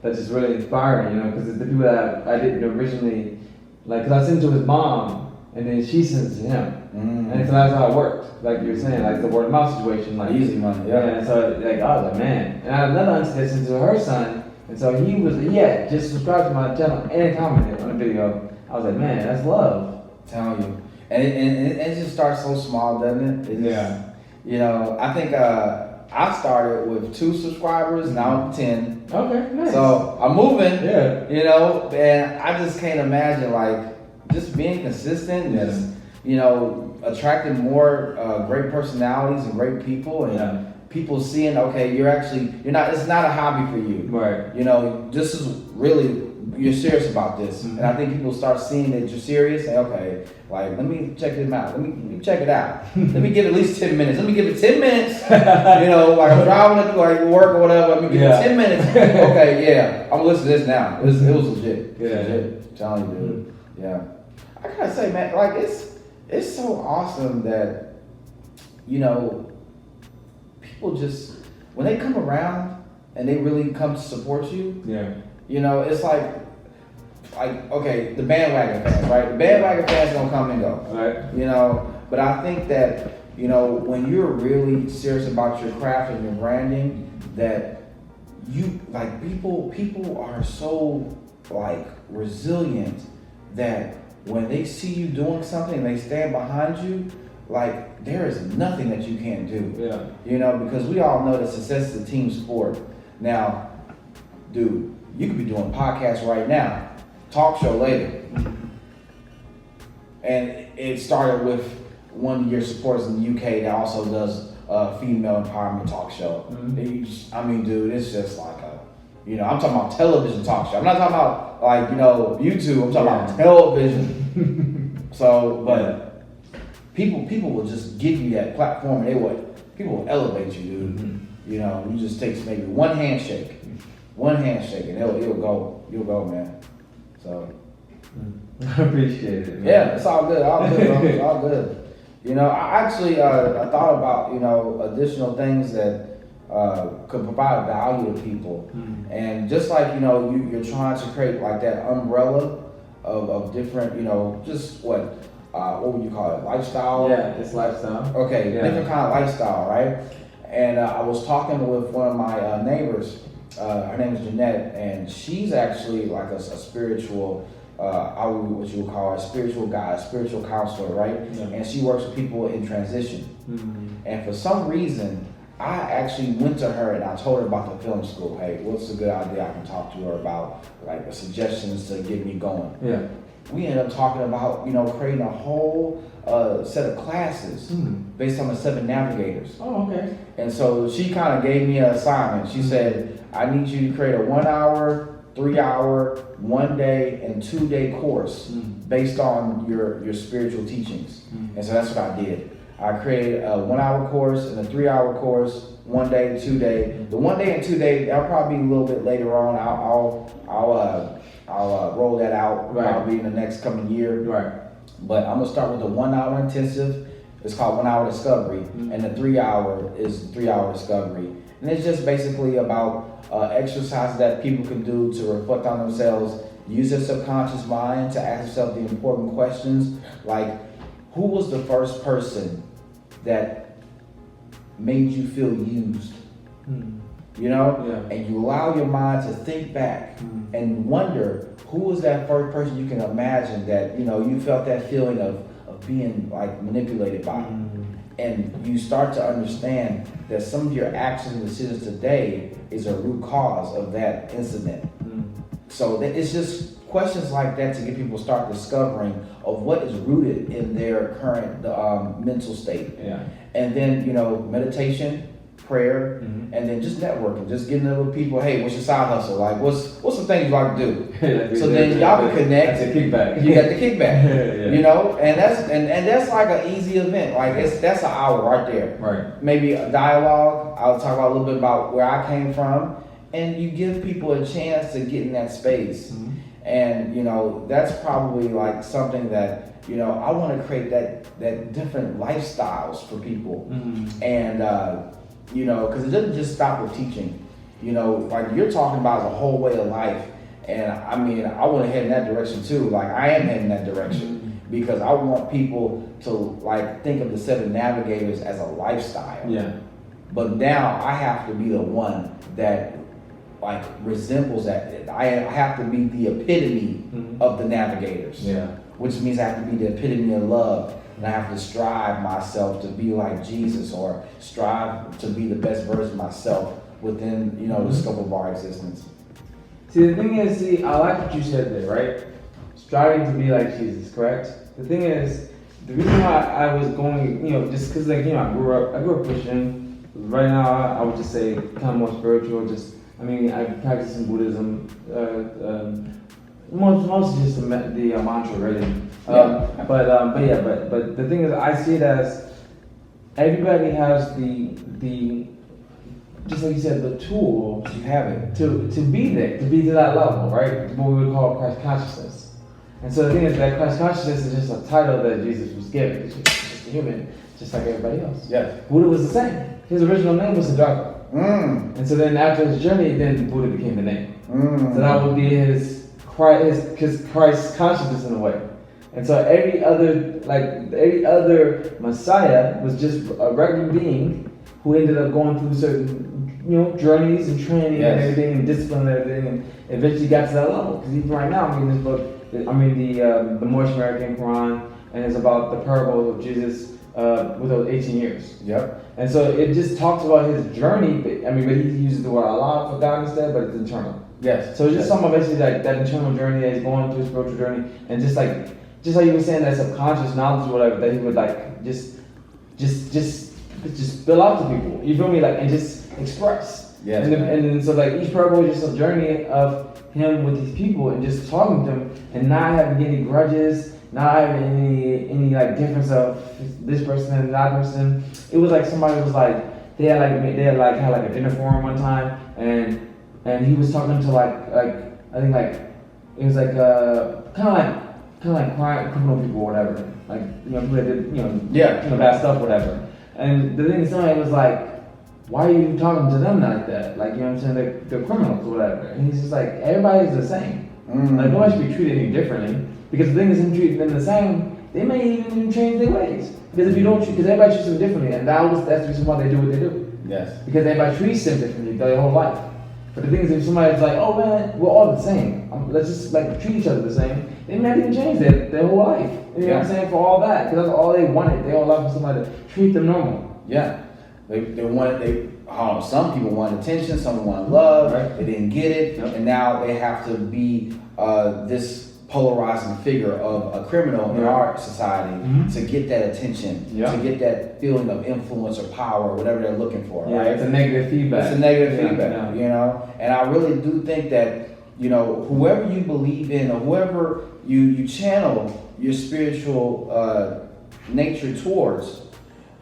A: that's just really inspiring, because it's the people that I didn't originally because I sent to his mom, and then she sends to him. And so that's how it worked. Like you were saying, the word of mouth situation.
B: Easy money, yeah.
A: And so I was like, man. And I had another auntie that sent to her son, And so he had just subscribed to my channel and commented on the video. I was like, man, that's love.
B: I'm telling you. And it just starts so small, doesn't it?
A: Yeah.
B: You know, I think I started with 2 subscribers, now I'm 10.
A: Okay, nice.
B: So I'm moving.
A: Yeah.
B: You know, and I just can't imagine like just being consistent,
A: Yeah.
B: just, you know, attracting more great personalities and great people, and people seeing, okay, it's not a hobby for you.
A: Right.
B: You know, this is really, you're serious about this.
A: Mm-hmm.
B: And I think people start seeing that you're serious, and okay, like, let me check this out. Let me check it out. Let me give it at least 10 minutes. Let me give it 10 minutes. You know, like I'm driving up to like work or whatever. Let me give it 10 minutes. Okay, yeah, I'm listening to this now. It was legit.
A: Yeah.
B: Legit. I'm telling you, dude. Yeah. I gotta say, man, like it's so awesome that, you know, people just, when they come around and they really come to support you,
A: Yeah.
B: you know, it's like, okay, the bandwagon fans, right? The bandwagon fans gonna come and go,
A: Right.
B: you know. But I think that, you know, when you're really serious about your craft and your branding, that you, like, people are so, like, resilient that when they see you doing something and they stand behind you, like, there is nothing that you can't do.
A: Yeah.
B: You know, because we all know that success is a team sport. Now, dude, you could be doing podcasts right now, talk show later. And it started with one of your supporters in the UK that also does a female empowerment talk show.
A: Mm-hmm.
B: I mean, dude, it's just like you know, I'm talking about television talk show. I'm not talking about, like, you know, YouTube. I'm talking about television. So, but people will just give you that platform, and people will elevate you, dude.
A: Mm-hmm.
B: You know, you just take maybe one handshake, and it'll go, man. So,
A: I appreciate it, man.
B: yeah, it's all good, bro. It's all good. You know, I actually I thought about, you know, additional things that could provide value to people. And just like, you know, you're trying to create like that umbrella of different, you know, just what would you call it, lifestyle?
A: Yeah, it's lifestyle.
B: Okay,
A: Yeah.
B: different kind of lifestyle, right? And I was talking with one of my neighbors. Her name is Jeanette, and she's actually like a spiritual, what you would call a spiritual guide, spiritual counselor, right?
A: Yeah.
B: And she works with people in transition.
A: Mm-hmm.
B: And for some reason, I actually went to her and I told her about the film school. Hey, what's a good idea I can talk to her about, like suggestions to get me going?
A: Yeah.
B: We ended up talking about, you know, creating a whole set of classes based on the 7 navigators.
A: Oh, okay.
B: And so she kind of gave me an assignment. She said, I need you to create a 1 hour, 3 hour, 1 day, and 2 day course based on your spiritual teachings. And so that's what I did. I created a 1 hour course and a 3 hour course, 1 day, 2 day. The 1 day and 2 day, that'll probably be a little bit later on. I'll roll that out probably in the next coming year.
A: Right.
B: But I'm gonna start with the 1 hour intensive. It's called 1 hour discovery, and the 3 hour is 3 hour discovery. And it's just basically about exercises that people can do to reflect on themselves, use their subconscious mind to ask themselves the important questions, like, who was the first person that made you feel used? You know?
A: Yeah.
B: And you allow your mind to think back and wonder, who was that first person you can imagine that, you know, you felt that feeling of being like manipulated by? And you start to understand that some of your actions and decisions today is a root cause of that incident. So it's just questions like that to get people to start discovering of what is rooted in their current mental state.
A: Yeah.
B: And then, you know, meditation, prayer, and then just networking, just getting to with people. Hey, what's your side hustle? Like, what's some things you like to do? So then y'all can connect.
A: That's a kickback.
B: You got the kickback.
A: Yeah.
B: You know, and that's like an easy event. Like that's an hour right there.
A: Right.
B: Maybe a dialogue. I'll talk about a little bit about where I came from, and you give people a chance to get in that space. And you know, that's probably like something that, you know, I want to create that different lifestyles for people. And you know, because it doesn't just stop with teaching. You know, like you're talking about the whole way of life. And I mean, I want to head in that direction too. Like I am heading in that direction because I want people to like think of the 7 navigators as a lifestyle.
A: Yeah.
B: But now I have to be the one that like resembles that. I have to be the epitome of the navigators.
A: Yeah.
B: Which means I have to be the epitome of love. And I have to strive myself to be like Jesus, or strive to be the best version of myself within, the scope of our existence.
A: See, the thing is, I like what you said there, right? Striving to be like Jesus, correct? The thing is, the reason why I was going, just because, I grew up Christian. Right now, I would just say kind of more spiritual. I practice in Buddhism. Mostly just the mantra, really. But the thing is, I see it as everybody has the just like you said, the tool
B: You have it.
A: to be there, to be to that level, right? What we would call Christ consciousness. And so the thing is that Christ consciousness is just a title that Jesus was given. It's just a human, just like everybody else.
B: Yes.
A: Buddha was the same. His original name was Siddhartha. And so then after his journey, then Buddha became the name. So that would be his Christ consciousness in a way. And so every other Messiah was just a regular being who ended up going through certain journeys and training and everything and discipline and everything, and eventually got to that level. Because even right now, this book, the Moorish American Quran, and it's about the parable of Jesus with those 18 years.
B: Yep.
A: And so it just talks about his journey, but he uses the word Allah for God instead, but it's internal.
B: Yes.
A: So it's just talking about basically like that internal journey that he's going through, spiritual journey, and just like you were saying, that subconscious knowledge or whatever that he would like just spill out to people. You feel me? Like, and just express.
B: Yes.
A: And then so like each parable is just a journey of him with these people and just talking to them and not having any grudges, not having any like difference of this person and that person. It was like somebody was like they had a dinner for him one time, and he was talking to like I think like it was like kind of like criminal people or whatever, like people that did bad stuff, whatever. And the thing is, somebody was like, why are you talking to them like that? Like, what I'm saying? They're criminals or whatever. And he's just like, everybody's the same. Like, nobody should be treated any differently. Because the thing is, him treating them the same, they may even change their ways. Because if you don't, because everybody treats them differently, and that's the reason why they do what they do.
B: Yes.
A: Because everybody treats them differently their whole life. But the thing is, if somebody's like, oh man, we're all the same, let's just like treat each other the same, they may not even change their whole life. You know what I'm saying? For all that, because that's all they wanted. They all love for somebody to treat them normal.
B: Yeah. Some people wanted attention, some wanted love,
A: right.
B: They didn't get it, and now they have to be this polarizing figure of a criminal in our society to get that attention, to get that feeling of influence or power or whatever they're looking for.
A: Yeah,
B: right?
A: It's a negative feedback.
B: It's a negative feedback, And I really do think that, whoever you believe in or whoever you channel your spiritual nature towards,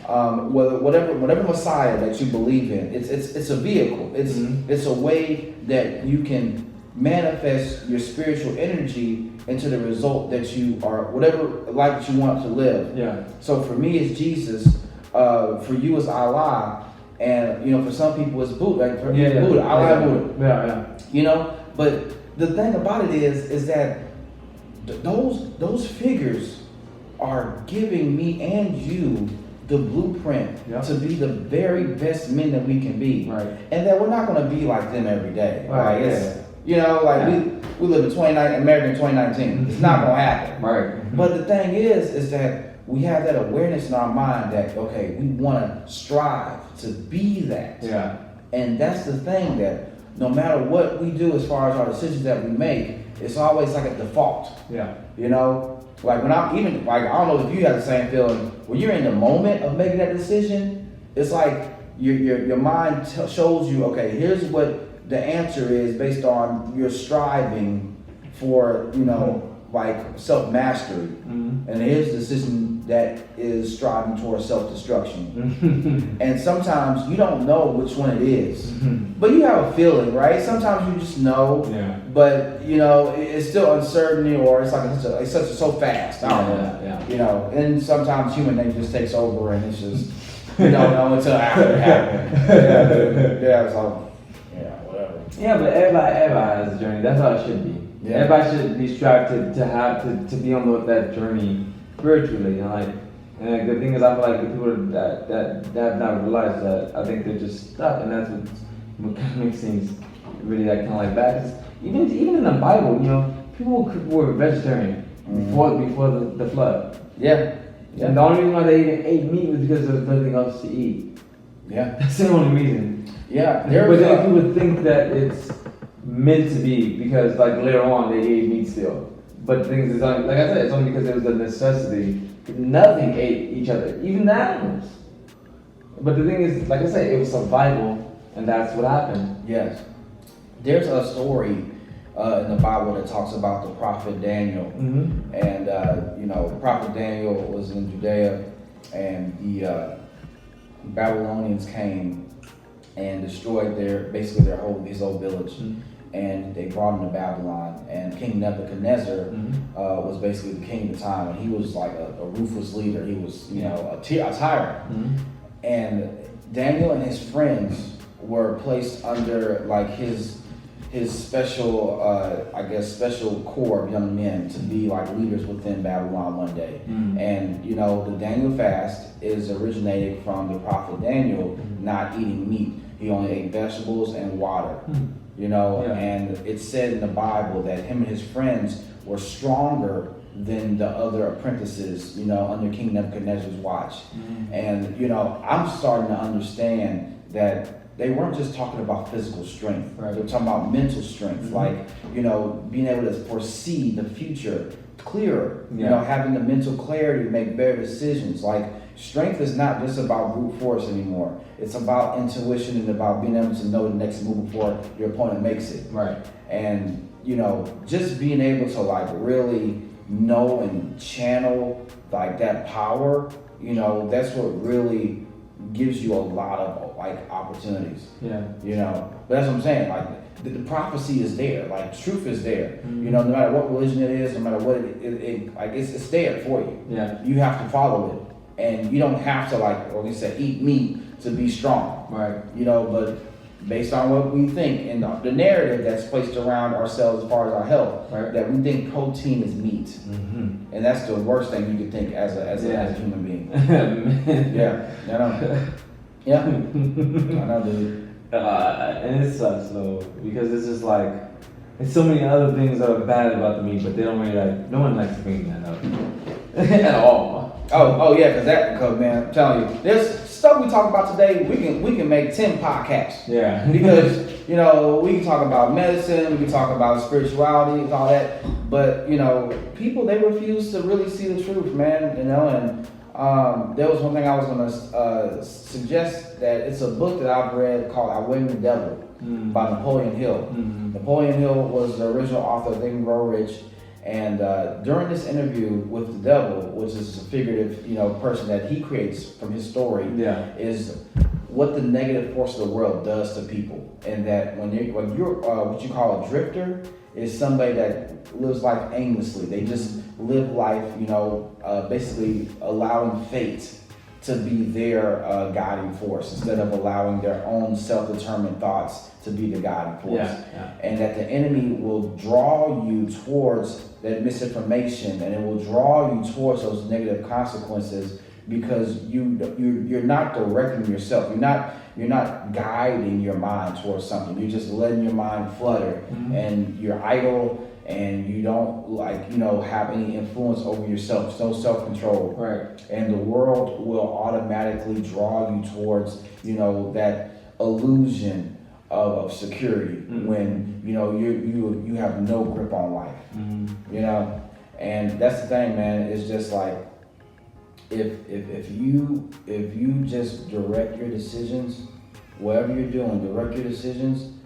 B: whatever Messiah that you believe in, it's a vehicle. It's a way that you can manifest your spiritual energy into the result that you are, whatever life that you want to live.
A: Yeah.
B: So for me, it's Jesus. For you, it's Allah. And for some people, it's Buddha. Like for me, it's Buddha. Allah, Buddha.
A: Yeah.
B: But the thing about it is that those figures are giving me and you the blueprint to be the very best men that we can be.
A: Right.
B: And that we're not going to be like them every day.
A: Right.
B: We live in American 2019. It's not going to happen.
A: Right.
B: But the thing is that we have that awareness in our mind that, okay, we want to strive to be that.
A: Yeah. And
B: that's the thing, that no matter what we do as far as our decisions that we make, it's always like a default.
A: Yeah.
B: Like when I don't know if you have the same feeling, when you're in the moment of making that decision, it's like your mind shows you, okay, here's what the answer is based on your striving for, like self-mastery. And here's the decision that is striving towards self-destruction. And sometimes you don't know which one it is, but you have a feeling, right? Sometimes you just know, but it's still uncertainty, or it's like it's so fast. I don't know. And sometimes human nature just takes over, and it's just you don't know until after it happened. Whatever.
A: Yeah, but everybody has a journey. That's how it should be. Yeah. Everybody should be strived to be on that journey spiritually, and the thing is, I feel like the people that have not realized that, I think they're just stuck, and that's what kind of makes things really like kind of like bad. 'Cause even in the Bible, you know, people were vegetarian before the flood.
B: Yeah. Yeah.
A: And the only reason why they even ate meat was because there was nothing else to eat.
B: Yeah.
A: That's the only reason.
B: Yeah.
A: But then people would think that it's meant to be because like later on they ate meat still. But the thing is, it's only, like I said, it's only because it was a necessity. Nothing ate each other, even the animals. But the thing is, like I said, it was survival, and that's what happened.
B: Yes. There's a story in the Bible that talks about the prophet Daniel.
A: Mm-hmm.
B: And, you know, prophet Daniel was in Judea, and the Babylonians came and destroyed his whole village.
A: Mm-hmm.
B: And they brought him to Babylon. And King Nebuchadnezzar was basically the king at the time. And he was like a ruthless leader. He was, you know, a tyrant.
A: Mm-hmm.
B: And Daniel and his friends were placed under like his special, special corps of young men to be like leaders within Babylon one day. And you know, the Daniel fast is originated from the prophet Daniel not eating meat. He only ate vegetables and water. You know, and it's said in the Bible that him and his friends were stronger than the other apprentices, you know, under King Nebuchadnezzar's watch. And, you know, I'm starting to understand that they weren't just talking about physical strength.
A: Right.
B: They were talking about mental strength, like, you know, being able to foresee the future clearer, you know, having the mental clarity to make better decisions. Like, strength is not just about brute force anymore. It's about intuition and about being able to know the next move before your opponent makes it.
A: Right.
B: And, you know, just being able to like really know and channel like that power, you know, that's what really gives you a lot of like opportunities.
A: Yeah.
B: You know, but that's what I'm saying. Like the prophecy is there. Like truth is there. You know, no matter what religion it is, no matter what it's there for you.
A: Yeah.
B: You have to follow it, and you don't have to like you said eat meat to be strong.
A: Right.
B: You know, but based on what we think and the narrative that's placed around ourselves as far as our health, that we think protein is meat, and that's the worst thing you could think as a human being. Yeah, I know. Yeah, I know, dude.
A: And it sucks though, because it's just like there's so many other things that are bad about the meat, but they don't really like. No one likes to bring that up at all.
B: Oh yeah, because man, I'm telling you, there's stuff we talk about today. We can make 10 podcasts.
A: Yeah.
B: Because you know we can talk about medicine, we can talk about spirituality and all that, but you know people they refuse to really see the truth, man. You know, and there was one thing I was gonna suggest that it's a book that I've read called "Outwitting the Devil" by Napoleon Hill. Napoleon Hill was the original author of Think and Grow Rich. And during this interview with the devil, which is a figurative, you know, person that he creates from his story, is what the negative force of the world does to people, and that when you're what you call a drifter is somebody that lives life aimlessly. They just live life, you know, basically allowing fate to be their guiding force instead of allowing their own self-determined thoughts to be the guiding force. And that the enemy will draw you towards that misinformation, and it will draw you towards those negative consequences because you're not directing yourself. You're not guiding your mind towards something. You're just letting your mind flutter, and you're idle, and you don't have any influence over yourself. No self-control. Right. And the world will automatically draw you towards that illusion of security when you have no grip on life. And that's the thing, man. It's just like if you just direct your decisions, whatever you're doing, direct your decisions,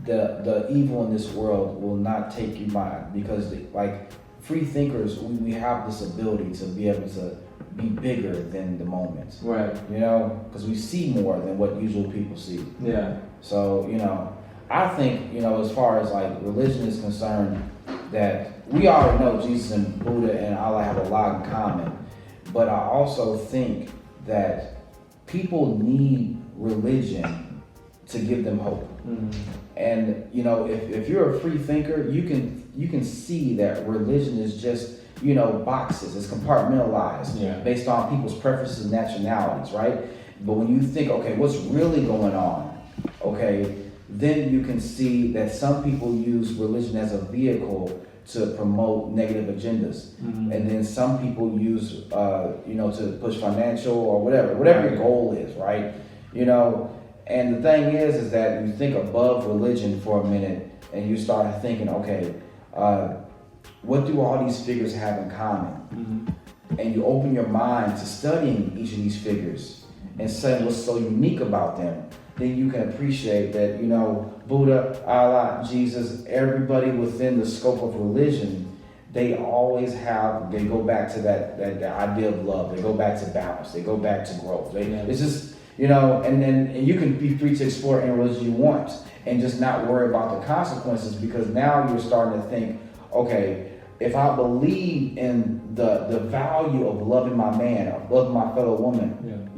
B: the evil in this world will not take you by, because free thinkers, we have this ability to be able to be bigger than the moment. Right. Because we see more than what usual people see. Yeah. So, I think, as far as religion is concerned, that we already know Jesus and Buddha and Allah have a lot in common. But I also think that people need religion to give them hope. And if you're a free thinker, you can see that religion is just boxes. It's compartmentalized based on people's preferences and nationalities, right? But when you think, okay, what's really going on? Okay, then you can see that some people use religion as a vehicle to promote negative agendas. And then some people use, to push financial or whatever your goal is, right? And the thing is that you think above religion for a minute and you start thinking, okay, what do all these figures have in common? And you open your mind to studying each of these figures and saying what's so unique about them. Then you can appreciate that, Buddha, Allah, Jesus, everybody within the scope of religion, they go back to that idea of love. They go back to balance. They go back to growth. It's just, and you can be free to explore any religion you want and just not worry about the consequences, because now you're starting to think, okay, if I believe in the value of loving my man, of loving my fellow woman,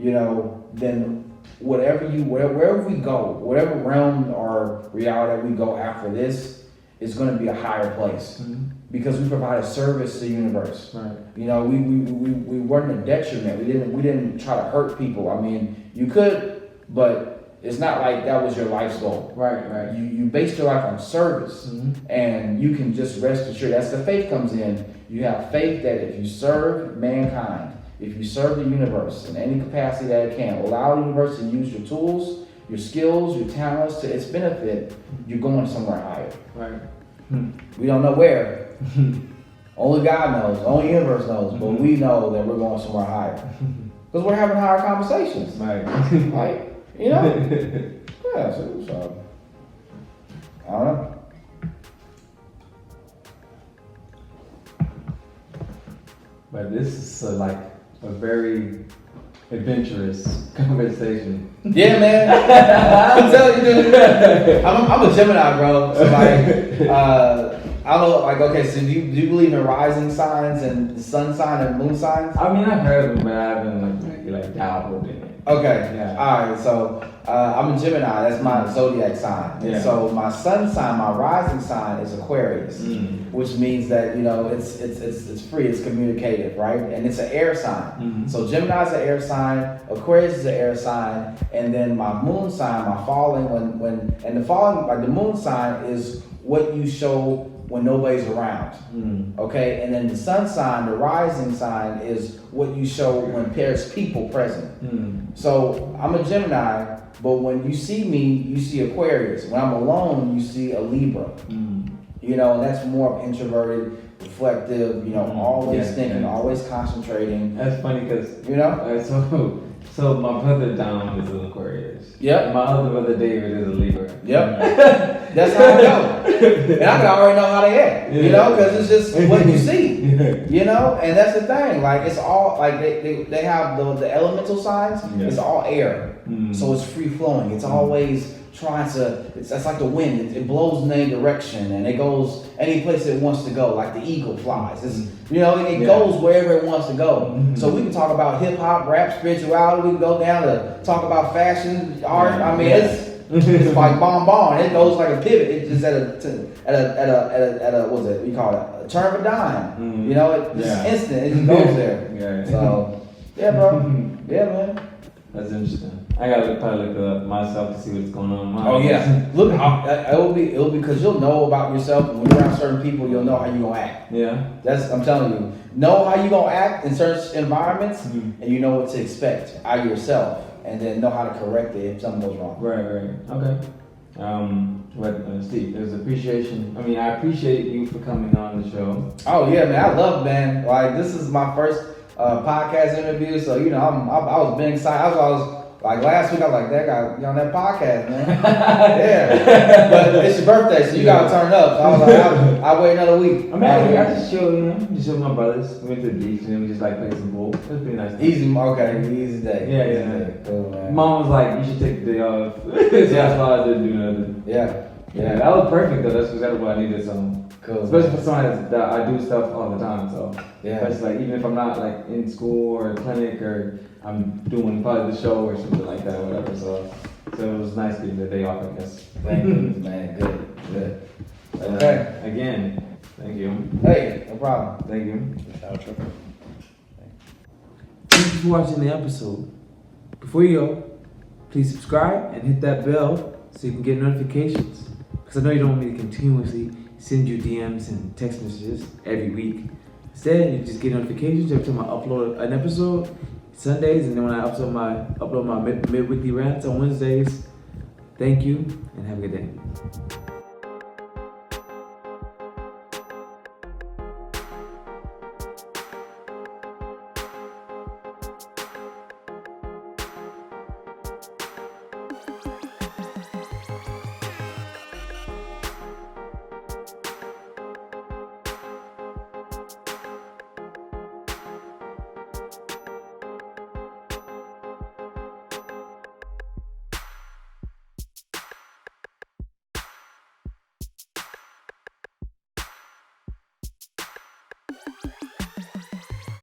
B: then wherever we go, whatever realm or reality we go after this is going to be a higher place, because we provide a service to the universe. Right. We weren't a detriment. We didn't try to hurt people. I mean, you could, but it's not like that was your life's goal. Right. You based your life on service, and you can just rest assured. That's the faith comes in. You have faith that if you serve mankind, if you serve the universe in any capacity that it can, allow the universe to use your tools, your skills, your talents to its benefit, you're going somewhere higher. Right. We don't know where. Only God knows. Only the universe knows. But we know that we're going somewhere higher. Because we're having higher conversations. Right. Yeah, so I don't know.
A: But this is like a very adventurous conversation.
B: Yeah, man. I'm telling you, dude. I'm a Gemini, bro. So I don't know, okay, so do you believe in rising signs and the sun sign and moon signs?
A: I mean, I've heard of them, but I haven't dabbled in it.
B: Okay, yeah. All right, so I'm a Gemini, that's my zodiac sign. And so my sun sign, my rising sign is Aquarius, which means that, it's free, it's communicative, right? And it's an air sign. So Gemini is an air sign, Aquarius is an air sign, and then my moon sign, my falling, the moon sign is what you show when nobody's around. Okay, and then the sun sign, the rising sign, is what you show when there's people present. So I'm a Gemini, but when you see me, you see Aquarius. When I'm alone, you see a Libra. And that's more introverted, reflective, always thinking, always concentrating.
A: That's funny because, so my brother Dom is an Aquarius. Yep. And my other brother David is a Libra.
B: Yep. That's how I know. And I can already know how they act, because it's just what you see, and that's the thing. Like, it's all, like, they have the elemental signs, it's all air. So it's free flowing. It's always trying to, that's like the wind. It blows in any direction and it goes any place it wants to go, like the eagle flies. It's, it goes wherever it wants to go. So we can talk about hip hop, rap, spirituality. We can go down to talk about fashion, art. I mean, it's like bomb. It goes like a pivot. It's just at a what's it? You call it a turn of a dime. It's instant. It just goes there. So bro. Man.
A: That's interesting. I gotta probably look it up myself to see what's going on.
B: Oh yeah, look, it'll be because you'll know about yourself. When you're around certain people, you'll know how you gonna act. Yeah, I'm telling you. Know how you gonna act in certain environments, and you know what to expect out of yourself, and then know how to correct it if something goes wrong.
A: Right. Okay. Steve, there's appreciation. I mean, I appreciate you for coming on the show.
B: Oh yeah, man, I love, man. Like, this is my first podcast interview, so I was being excited. I was like, last week I was like, that guy on that podcast, man. Yeah, but it's your birthday, so you gotta turn up. So I was like, I'll wait another week.
A: I mean, I just chill, just with my brothers. We went to the beach and we just like played some pool. It was pretty nice.
B: Easy day.
A: Yeah.
B: Cool, man.
A: Mom was like, you should take the day off. So that's why I didn't do nothing. Yeah, that was perfect though. That's exactly what I needed. Cool. Especially for someone that I do stuff all the time. So it's like, even if I'm not like in school or clinic, or I'm doing part of the show or something like that, or whatever. So it was nice getting the day off, I guess.
B: Thank you, man. Good. Okay.
A: Again, thank you.
B: Hey, no problem.
A: Thank you. Thank you for watching the episode. Before you go, please subscribe and hit that bell so so you can get notifications. Because I know you don't want me to continuously send you DMs and text messages every week. Instead, you just get notifications every time I upload an episode, Sundays, and then when I upload my midweekly rants on Wednesdays. Thank you, and have a good day.